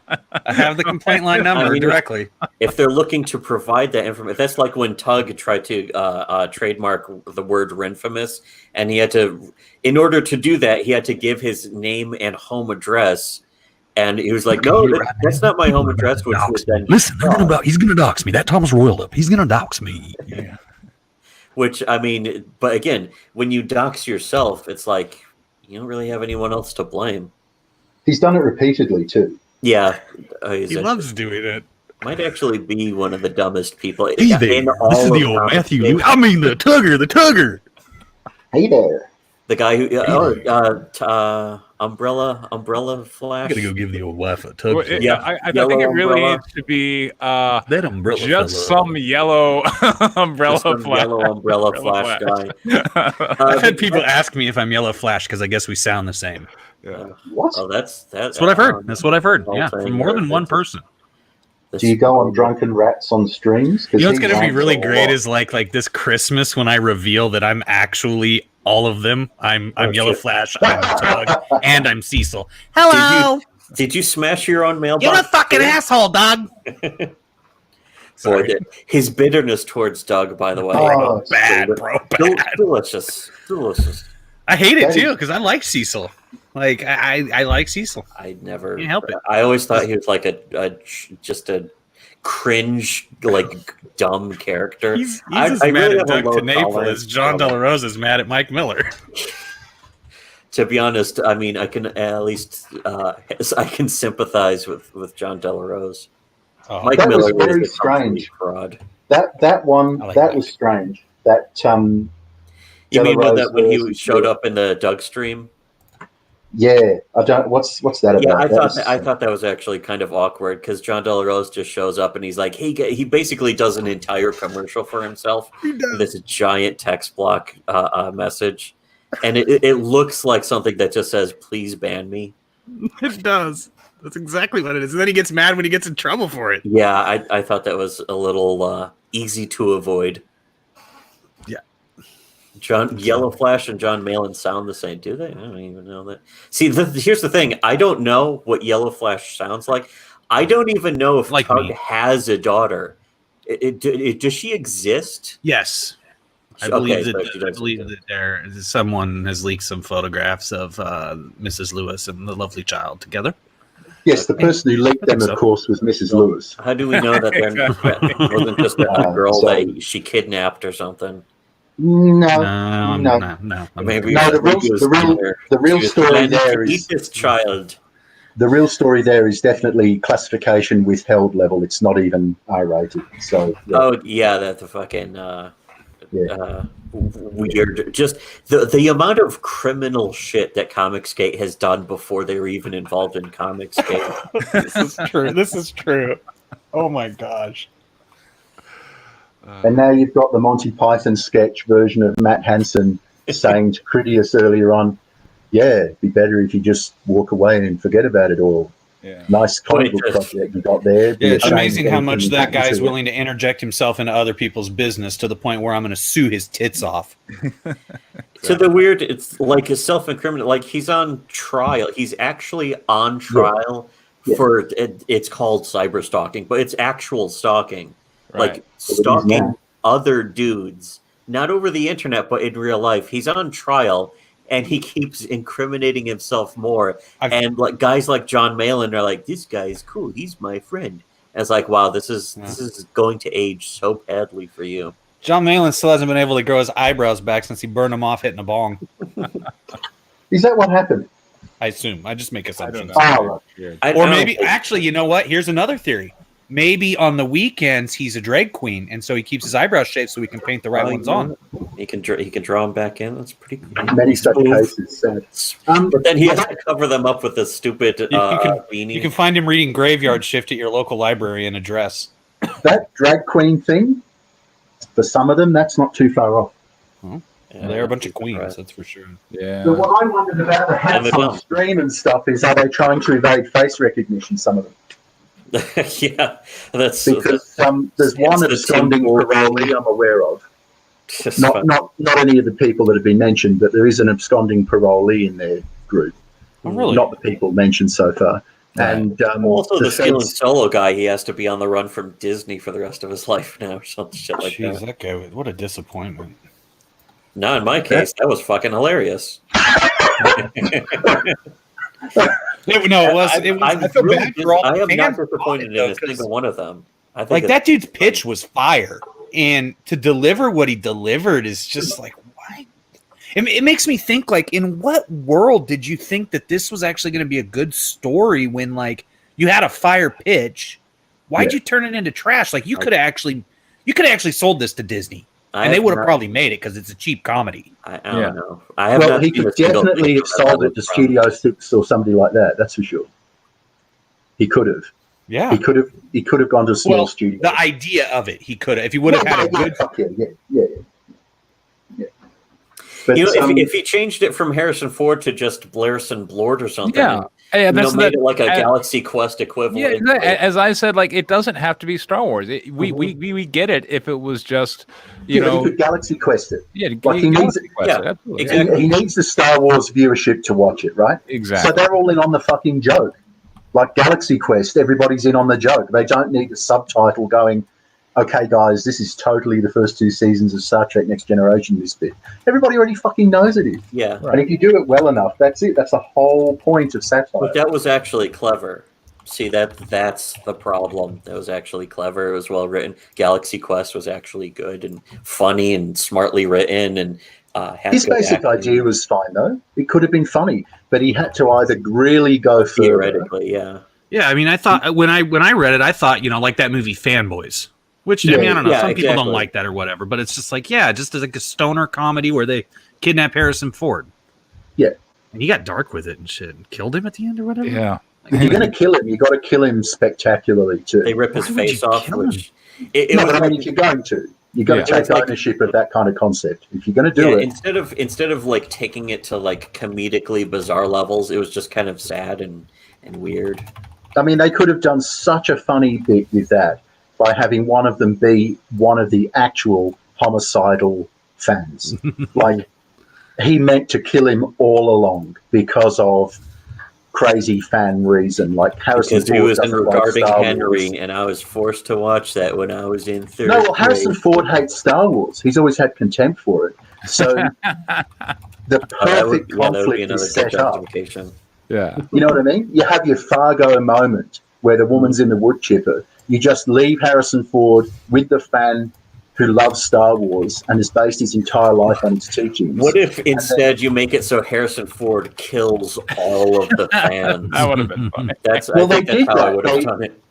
I have the complaint line number I mean, directly. If they're looking to provide that information, that's like when Tug tried to trademark the word "infamous," and he had to, in order to do that, he had to give his name and home address, and he was like, "No, that's not my home address." Which was then Listen, he's gonna dox me. That Tom's roiled up. He's gonna dox me. Yeah. Which, I mean, but again, when you dox yourself, it's like you don't really have anyone else to blame. He's done it repeatedly too. Yeah, He loves doing it. might actually be one of the dumbest people. Hey there. in all This is the of old comic Matthew. books. I mean, the Tugger. Hey there. The guy who, Umbrella Flash. I gotta go give the old wife a Well, tug. Yeah, I think yellow it really umbrella. needs to be That umbrella. just fella. some yellow umbrella Just some flash. yellow umbrella flash guy. I've had people ask me if I'm Yellow Flash because I guess we sound the same. What? Oh, that's That's what I've heard. That's what I've heard. whole Yeah, thing from more than there. one person. Do you go on drunken rats on streams? You know what's gonna be really great is like this Christmas when I reveal that I'm actually all of them. I'm Yellow shit. Flash, I'm Tug, and I'm Cecil. Hello, Did you smash your own mailbox? you're a fucking asshole, dog. Boy, Sorry. his bitterness towards Doug, by the way. Oh, Bad, bro. Bad. Delicious. I hate it That is- too because I like Cecil. Like I like Cecil. I never Can't help it. I always thought he was like just a cringe, like dumb character. He's I as really mad have at a Doug low TeNapel tolerance as John for- De La Rose is mad at Mike Miller. To be honest, I mean, I can at least I can sympathize with John De La Rose. Oh, Mike That was Miller very is a complete strange. fraud. that one. I like that that. was strange. That You De La mean when Rose he versus showed the- up in the Doug stream? Yeah, I don't. What's that Yeah, about? I thought that was actually kind of awkward because John De La Rose just shows up and he's like, he basically does an entire commercial for himself. This giant text block message, and it looks like something that just says, "Please ban me." it does. That's exactly what it is. And then he gets mad when he gets in trouble for it. Yeah, I thought that was a little easy to avoid. Yeah. Yellow Flash and John Malin sound the same, do they? I don't even know that. See, here's the thing. I don't know what Yellow Flash sounds like. I don't even know if Like Tug me. has a daughter. Does she exist? Yes. I Okay, believe so she does that there someone has leaked some photographs of Mrs. Lewis and the lovely child together. Yes, the person who leaked them, so. of course, was Mrs. Lewis. How do we know that Exactly. that wasn't just a girl so- that she kidnapped or something? No, No. Maybe No, the real- she was the real- there. the real She was story planning to there is- eat this child. the real story there is definitely classification withheld level. It's not even R-rated. So yeah. Oh yeah, that's the fucking Yeah. weird. Just the amount of criminal shit that Comicsgate has done before they were even involved in Comicsgate. This is true. This is true. Oh my gosh. And now you've got the Monty Python sketch version of Matt Hansen saying to Critias earlier on, "Yeah, it'd be better if you just walk away and forget about it all. Yeah. Nice comic book Point is- project you got there. Be Yeah, it's ashamed amazing of how much anything that guy happened is to willing to interject himself into other people's business to the point where I'm going to sue his tits off. So the weird, it's like a self-incriminate. Like he's on trial. He's actually on trial Yeah. for it's called cyber stalking, but it's actual stalking. Right. Like stalking now. other dudes, not over the internet, but in real life. He's on trial, and he keeps incriminating himself more. And like guys like John Malin are like, "This guy is cool. He's my friend." And it's like, wow, this is going to age so badly for you. John Malin still hasn't been able to grow his eyebrows back since he burned them off hitting a bong. Is that what happened? I assume. I just make assumptions. Oh, Or maybe, actually, you know what? Here's another theory. Maybe on the weekends he's a drag queen, and so he keeps his eyebrows shaved so he can paint the right ones on. He can draw them back in. That's pretty cool. many such cases. But then he has to cover them up with a stupid beanie. You can find him reading Graveyard Shift at your local library in a dress. That drag queen thing, for some of them, that's not too far off. They're a bunch of queens, that's for sure. Yeah. But what I wondered about the hats they're on dumb. stream and stuff is, are they trying to evade face recognition, some of them? Yeah, that's Because there's one the absconding Tim Burton- parolee I'm aware of. Just Not fun. not any of the people that have been mentioned, but there is an absconding parolee in their group. Oh, really? Not the people mentioned so far. Right. And Also, the stealing feds- solo guy, he has to be on the run from Disney for the rest of his life now, or some shit like Jeez, that. that guy, what a disappointment. No, in my case, that was fucking hilarious. No, it was. I feel bad for all I the am not fans disappointed though, in a 'cause, single one of them. I think like, it's that dude's funny. pitch was fire, and to deliver what he delivered is just like, what? It makes me think, like, in what world did you think that this was actually going to be a good story when, like, you had a fire pitch? Why'd you turn it into trash? Like, you could have actually sold this to Disney, and they would have probably made it because it's a cheap comedy. I don't know. I have well, not he seen could a single definitely thing have from sold that it to from- Studio 6 or somebody like that. That's for sure. He could have. Yeah. He could have gone to a small studio. The idea of it, he could have. If he would have had a good. Yeah. But, You know, if he changed it from Harrison Ford to just Blairson Blord or something, Yeah. and, That's made it like a uh, Galaxy Quest equivalent. Yeah, as I said, like it doesn't have to be Star Wars. We get it if it was just he could Galaxy Quest it. yeah, Like he needs it. absolutely. exactly. He needs the Star Wars viewership to watch it, right? Exactly. So they're all in on the fucking joke. Like Galaxy Quest, everybody's in on the joke. They don't need a subtitle going, okay, guys, this is totally the first 2 seasons of Star Trek Next Generation, this bit. Everybody already fucking knows it is. Yeah, And if you do it well enough, that's it. That's the whole point of satire. but that was actually clever. See, that's the problem. That was actually clever. It was well written. Galaxy Quest was actually good and funny and smartly written, and had His good basic acting. idea was fine, though. It could have been funny, but he had to either really go further. theoretically, yeah. Yeah, I mean, I thought when I read it, I thought, like that movie Fanboys, which I mean, I don't know, Yeah, some people don't exactly. like that or whatever, but it's just like, yeah, just like a stoner comedy where they kidnap Harrison Ford. Yeah. And he got dark with it and shit, and killed him at the end or whatever. Yeah. If you're going to kill him, you've got to kill him spectacularly, too. They rip his Why would face you off, kill him? which it No, was but I mean, if you're going to, you've got Yeah. to take It's like- ownership of that kind of concept. If you're going to do yeah, it, instead of like taking it to like comedically bizarre levels, it was just kind of sad and weird. I mean, they could have done such a funny bit with that by having one of them be one of the actual homicidal fans. Like, he meant to kill him all along because of crazy fan reason. Like, Harrison Because he Ford was in doesn't like regarding Star Henry, Wars. and I was forced to watch that when I was in third No, well, Harrison grade. Ford hates Star Wars. He's always had contempt for it. So the That would perfect be conflict another is good set up. justification. Yeah. You know what I mean? You have your Fargo moment where the woman's in the wood chipper. You just leave Harrison Ford with the fan who loves Star Wars and has based his entire life on his teachings. What if instead you make it so Harrison Ford kills all of the fans? That would have been funny. Well, I think they that's did how I that. would have done it.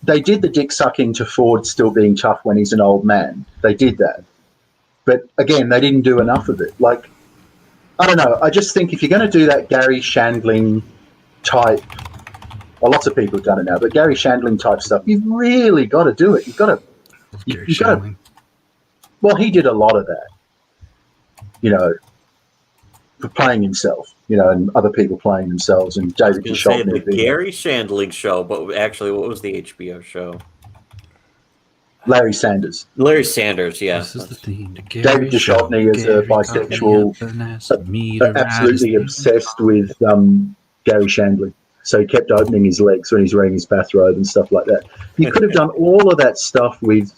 They did the dick sucking to Ford still being tough when he's an old man. They did that. But again, they didn't do enough of it. Like, I don't know. I just think if you're going to do that Gary Shandling type, well, lots of people have done it now, but Gary Shandling type stuff, you've really got to do it. You've got to. Gary You gotta- Shandling. Well, he did a lot of that, for playing himself, and other people playing themselves, and I was David going to say the Duchovny being Gary Shandling show, but actually, what was the HBO show? Larry Sanders. Larry Sanders, yeah. This is the theme to David Gary's show. Duchovny is a Gary bisexual, caught me up and asked me to ride absolutely his- obsessed with Gary Shandling. So he kept opening his legs when he's wearing his bathrobe and stuff like that. You could have done all of that stuff with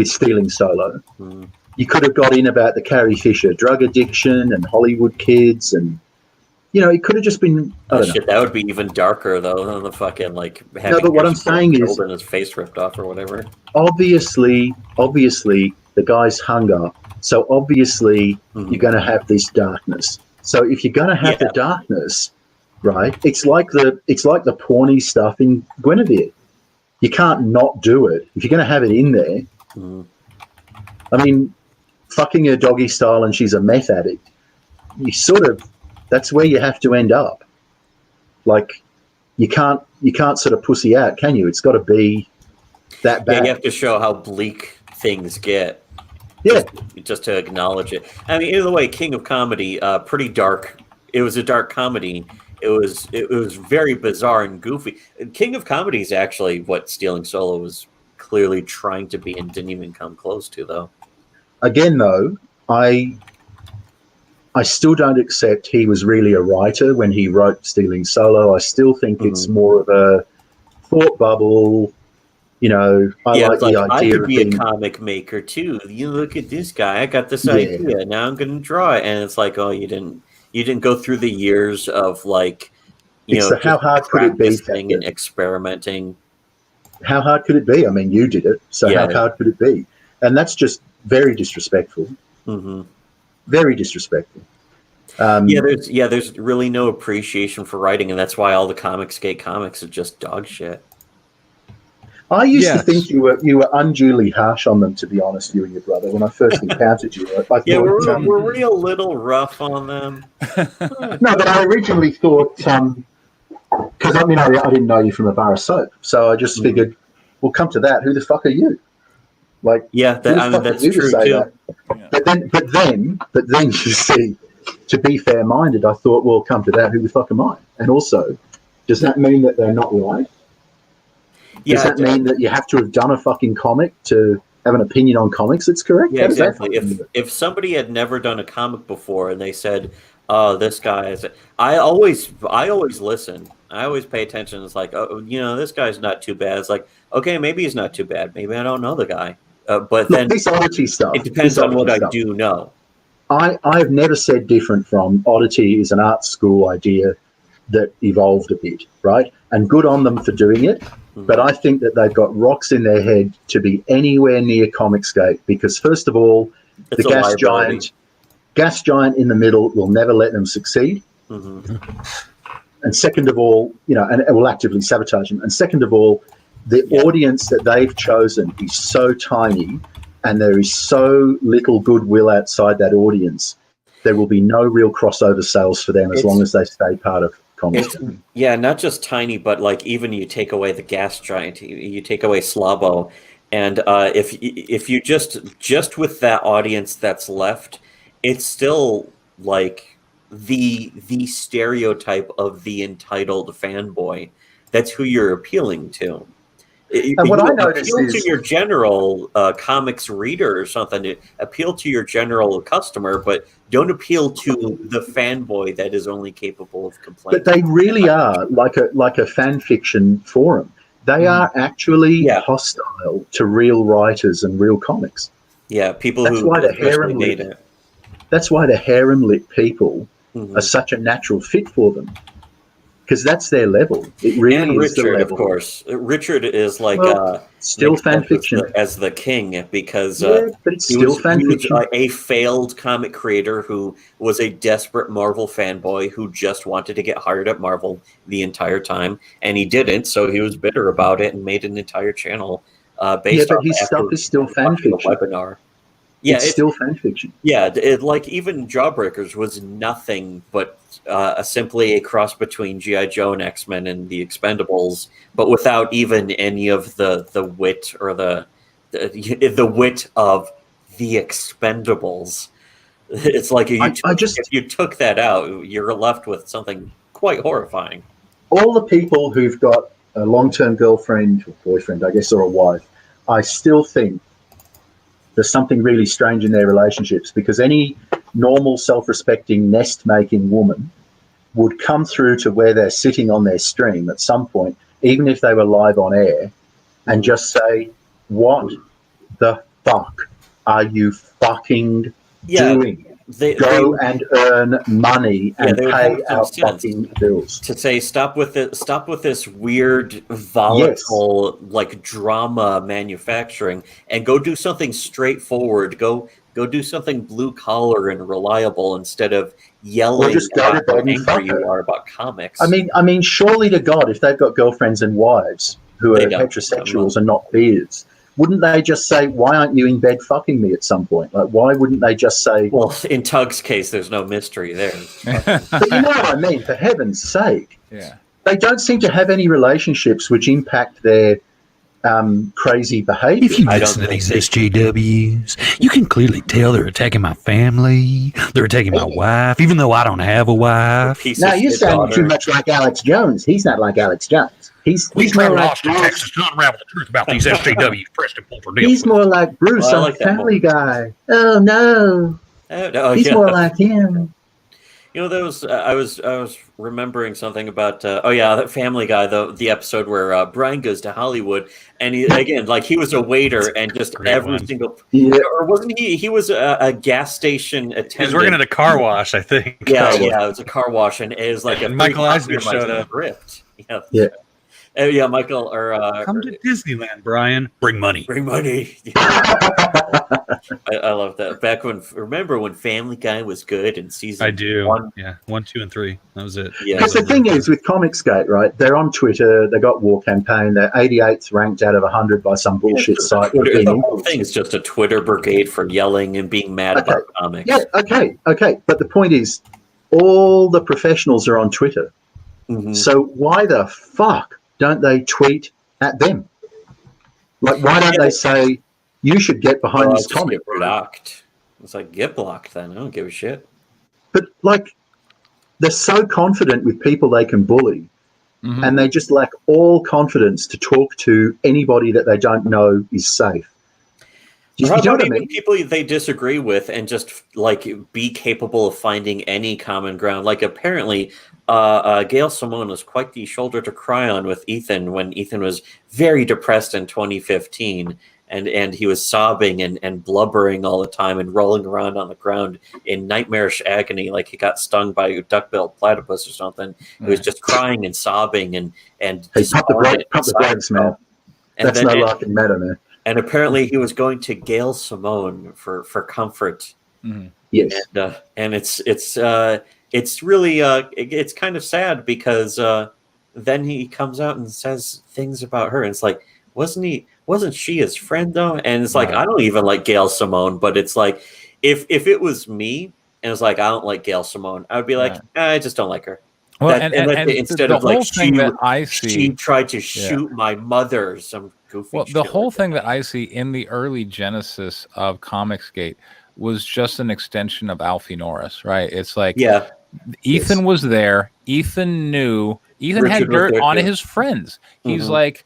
Stealing Solo. Mm. You could have got in about the Carrie Fisher drug addiction and Hollywood kids, and it could have just been. I don't know. Shit, that would be even darker though than the fucking like having but what I'm his saying is- children, his face ripped off or whatever. Obviously, the guy's hung up. So obviously, Mhm. you're going to have this darkness. So if you're going to have the darkness, right? It's like the porny stuff in Guinevere. You can't not do it if you're going to have it in there. Mhm. I mean, fucking her doggy style and she's a meth addict. That's where you have to end up. Like, you can't sort of pussy out, can you? It's got to be that Yeah, bad. you have to show how bleak things get. Yeah. Just to acknowledge it. I mean, either way, King of Comedy, pretty dark. It was a dark comedy. It was very bizarre and goofy. King of Comedy is actually what Stealing Solo was clearly trying to be and didn't even come close to, though. again, though, I still don't accept he was really a writer when he wrote Stealing Solo. I still think it's more of a thought bubble. You know, I like the idea I could of be being a comic maker too. You look at this guy. I got this idea. Now I'm going to draw it, and it's like, oh, you didn't go through the years of like, how hard could it be? And experimenting. How hard could it be? I mean, you did it, so how hard could it be? And that's just very disrespectful. Mm-hmm. Very disrespectful. There's really no appreciation for writing, and that's why all the Comicsgate comics are just dog shit. I used to think you were unduly harsh on them, to be honest, you and your brother. When I first encountered you, I thought, we're real little rough on them. No, but I originally thought, because I didn't know you from a bar of soap, so I just figured, well, come to that, who the fuck are you? Like, that's true too. But then you see, to be fair-minded, I thought, well, come to that, who the fuck am I? And also, does that mean that they're not right? Does that mean that you have to have done a fucking comic to have an opinion on comics that's correct? Yeah, exactly. If somebody had never done a comic before and they said, "Oh, this guy is," I always listen. I always pay attention. It's like, oh, this guy's not too bad. It's like, okay, maybe he's not too bad. Maybe I don't know the guy. But then this oddity stuff. It depends on what I do know. I've never said different from oddity is an art school idea that evolved a bit, right? And good on them for doing it. But I think that they've got rocks in their head to be anywhere near Comicsgate because, first of all, the gas giant in the middle will never let them succeed. Mm-hmm. And second of all, and it will actively sabotage them. And second of all, the audience that they've chosen is so tiny and there is so little goodwill outside that audience, there will be no real crossover sales for them as long as they stay part of comics. Not just tiny, but like even you take away the gas giant, you take away Slabo, and if you just with that audience that's left, it's still like the stereotype of the entitled fanboy. That's who you're appealing to. And what I noticed appeal to your general comics reader or something. Appeal to your general customer, but don't appeal to the fanboy that is only capable of complaining. But they really are like a fan fiction forum. They are actually hostile to real writers and real comics. Yeah, people That's why the harem lit people are such a natural fit for them. Because that's their level. It really and is Richard, the level. Of course. Richard is like still fan fiction as the king because but it's still fan fiction. He was a failed comic creator who was a desperate Marvel fanboy who just wanted to get hired at Marvel the entire time, and he didn't. So he was bitter about it and made an entire channel based on. But his stuff is still fan fiction. Webinar. Yeah, it's still fan fiction. Yeah, like even Jawbreakers was nothing but simply a cross between G.I. Joe and X-Men and the Expendables, but without even any of the wit or the wit of the Expendables. It's like if you took that out, you're left with something quite horrifying. All the people who've got a long-term girlfriend or boyfriend, I guess, or a wife, I still think there's something really strange in their relationships because any normal, self-respecting, nest-making woman would come through to where they're sitting on their stream at some point, even if they were live on air, and just say, what the fuck are you fucking doing? Go and earn money and pay our fucking bills. To say stop with this weird volatile like drama manufacturing and go do something straightforward. Go do something blue collar and reliable instead of yelling about how angry you are about comics. I mean, surely to God, if they've got girlfriends and wives who are heterosexuals and not beards, wouldn't they just say, why aren't you in bed fucking me at some point? Like, why wouldn't they just say... Well, in Tug's case, there's no mystery there. But you know what I mean, for heaven's sake. Yeah. They don't seem to have any relationships which impact their crazy behavior. If you listen to these SJWs, you can clearly tell they're attacking my family. They're attacking my wife, even though I don't have a wife. Now, you're sounding too much like Alex Jones. He's not like Alex Jones. He's We more travel like Austin, Texas to unravel the truth about these SJWs. Preston Pulper deal. he's more like Bruce Well, I on like that Family Guy. Oh no, Oh, he's yeah. more like him. You know, there was I was remembering something about that Family Guy, the episode where Brian goes to Hollywood, and he again, like, he was a waiter, and just Great every one. single, Yeah. or wasn't he? He was a gas station attendant. He was working at a car wash, I think. Yeah, it was a car wash, and it was like And a Michael free Eisner copy of my showed up. script. Yeah, Yeah. yeah, Michael Come to Disneyland, Brian. Bring money. bring money. I love that. Back remember when Family Guy was good in season I do. 1? Yeah, 1, 2, and 3. That was it. Yeah. Because the thing is, with Comicsgate, right? They're on Twitter. They got War Campaign. They're 88th ranked out of 100 by some bullshit site. The whole thing is just a Twitter brigade for yelling and being mad about comics. Yeah. Okay. But the point is, all the professionals are on Twitter. Mhm. So why the fuck don't they tweet at them? Like, why don't they say, you should get behind this Just comic? get blocked. It's like, get blocked then. I don't give a shit. But, like, they're so confident with people they can bully, Mhm. and they just lack all confidence to talk to anybody that they don't know is safe. Do you How know about what I even mean? people they disagree with, and just like be capable of finding any common ground? Like, apparently, Gail Simone was quite the shoulder to cry on with Ethan when Ethan was very depressed in 2015, and he was sobbing and blubbering all the time and rolling around on the ground in nightmarish agony, like he got stung by a duck-billed platypus or something. He was just crying and sobbing and Hey, pump the brakes, man. That's no laughing matter, man. And apparently he was going to Gail Simone for comfort. Mhm. Yes. And it's really it's kind of sad, because then he comes out and says things about her, and it's like, wasn't she his friend though? And it's like, I don't even like Gail Simone, but it's like, if it was me and it's like, I don't like Gail Simone, I would be like, I just don't like her. Well, Instead the of like, whole thing that I she see, tried to shoot my mother, some goofy well, shit the like whole that. thing that I see in the early genesis of Comicsgate was just an extension of Alfie Norris, right? It's like, Yeah. Ethan was there. Ethan knew. Ethan Richard had was dirt there on too. his friends. He's Mhm. like,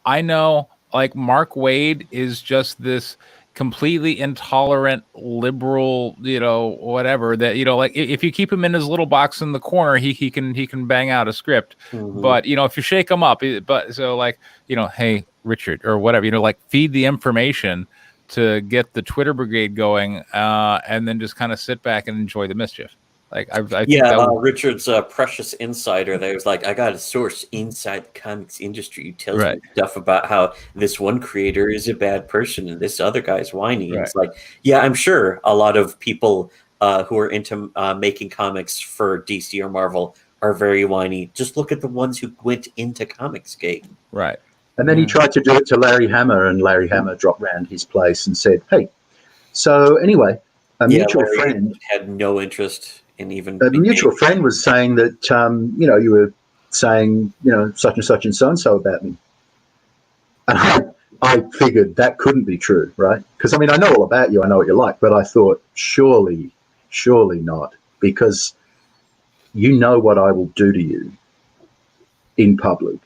I know, like, Mark Wade is just this completely intolerant liberal, whatever, that, like, if you keep him in his little box in the corner, he can bang out a script. Mhm. But if you shake him up, hey, Richard, or whatever, like, feed the information to get the Twitter brigade going, and then just kind of sit back and enjoy the mischief. Like, I think that would, Richard's precious insider there was like, I got a source inside the comics industry who tells me stuff about how this one creator is a bad person and this other guy's whiny. Right. It's like, yeah, I'm sure a lot of people who are into making comics for DC or Marvel are very whiny. Just look at the ones who went into Comicsgate. right. And then he tried to do it to Larry Hammer, and Larry Hammer dropped round his place and said, hey, so anyway, a mutual Larry friend had no interest in even. A mutual friend was saying that, you were saying, such and such and so about me. And I figured that couldn't be true, right? Because, I know all about you. I know what you're like. But I thought, surely not. Because you know what I will do to you in public.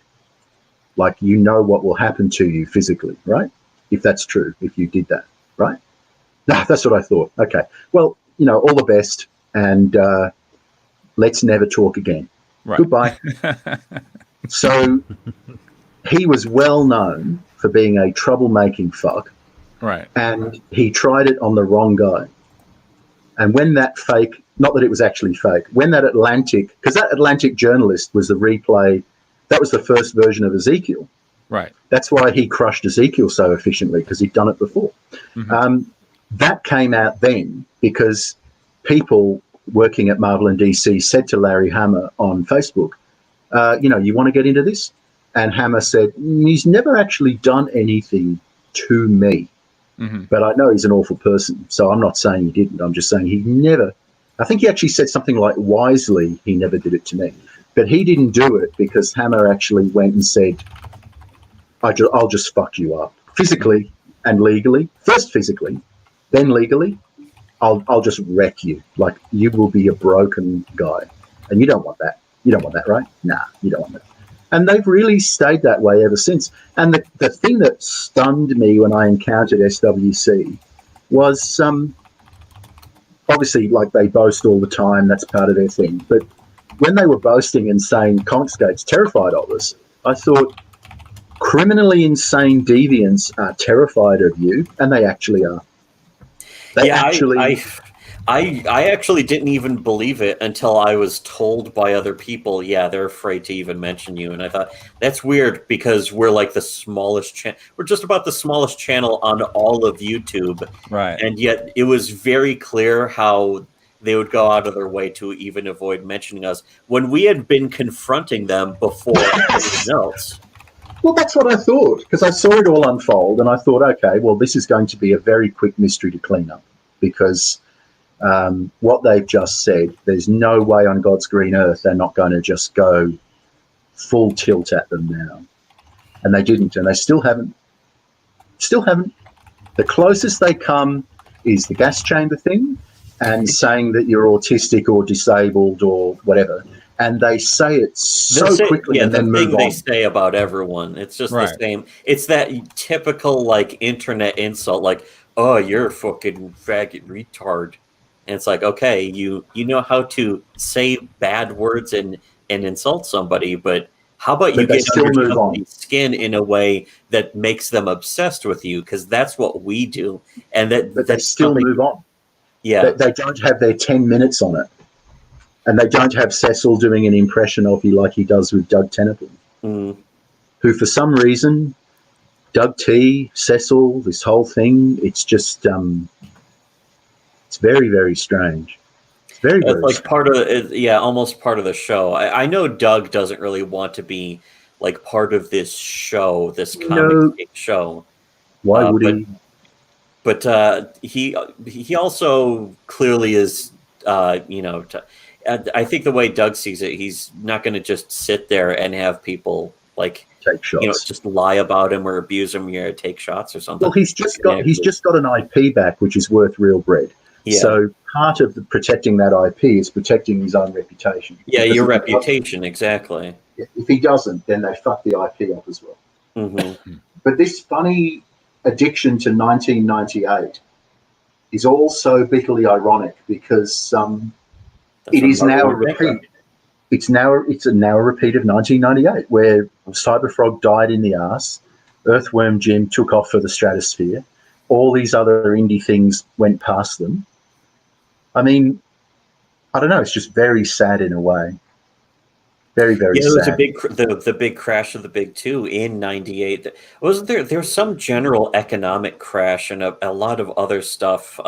Like, you know what will happen to you physically, right? If that's true, if you did that, right? No, that's what I thought. Okay. Well, all the best. And let's never talk again. Right. Goodbye. So he was well known for being a troublemaking fuck, Right. and he tried it on the wrong guy. And when that fake, not that it was actually fake, when that Atlantic, because that Atlantic journalist was the replay, that was the first version of Ezekiel. Right. That's why he crushed Ezekiel so efficiently, because he'd done it before. Mhm. That came out then because people working at Marvel and DC said to Larry Hammer on Facebook, you want to get into this? And Hammer said, he's never actually done anything to me, but I know he's an awful person. So I'm not saying he didn't. I'm just saying he never, I think he actually said something like, wisely, he never did it to me. But he didn't do it because Hammer actually went and said, I'll just fuck you up physically and legally. First physically, then legally. I'll just wreck you. Like, you will be a broken guy. And you don't want that. You don't want that, right? Nah, you don't want that. And they've really stayed that way ever since. And the thing that stunned me when I encountered SWC was obviously, like, they boast all the time, that's part of their thing. But when they were boasting and saying Comicsgate's terrified of us, I thought, criminally insane deviants are terrified of you, and they actually are. They actually... I actually didn't even believe it until I was told by other people, yeah, they're afraid to even mention you. And I thought, that's weird, because we're like the smallest channel. We're just about the smallest channel on all of YouTube. Right. And yet it was very clear how they would go out of their way to even avoid mentioning us when we had been confronting them before anything else. Well, that's what I thought, because I saw it all unfold, and I thought, okay, well, this is going to be a very quick mystery to clean up, because... what they've just said, there's no way on God's green earth they're not going to just go full tilt at them now. And they didn't, and they still haven't. The closest they come is the gas chamber thing and saying that you're autistic or disabled or whatever. And they say it so quickly and then move on. They say about everyone. It's just the same. It's that typical, like, internet insult, like, oh, you're a fucking faggot retard. And it's like, okay, you know how to say bad words and insult somebody, but how about you get under somebody's skin in a way that makes them obsessed with you? Because that's what we do. And but they still move on. Yeah. They don't have their 10 minutes on it. And they don't have Cecil doing an impression of you like he does with Doug Tennepan, who for some reason, Doug T, Cecil, this whole thing, it's just... it's very, very strange. It's very, very like strange. part of almost part of the show. I know Doug doesn't really want to be like part of this show, this comic show. Why would he? But he also clearly is, I think the way Doug sees it, he's not going to just sit there and have people like take shots, just lie about him or abuse him or take shots or something. Well, he's just got an IP back, which is worth real bread. Yeah. So part of protecting that IP is protecting his own reputation. Yeah, your reputation, exactly. If he doesn't, then they fuck the IP up as well. Mm-hmm. But this funny addiction to 1998 is also bitterly ironic, because it is now a repeat. It's now a repeat of 1998, where Cyberfrog died in the arse, Earthworm Jim took off for the stratosphere, all these other indie things went past them. I mean, I don't know. It's just very sad in a way. Very, very sad. It was the big crash of the big two in '98. Wasn't there? There was some general economic crash and a lot of other stuff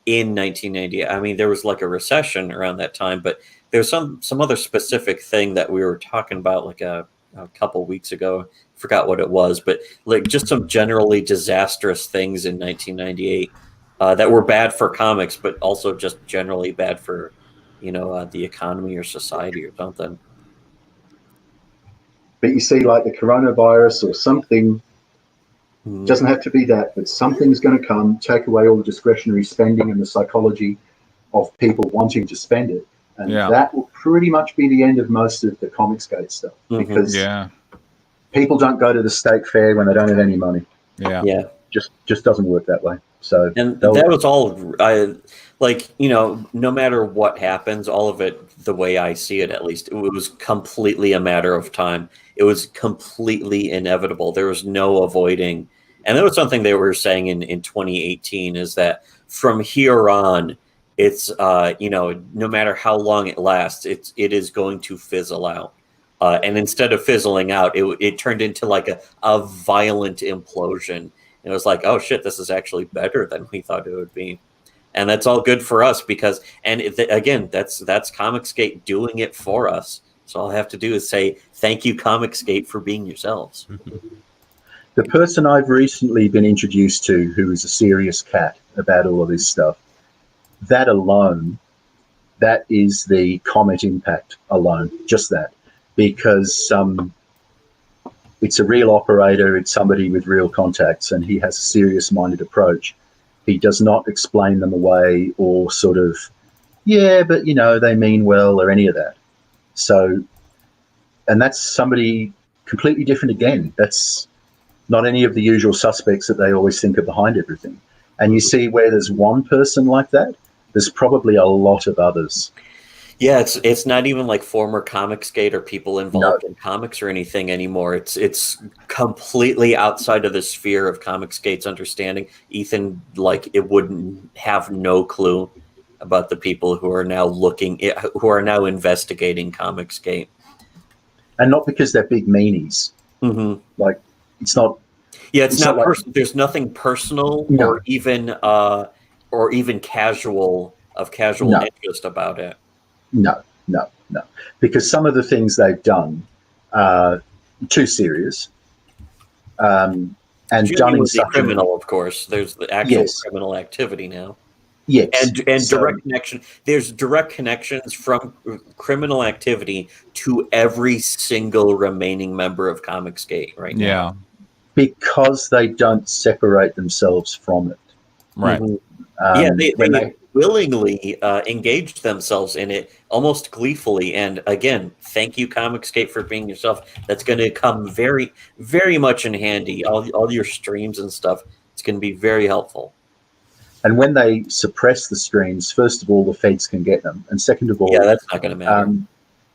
in 1998. I mean, there was like a recession around that time, but there's some other specific thing that we were talking about like a couple weeks ago. Forgot what it was, but like just some generally disastrous things in 1998 that were bad for comics, but also just generally bad for, the economy or society or something. But you see, like the coronavirus or something, doesn't have to be that, but something's going to come, take away all the discretionary spending and the psychology of people wanting to spend it. And that will pretty much be the end of most of the Comicsgate stuff, because people don't go to the state fair when they don't have any money. Yeah. Just doesn't work that way. So and that was all no matter what happens, all of it, the way I see it, at least, it was completely a matter of time. It was completely inevitable. There was no avoiding. And that was something they were saying in 2018, is that from here on, it's, no matter how long it lasts, it is going to fizzle out. And instead of fizzling out, it turned into like a violent implosion. And it was like, oh shit, this is actually better than we thought it would be. And that's all good for us because, again, that's Comicsgate doing it for us. So all I have to do is say, thank you, Comicsgate, for being yourselves. The person I've recently been introduced to, who is a serious cat about all of this stuff, that alone, that is the Comet impact alone, just that. Because it's a real operator, it's somebody with real contacts, and he has a serious-minded approach. He does not explain them away or sort of, but, they mean well or any of that. So, and that's somebody completely different again. That's not any of the usual suspects that they always think are behind everything. And you see where there's one person like that, there's probably a lot of others. Yeah, it's not even like former Comicsgate or people involved in comics or anything anymore. It's completely outside of the sphere of Comicsgate's understanding. Ethan, like, it wouldn't have no clue about the people who are now investigating Comicsgate. And not because they're big meanies. Mm-hmm. Like, it's not. Yeah, it's not. like, there's nothing personal or even casual interest about it. No. Because some of the things they've done are too serious. And Jimmy done in was the such criminal, of course. There's the actual criminal activity now. Yes. And direct connection. There's direct connections from criminal activity to every single remaining member of Comicsgate right now. Yeah. Because they don't separate themselves from it. Right. Mm-hmm. They willingly engaged themselves in it almost gleefully. And again, thank you, Comicsgate, for being yourself. That's going to come very, very much in handy. All your streams and stuff, it's going to be very helpful. And when they suppress the streams, first of all, the feds can get them. And second of all, that's not going to matter.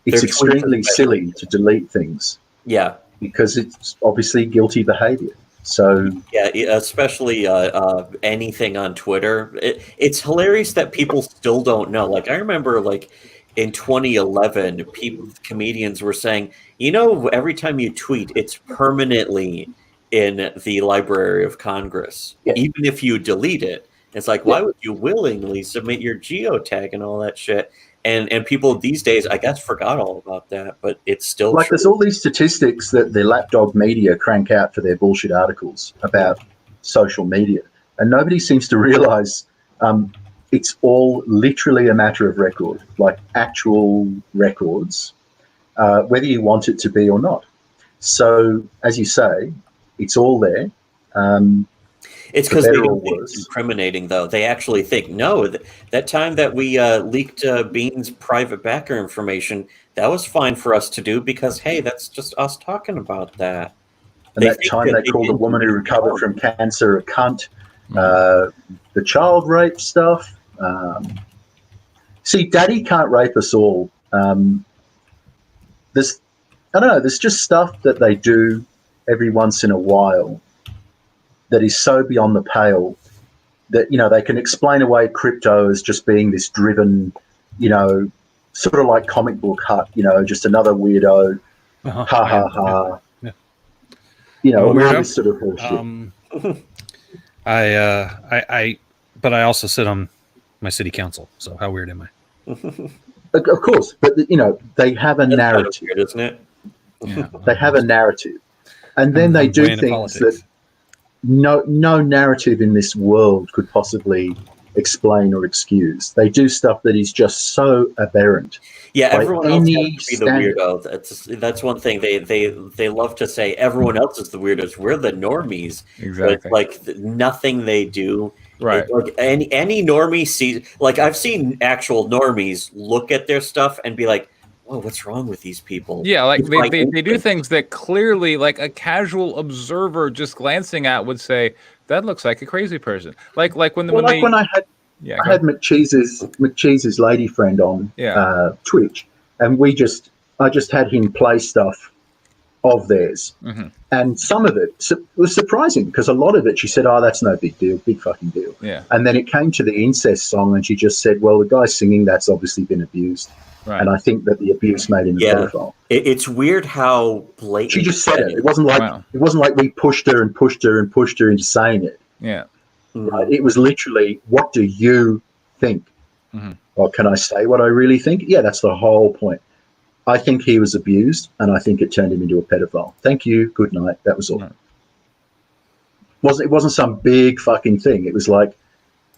It's extremely silly to delete things. Yeah. Because it's obviously guilty behavior. So yeah, especially anything on Twitter. It's hilarious that people still don't know. Like, I remember, like, in 2011, comedians were saying, every time you tweet, it's permanently in the Library of Congress, even if you delete it. It's like, why would you willingly submit your geotag and all that shit? And people these days, I guess, forgot all about that, but it's still like true. There's all these statistics that the lapdog media crank out for their bullshit articles about social media, and nobody seems to realize it's all literally a matter of record, like actual records, whether you want it to be or not. So, as you say, it's all there. It's because they don't think it's incriminating, though. They actually think, no, that time that we leaked Bean's private backer information, that was fine for us to do because, hey, that's just us talking about that. And that time they called a woman who recovered from cancer a cunt, the child rape stuff. See, Daddy can't rape us all. There's just stuff that they do every once in a while that is so beyond the pale that, they can explain away crypto as just being this driven, sort of like comic book hut, just another weirdo, ha. All this sort of bullshit. But I also sit on my city council, so how weird am I? Of course, but they have a narrative, kind of weird, isn't it? Yeah. They have a narrative, and then they do things that no narrative in this world could possibly explain or excuse. They do stuff that is just so aberrant. Yeah, everyone else has to be the weirdo. That's one thing they love to say. Everyone else is the weirdos. We're the normies. Exactly. But, nothing they do. Right. Like any normie sees. Like, I've seen actual normies look at their stuff and be like, "Whoa, what's wrong with these people?" Yeah, like they do things that clearly, like, a casual observer just glancing at would say that looks like a crazy person. When I had McCheese's lady friend on Twitch, and I just had him play stuff of theirs, and some of it was surprising because a lot of it she said, "Oh, that's no big deal, big fucking deal." Yeah, and then it came to the incest song, and she just said, "Well, the guy singing that's obviously been abused." Right. And I think that the abuse made him a pedophile. It's weird how blatant. She just said it. It wasn't like we pushed her into saying it. Yeah. Right? It was literally, what do you think? Or can I say what I really think? Yeah, that's the whole point. I think he was abused, and I think it turned him into a pedophile. Thank you. Good night. That was all. It wasn't some big fucking thing. It was like,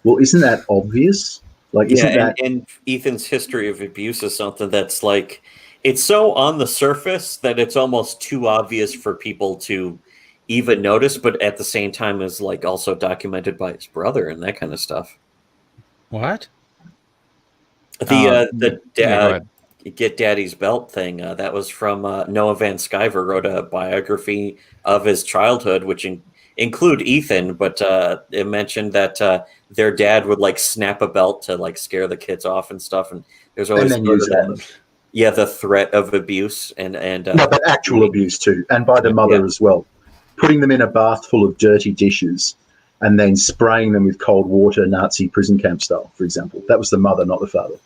well, isn't that obvious? Like, and Ethan's history of abuse is something that's like, it's so on the surface that it's almost too obvious for people to even notice, but at the same time is like also documented by his brother and that kind of stuff. What? The Get Daddy's Belt thing. That was from Noah Van Sciver wrote a biography of his childhood, which include Ethan, but it mentioned that their dad would like snap a belt to like scare the kids off and stuff. And there's always And then sort use of it on that, yeah, the threat of abuse and no, but actual abuse too, and by the mother as well. Putting them in a bath full of dirty dishes and then spraying them with cold water, Nazi prison camp style, for example. That was the mother, not the father.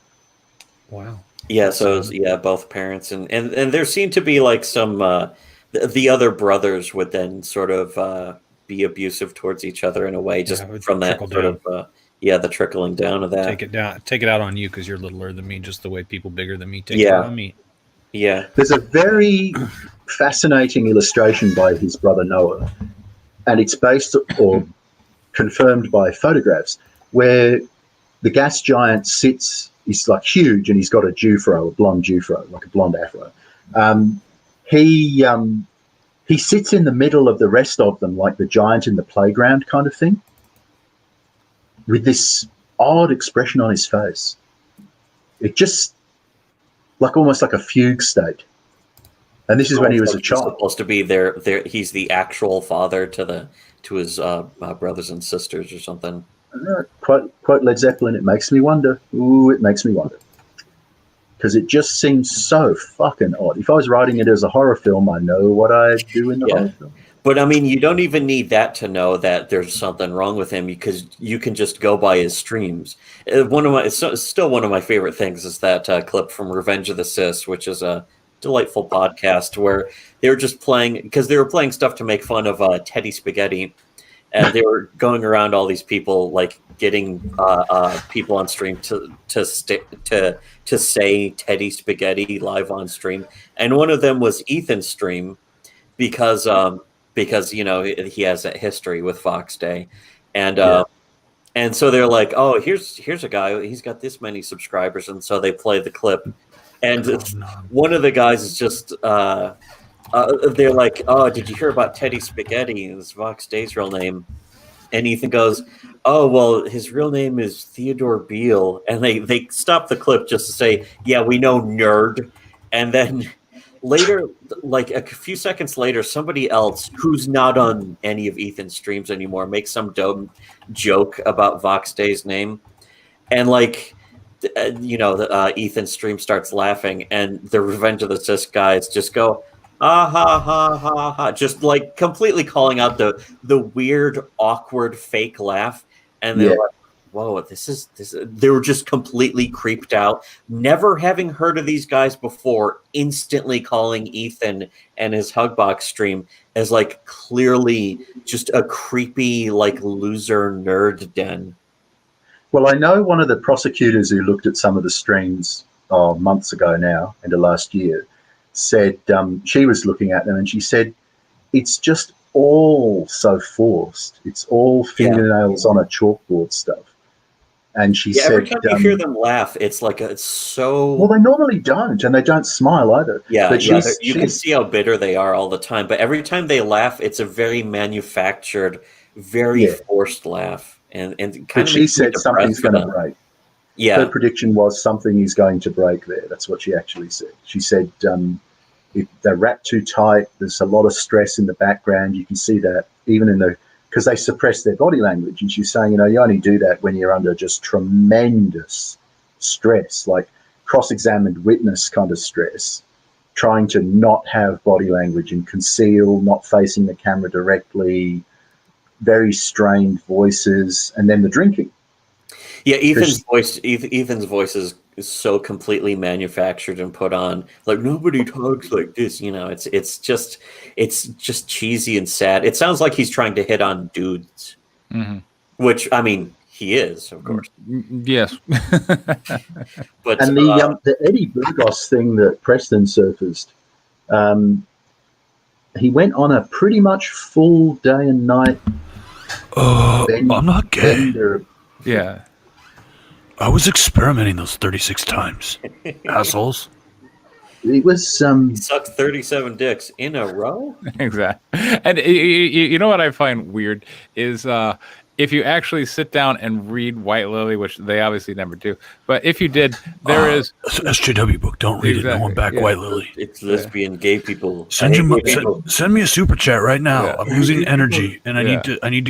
Wow. Yeah, so yeah, both parents and there seemed to be like some the other brothers would then sort of be abusive towards each other in a way, just it would from that trickle sort down. of the trickling down of that. Take it out on you because you're littler than me, just the way people bigger than me take it Yeah. out on me. Yeah, There's a very fascinating illustration by his brother Noah, and it's based or confirmed by photographs where the gas giant sits. He's like huge, and he's got a blonde Jufro, like a blonde afro. He sits in the middle of the rest of them, like the giant in the playground kind of thing, with this odd expression on his face. It just like almost like a fugue state. And this is when he was a child. Supposed to be there. He's the actual father to his brothers and sisters or something. Quote Led Zeppelin, it makes me wonder. Ooh, it makes me wonder. Because it just seems so fucking odd. If I was writing it as a horror film, I know what I'd do in the horror film. But I mean, you don't even need that to know that there's something wrong with him, because you can just go by his streams. It's still one of my favorite things is that clip from Revenge of the Sis, which is a delightful podcast where they were just playing, because they were playing stuff to make fun of Teddy Spaghetti, and they were going around all these people, like getting people on stream to say Teddy Spaghetti live on stream, and one of them was Ethan's stream because you know he has that history with Fox Day, and so they're like, oh, here's a guy, he's got this many subscribers, and so they play the clip, and one of the guys is just they're like, oh, did you hear about Teddy Spaghetti? It's Fox Day's real name. And Ethan goes, oh, well, his real name is Theodore Beale. And they stop the clip just to say, yeah, we know, nerd. And then later, like a few seconds later, somebody else who's not on any of Ethan's streams anymore makes some dumb joke about Vox Day's name. And like, Ethan's stream starts laughing, and the Revenge of the Sis guys just go, ah ha ha ha ha, just like completely calling out the weird, awkward, fake laugh. And they're like, whoa, this is they were just completely creeped out, never having heard of these guys before, instantly calling Ethan and his Hugbox stream as like clearly just a creepy, like loser nerd den. Well, I know one of the prosecutors who looked at some of the streams months ago now, into last year, said she was looking at them and she said, it's just all so forced. It's all fingernails on a chalkboard stuff. And she said, every time you hear them laugh, it's like it's so. Well, they normally don't, and they don't smile either. Yeah, but you can see how bitter they are all the time. But every time they laugh, it's a very manufactured, very forced laugh, and kind but of. She said something's going to break. Yeah, her prediction was something is going to break there. That's what she actually said. She said if they're wrapped too tight, there's a lot of stress in the background. You can see that even in because they suppress their body language. And she's saying, you only do that when you're under just tremendous stress, like cross-examined witness kind of stress, trying to not have body language and conceal, not facing the camera directly, very strained voices, and then the drinking. Yeah, Ethan's voice is so completely manufactured and put on. Like, nobody talks like this, It's just cheesy and sad. It sounds like he's trying to hit on dudes, which I mean he is, of course. Yes, but and the Eddie Burgos thing that Preston surfaced, he went on a pretty much full day and night. I'm not gay. Yeah. I was experimenting those 36 times. Assholes. It was he sucked 37 dicks in a row. Exactly. And you know what I find weird is if you actually sit down and read White Lily, which they obviously never do, but if you did, there is SJW book. Don't read it. No one back yeah. White Lily. It's lesbian gay people. Send I him. hate gay people. Send me a super chat right now. Yeah. I'm losing energy, and I Yeah. need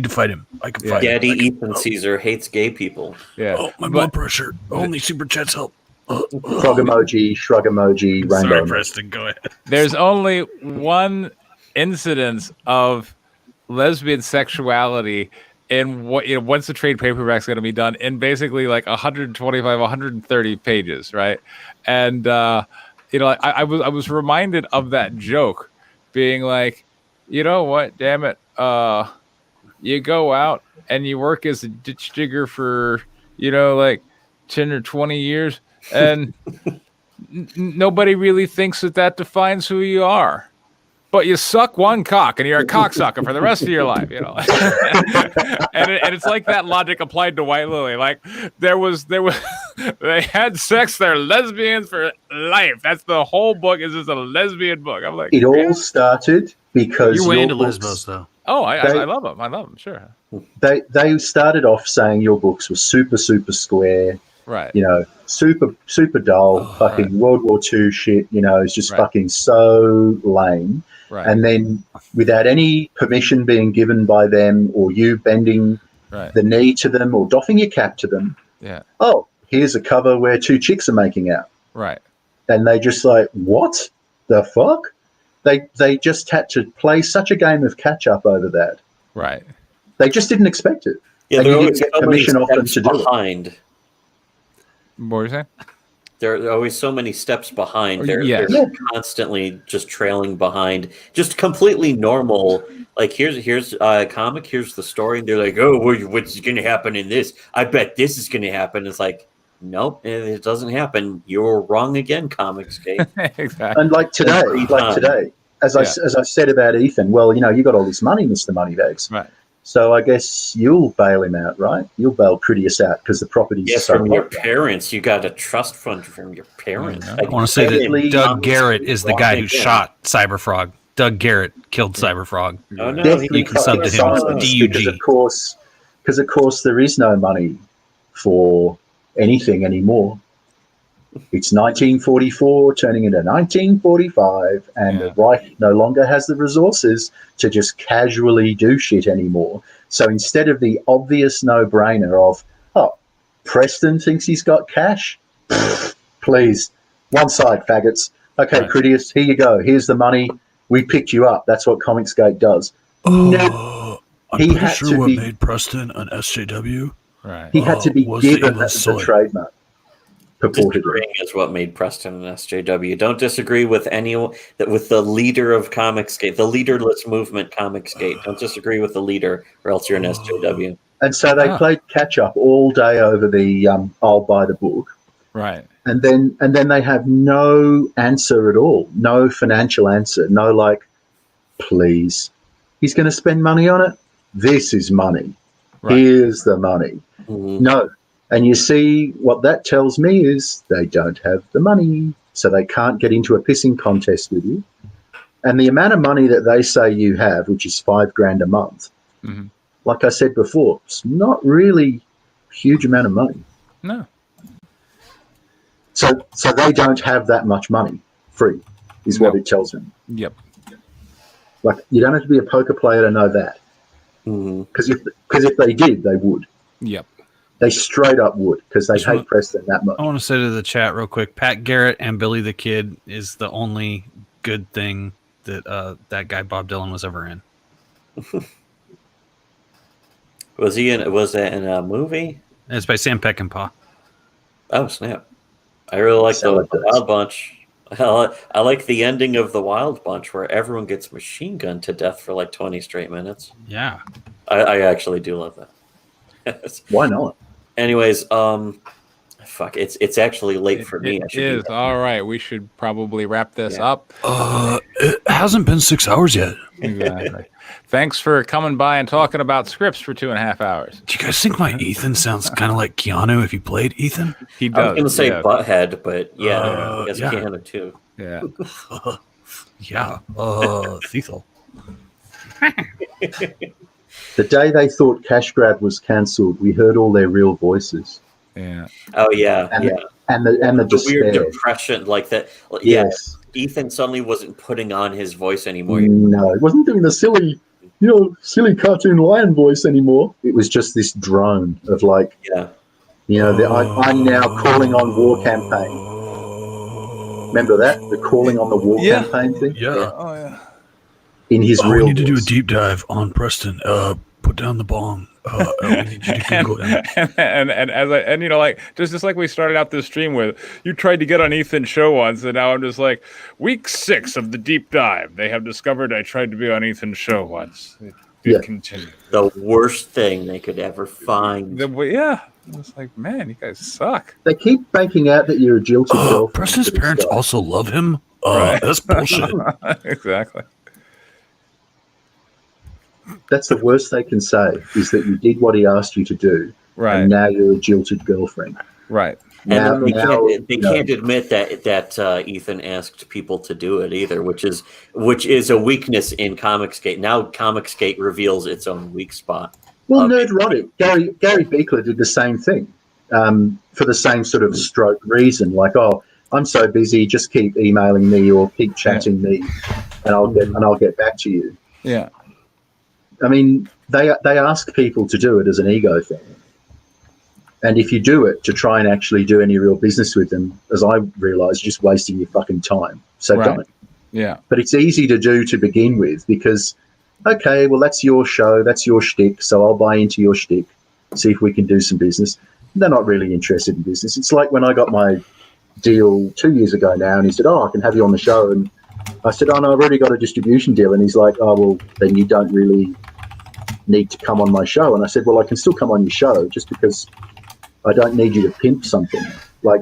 to fight him. I can fight him. Daddy Ethan Caesar hates gay people. yeah. Oh, my blood pressure. Only super chats help. Frog emoji, shrug emoji, rainbow. Sorry, emoji. Preston. Go ahead. There's only one incidence of lesbian sexuality in what once the trade paperback's going to be done in basically like 125, 130 pages, right? And I was reminded of that joke, being like, you know what? Damn it, you go out and you work as a ditch digger for like 10 or 20 years, and nobody really thinks that defines who you are. But you suck one cock and you're a cocksucker for the rest of your life, and it's like that logic applied to White Lily. Like there was they had sex, they're lesbians for life. That's the whole book, is just a lesbian book. I'm like, It all started because You're way your into books- Lesbos, though. oh, I love them. I love them, sure. They started off saying your books were super square, Right. super dull, fucking right. World War II shit. It's just Right. fucking so lame. Right. And then, without any permission being given by them, or you bending right. the knee to them, or doffing your cap to them, Yeah. oh, here's a cover where two chicks are making out, Right. and they just like, what the fuck? They just had to play such a game of catch up over that. Right. They just didn't expect it. Yeah, And they're you always didn't get so many permission off them steps to do it. behind. What were you saying? There are always so many steps behind. They're Yes. constantly just trailing behind. Just completely normal. Like here's a comic. Here's the story. And they're like, oh, what's going to happen in this? I bet this is going to happen. It's like, nope, it doesn't happen. You're wrong again, Comicsgate. Exactly. And like today, as I said about Ethan, well, you got all this money, Mr. Moneybags. Right. So I guess you'll bail him out, right? You'll bail Critias out because the property's Yes, so from your low. parents. You got a trust fund from your parents. I I want to say Technically, that Doug Garrett is the guy who shot Cyberfrog. Doug Garrett killed Cyberfrog. Oh no, Definitely You can sub to him fucking as science, DUG. because of course there is no money for anything anymore. It's 1944 turning into 1945, and the Reich no longer has the resources to just casually do shit anymore. So instead of the obvious no-brainer of, oh, Preston thinks he's got cash, please, one side, faggots. Okay, Right. Critias, here you go. Here's the money. We picked you up. That's what Comicsgate does. No, I'm He pretty had sure to what be- made Preston an SJW. Right. he had to be was the given illness the soy. trademark. Purportedly. disagreeing is what made Preston an SJW. Don't disagree with anyone with the leader of Comicsgate, the leaderless movement Comicsgate. Don't disagree with the leader, or else you're an SJW. And so they played catch up all day over the I'll buy the book. Right. And then they have no answer at all, no financial answer, no like, please, he's going to spend money on it. This is money. Right. Here's the money. Mhm. No. And you see, what that tells me is they don't have the money, so they can't get into a pissing contest with you. And the amount of money that they say you have, which is $5,000 a month, Mm-hmm. like I said before, it's not really a huge amount of money. No. So they don't have that much money free, is what it tells them. Yep. Like, you don't have to be a poker player to know that. Mhm. Because if they did, they would. Yep. They straight up would, because they Just hate want- Preston that much. I want to say to the chat real quick, Pat Garrett and Billy the Kid is the only good thing that that guy Bob Dylan was ever in. Was that in a movie? And it's by Sam Peckinpah. Oh snap! I really like the Salad does. Wild Bunch. I like the ending of the Wild Bunch where everyone gets machine gunned to death for like 20 straight minutes. Yeah. I actually do love that. Why not? Anyways, fuck, it's actually late for me. I It should is. be- All right. We should probably wrap this Yeah. up. It hasn't been 6 hours yet. Exactly. Thanks for coming by and talking about scripts for 2.5 hours. Do you guys think my Ethan sounds kind of like Keanu if he played Ethan? He I was does. gonna say yeah. Butthead, but yeah, I guess yeah. Keanu too. Yeah. Yeah. Cecil. The day they thought Cash Grab was cancelled, we heard all their real voices. Yeah. Oh yeah, And yeah. the The weird despair. depression, like that. Yeah, Yes. Ethan suddenly wasn't putting on his voice anymore. No, it wasn't doing the silly cartoon lion voice anymore. It was just this drone of like, Yeah. I'm now calling on war campaign. Remember that? The calling on the war campaign thing? Yeah. Oh yeah. In his real we need to do a voice. deep dive on Preston. Put down the bong. We need you to Google him. and just like we started out this stream with, you tried to get on Ethan's show once, and now I'm just like, week 6 of the deep dive. They have discovered I tried to be on Ethan's show once. It did continue. The worst thing they could ever find. It's like, man, you guys suck. They keep making out that you're a jilted girlfriend. Preston's parents also love him. Right. That's bullshit. Exactly. That's the worst they can say, is that you did what he asked you to do, Right. and now you're a jilted girlfriend. Right. And they can't admit that Ethan asked people to do it either, which is a weakness in Comicsgate. Now Comicsgate reveals its own weak spot. Well, Nerdrotic. Gary Beekler did the same thing for the same sort of stroke reason. Like, oh, I'm so busy, just keep emailing me or keep chatting me, and I'll get back to you. Yeah. I mean, they ask people to do it as an ego thing. And if you do it to try and actually do any real business with them, as I realised, you're just wasting your fucking time. So don't. Yeah. But it's easy to do to begin with because, okay, well, that's your show, that's your shtick, so I'll buy into your shtick, see if we can do some business. They're not really interested in business. It's like when I got my deal 2 years ago now, and he said, oh, I can have you on the show. And I said, oh, no, I've already got a distribution deal. And he's like, oh, well, then you don't really need to come on my show. And I said, well, I can still come on your show just because I don't need you to pimp something. Like,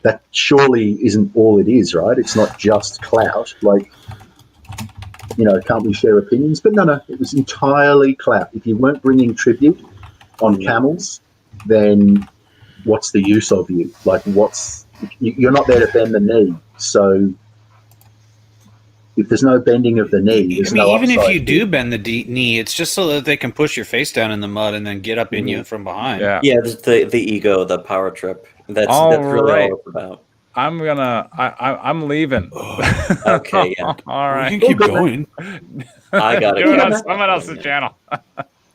that surely isn't all it is, right? It's not just clout. Like, can't we share opinions? But no, it was entirely clout. If you weren't bringing tribute on camels, then what's the use of you? Like, you're not there to bend the knee. So if there's no bending of the knee, there's no even if upside. you do bend the knee, it's just so that they can push your face down in the mud and then get up in you from behind. Yeah. Yeah, the ego, the power trip. That's really all it's about. I'm leaving. Okay, yeah. All right. We can keep going. I got it. Do it on someone else's channel.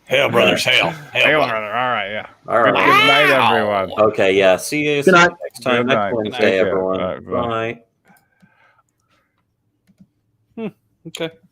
Hail, brothers, hail. Hey, brother. All right, yeah. All right. Good night, everyone. Okay, yeah. See you Good night. next time. Good Next night. Wednesday, Take care. everyone. All right, bye. Bye. Okay.